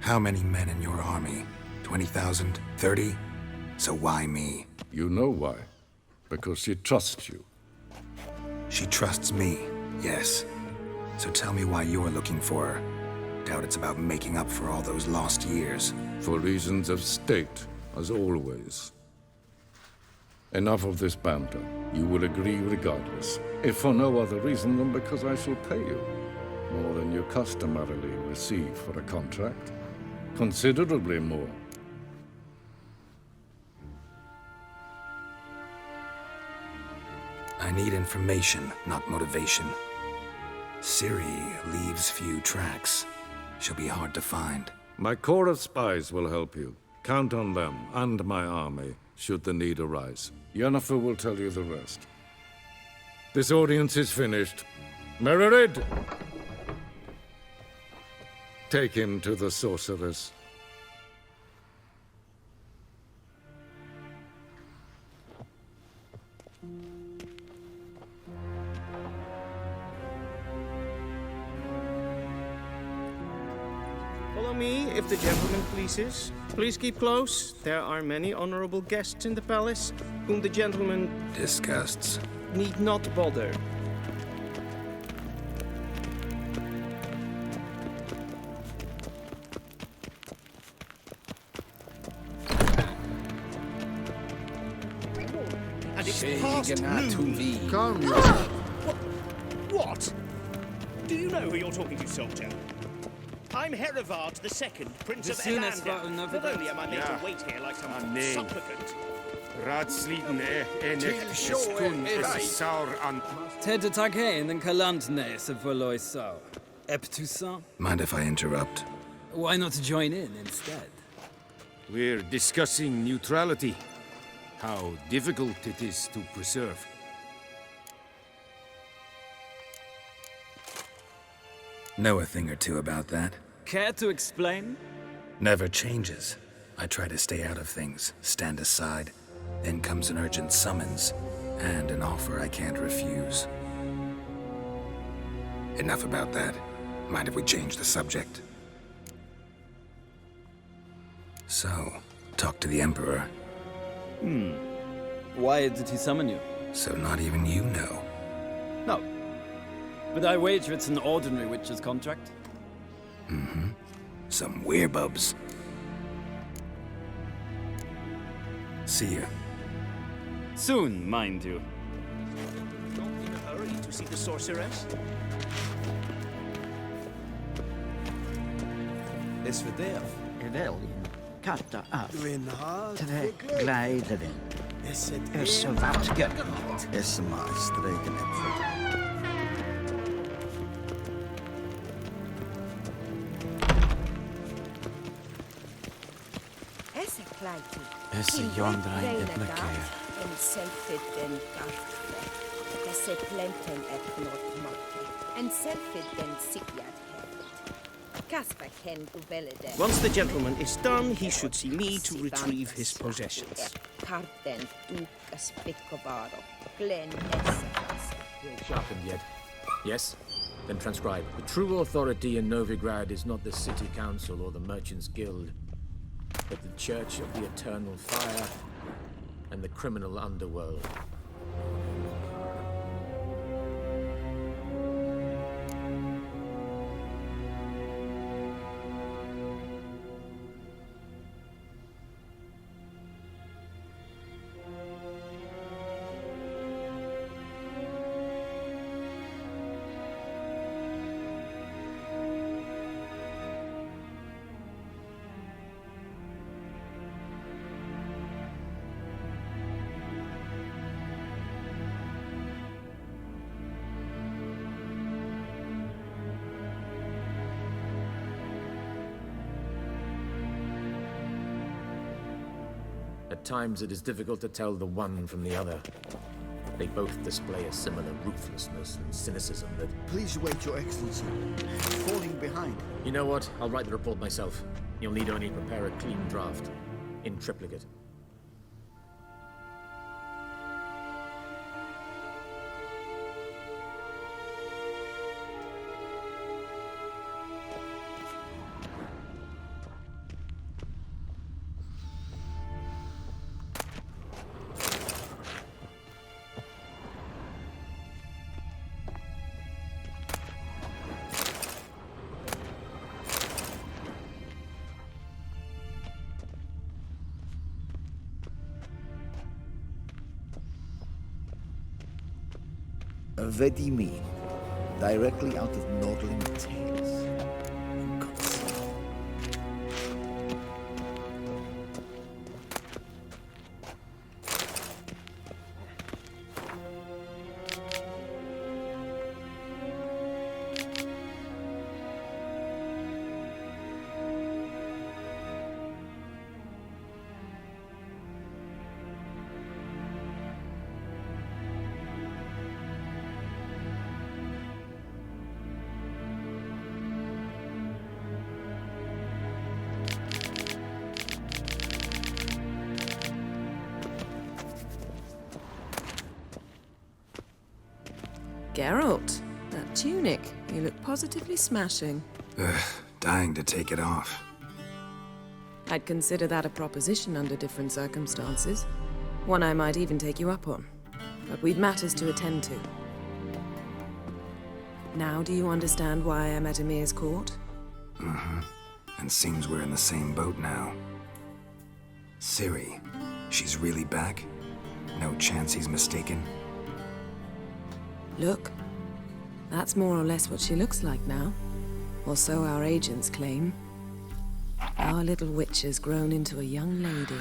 How many men in your army? 20,000? 30? So why me? You know why. Because she trusts you. She trusts me, yes. So tell me why you're looking for her. Doubt it's about making up for all those lost years. For reasons of state, as always. Enough of this banter. You will agree regardless. If for no other reason than because I shall pay you. More than you customarily receive for a contract. Considerably more. I need information, not motivation. Ciri leaves few tracks. She'll be hard to find. My corps of spies will help you. Count on them, and my army, should the need arise. Yennefer will tell you the rest. This audience is finished. Mererid! Take him to the sorceress. Follow me, if the gentleman pleases. Please keep close. There are many honorable guests in the palace, whom the gentleman... disgusts. ...need not bother. And it's past noon. Come What? Do you know who you're talking to, soldier? I'm Herivard II, Prince of Elandel. Not only am I made to wait here like some supplicant. Raadsleden skun saur an... Ted tag heen en kalandnes of Valoisau. Eptusan? Mind if I interrupt? Why not join in instead? We're discussing neutrality. How difficult it is to preserve. Know a thing or two about that? Care to explain? Never changes. I try to stay out of things, stand aside. Then comes an urgent summons, and an offer I can't refuse. Enough about that. Mind if we change the subject? So, talk to the Emperor. Why did he summon you? So not even you know. No. But I wager it's an ordinary witch's contract. Mm-hmm. Some werebubs. See ya. Soon, mind you. Not in a hurry to see the sorceress? Is för det. Rebellion. Katta av. Tre glädjen. Är så vattgött. Är som strejken efter. Hesse Jondrain et Merker. En selfid den garfe. Desse plenten et not marke. En selfid den sigjad hevet. Kasper ken uvelede. Once the gentleman is done, he should see me to retrieve his possessions. Karten ukas pikovaro. Glen esse. Sharpened yet? Yes? Then transcribe. The true authority in Novigrad is not the city council or the merchants' guild, but the Church of the Eternal Fire and the criminal underworld. At times it is difficult to tell the one from the other. They both display a similar ruthlessness and cynicism that... Please wait, Your Excellency. I'm falling behind. You know what? I'll write the report myself. You'll need only prepare a clean draft. In triplicate. Vedimi, directly out of Nordling Tales. Geralt, that tunic. You look positively smashing. Dying to take it off. I'd consider that a proposition under different circumstances. One I might even take you up on. But we've matters to attend to. Now do you understand why I'm at Emir's court? Mm-hmm. And seems we're in the same boat now. Ciri, she's really back? No chance he's mistaken? Look, that's more or less what she looks like now. Or so our agents claim. Our little witch has grown into a young lady.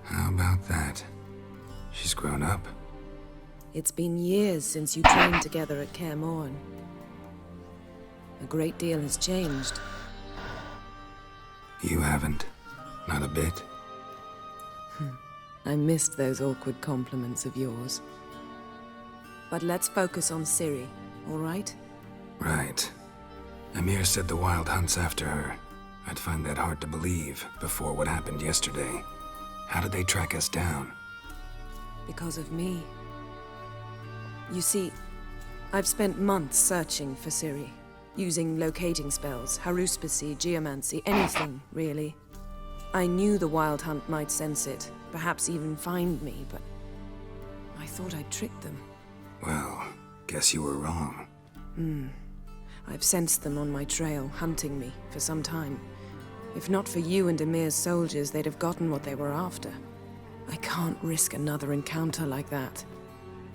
How about that? She's grown up? It's been years since you trained together at Kaer Morhen. A great deal has changed. You haven't. Not a bit. I missed those awkward compliments of yours. But let's focus on Ciri, all right? Right. Emir said the Wild Hunt's after her. I'd find that hard to believe before what happened yesterday. How did they track us down? Because of me. You see, I've spent months searching for Ciri. Using locating spells, haruspicy, geomancy, anything, really. I knew the Wild Hunt might sense it, perhaps even find me, but I thought I'd tricked them. Well, guess you were wrong. I've sensed them on my trail, hunting me, for some time. If not for you and Emir's soldiers, they'd have gotten what they were after. I can't risk another encounter like that.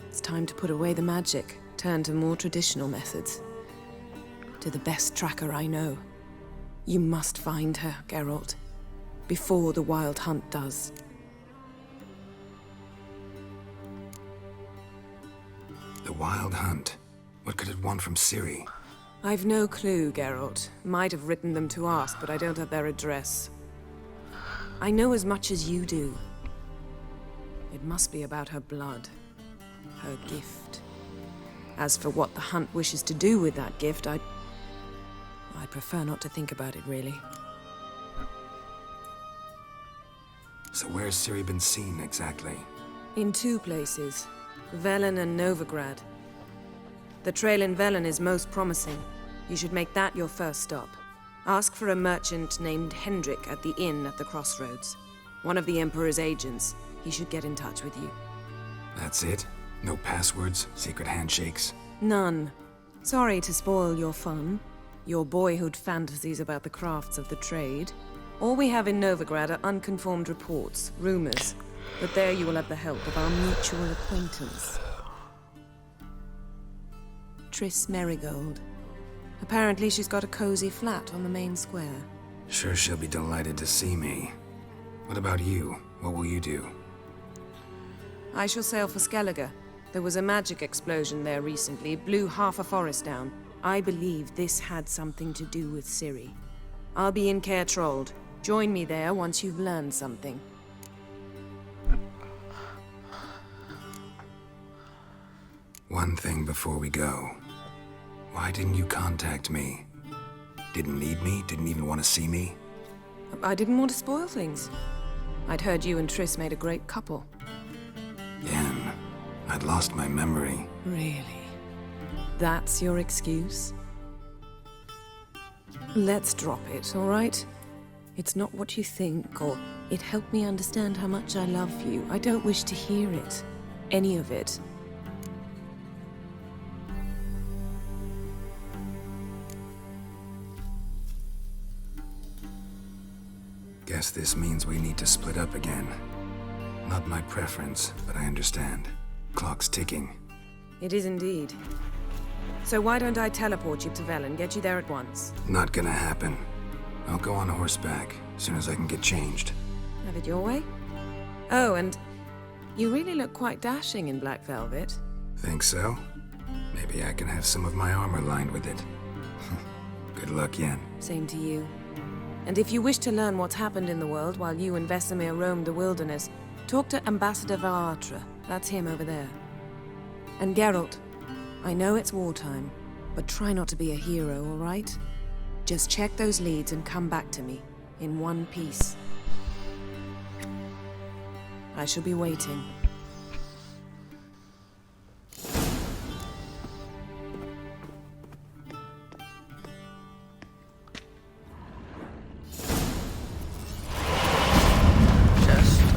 It's time to put away the magic, turn to more traditional methods. To the best tracker I know. You must find her, Geralt. Before the Wild Hunt does. The Wild Hunt. What could it want from Ciri? I've no clue, Geralt. Might have written them to ask, but I don't have their address. I know as much as you do. It must be about her blood. Her gift. As for what the Hunt wishes to do with that gift, I'd prefer not to think about it, really. So where's Ciri been seen, exactly? In 2 places. Velen and Novigrad. The trail in Velen is most promising. You should make that your first stop. Ask for a merchant named Hendrik at the inn at the crossroads. One of the Emperor's agents. He should get in touch with you. That's it? No passwords? Secret handshakes? None. Sorry to spoil your fun. Your boyhood fantasies about the crafts of the trade. All we have in Novigrad are unconfirmed reports, rumors. But there you will have the help of our mutual acquaintance. Triss Merigold. Apparently she's got a cozy flat on the main square. Sure she'll be delighted to see me. What about you? What will you do? I shall sail for Skellige. There was a magic explosion there recently, blew half a forest down. I believe this had something to do with Ciri. I'll be in Caer Trold. Join me there once you've learned something. One thing before we go. Why didn't you contact me? Didn't need me? Didn't even want to see me? I didn't want to spoil things. I'd heard you and Triss made a great couple. Yen, I'd lost my memory. Really? That's your excuse? Let's drop it, all right? It's not what you think, or it helped me understand how much I love you. I don't wish to hear it. Any of it. Guess this means we need to split up again. Not my preference, but I understand. Clock's ticking. It is indeed. So why don't I teleport you to Velen, get you there at once? Not gonna happen. I'll go on horseback, as soon as I can get changed. Have it your way? Oh, and you really look quite dashing in black velvet. Think so? Maybe I can have some of my armor lined with it. Good luck, Yen. Same to you. And if you wish to learn what's happened in the world while you and Vesemir roamed the wilderness, talk to Ambassador Varatra. That's him over there. And Geralt, I know it's wartime, but try not to be a hero, all right? Just check those leads and come back to me, in one piece. I shall be waiting.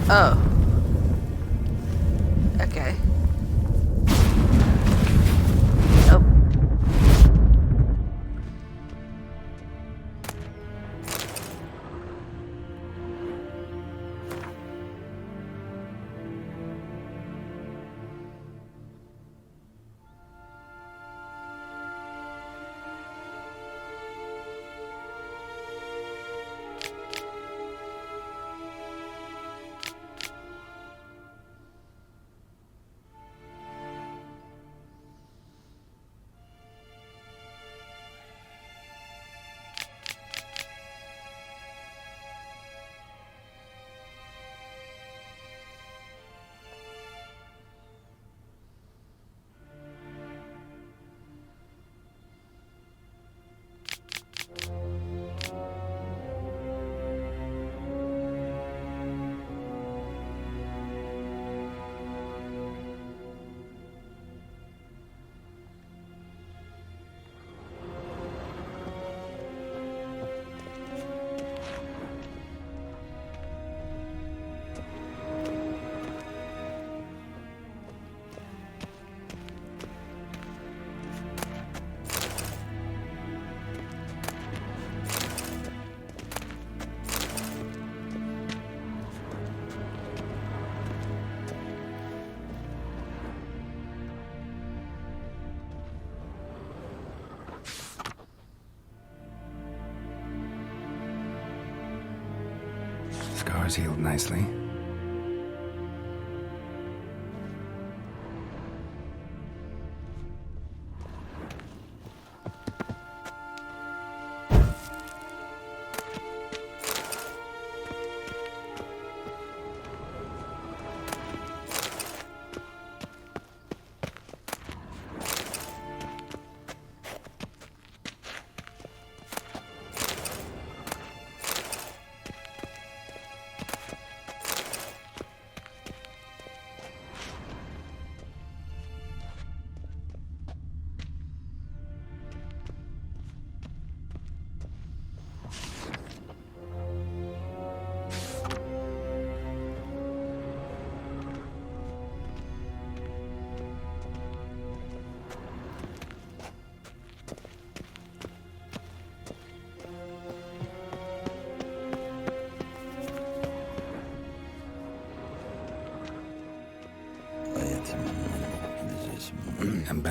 Oh. Okay. Oh. Scars healed nicely.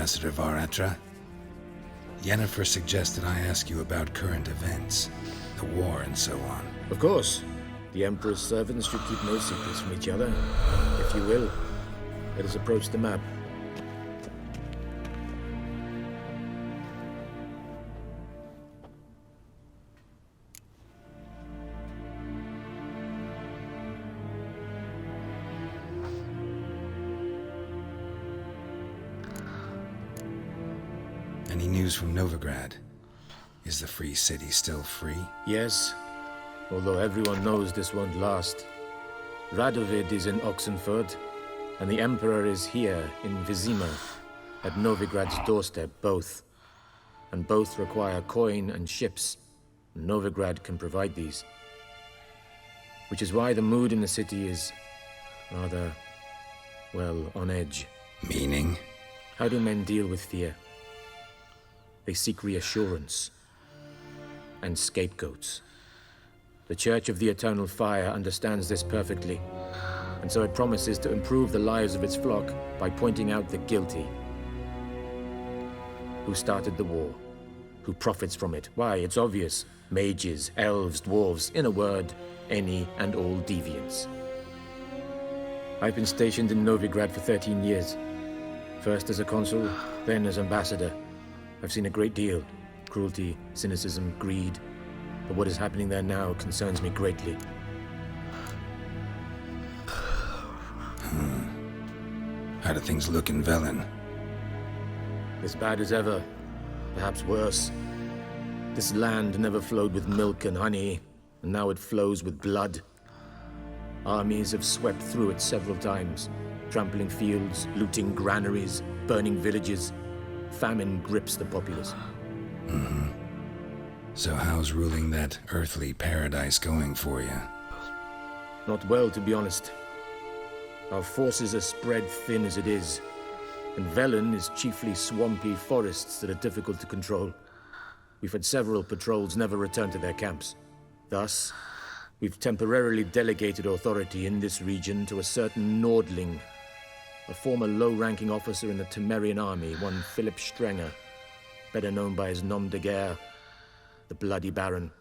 Ambassador Varatra. Yennefer suggested I ask you about current events, the war and so on. Of course. The Emperor's servants should keep no secrets from each other. If you will, let us approach the map. Any news from Novigrad? Is the Free City still free? Yes, although everyone knows this won't last. Radovid is in Oxenford, and the Emperor is here in Vizima, at Novigrad's doorstep, both. And both require coin and ships. Novigrad can provide these. Which is why the mood in the city is rather, well, on edge. Meaning? How do men deal with fear? They seek reassurance and scapegoats. The Church of the Eternal Fire understands this perfectly, and so it promises to improve the lives of its flock by pointing out the guilty. Who started the war? Who profits from it? Why, it's obvious. Mages, elves, dwarves, in a word, any and all deviants. I've been stationed in Novigrad for 13 years. First as a consul, then as ambassador. I've seen a great deal. Cruelty, cynicism, greed. But what is happening there now concerns me greatly. How do things look in Velen? As bad as ever. Perhaps worse. This land never flowed with milk and honey, and now it flows with blood. Armies have swept through it several times, trampling fields, looting granaries, burning villages. Famine grips the populace. So how's ruling that earthly paradise going for you? Not well, to be honest. Our forces are spread thin as it is, and Velen is chiefly swampy forests that are difficult to control. We've had several patrols never return to their camps. Thus, we've temporarily delegated authority in this region to a certain Nordling, a former low-ranking officer in the Temerian army, one Philip Strenger, better known by his nom de guerre, the Bloody Baron.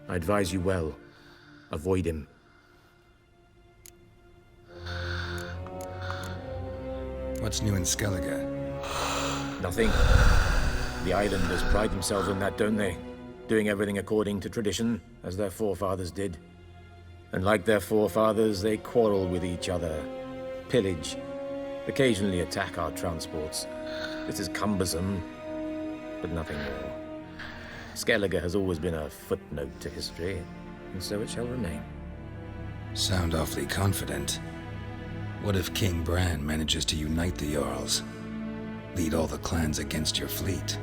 I advise you well. Avoid him. What's new in Skellige? Nothing. The islanders pride themselves on that, don't they? Doing everything according to tradition, as their forefathers did. And like their forefathers, they quarrel with each other, pillage, occasionally attack our transports. This is cumbersome, but nothing more. Skellige has always been a footnote to history, and so it shall remain. Sound awfully confident. What if King Bran manages to unite the Jarls? Lead all the clans against your fleet?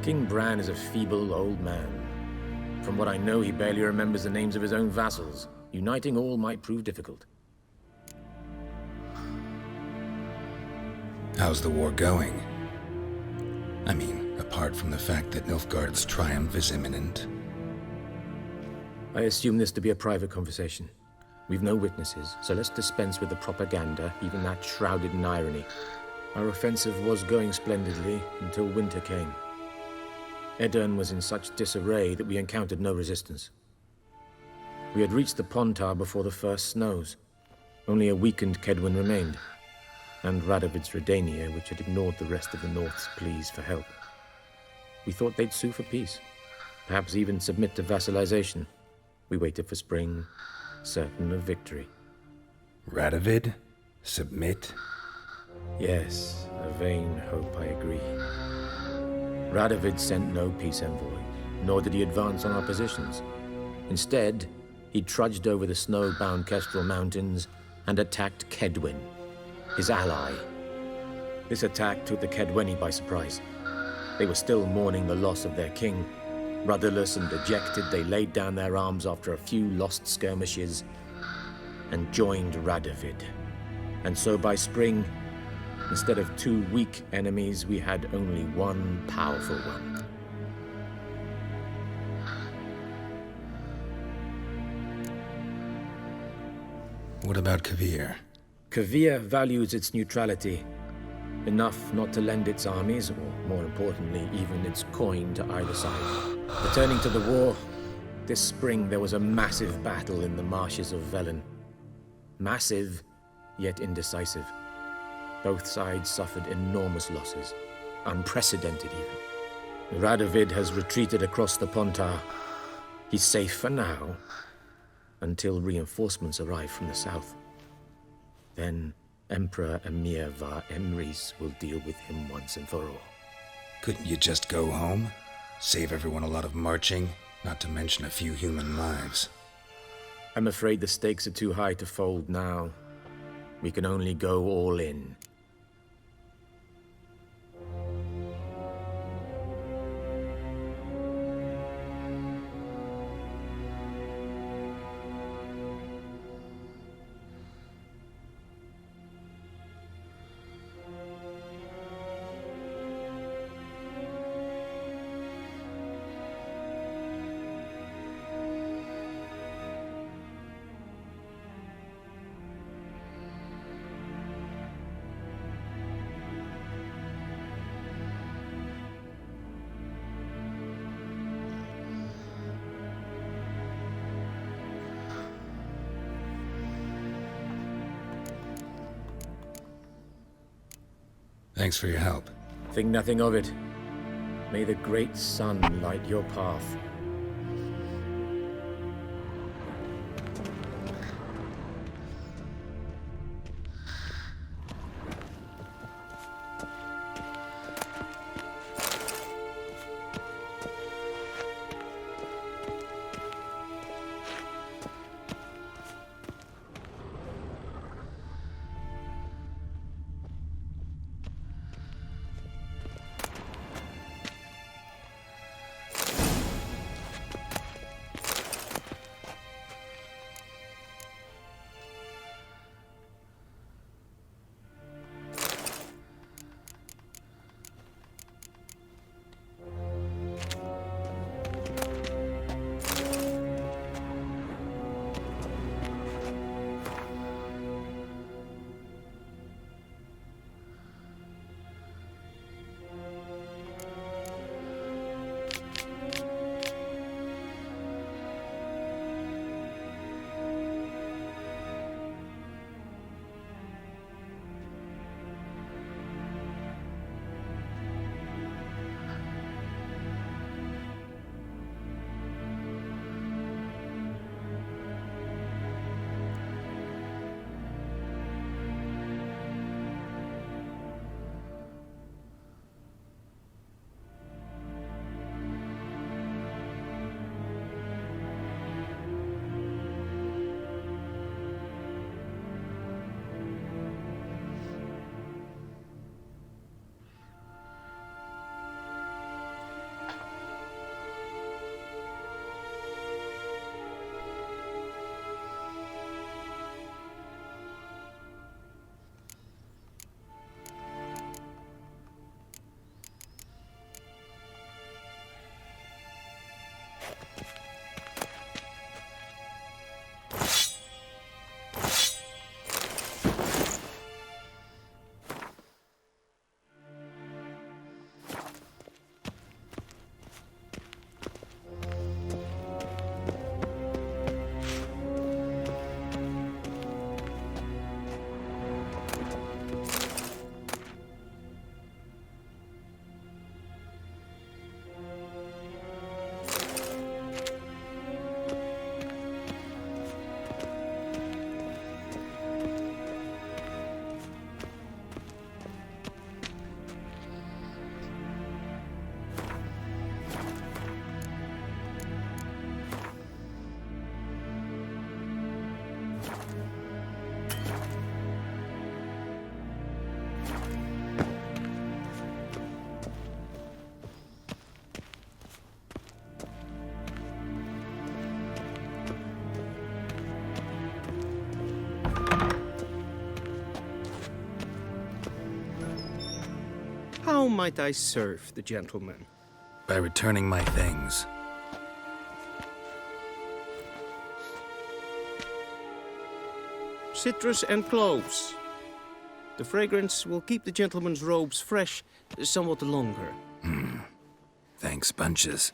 King Bran is a feeble old man. From what I know, he barely remembers the names of his own vassals. Uniting all might prove difficult. How's the war going? I mean, apart from the fact that Nilfgaard's triumph is imminent. I assume this to be a private conversation. We've no witnesses, so let's dispense with the propaganda, even that shrouded in irony. Our offensive was going splendidly until winter came. Edirn was in such disarray that we encountered no resistance. We had reached the Pontar before the first snows. Only a weakened Kedwin remained, and Radovid's Redania, which had ignored the rest of the North's pleas for help. We thought they'd sue for peace, perhaps even submit to vassalization. We waited for spring, certain of victory. Radovid? Submit? Yes, a vain hope, I agree. Radovid sent no peace envoy, nor did he advance on our positions. Instead, he trudged over the snow-bound Kestrel Mountains and attacked Kedwin, his ally. This attack took the Kedweni by surprise. They were still mourning the loss of their king. Rudderless and dejected, they laid down their arms after a few lost skirmishes and joined Radovid. And so by spring, instead of 2 weak enemies, we had only one powerful one. What about Kavir? Kavir values its neutrality. Enough not to lend its armies, or more importantly, even its coin to either side. Returning to the war, this spring there was a massive battle in the marshes of Velen. Massive, yet indecisive. Both sides suffered enormous losses, unprecedented even. Radovid has retreated across the Pontar. He's safe for now, until reinforcements arrive from the south. Then Emperor Emir var Emrys will deal with him once and for all. Couldn't you just go home? Save everyone a lot of marching, not to mention a few human lives. I'm afraid the stakes are too high to fold now. We can only go all in. Thanks for your help. Think nothing of it. May the great sun light your path. How might I serve the gentleman? By returning my things. Citrus and cloves. The fragrance will keep the gentleman's robes fresh somewhat longer. Thanks, bunches.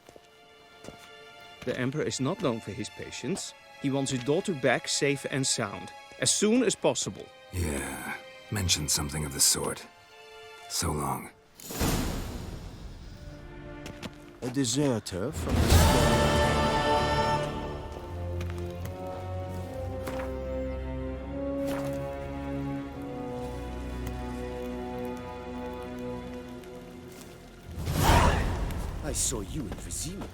The Emperor is not known for his patience. He wants his daughter back safe and sound, as soon as possible. Yeah, mentioned something of the sort. So long. A deserter from the squad. I saw you in Vizima.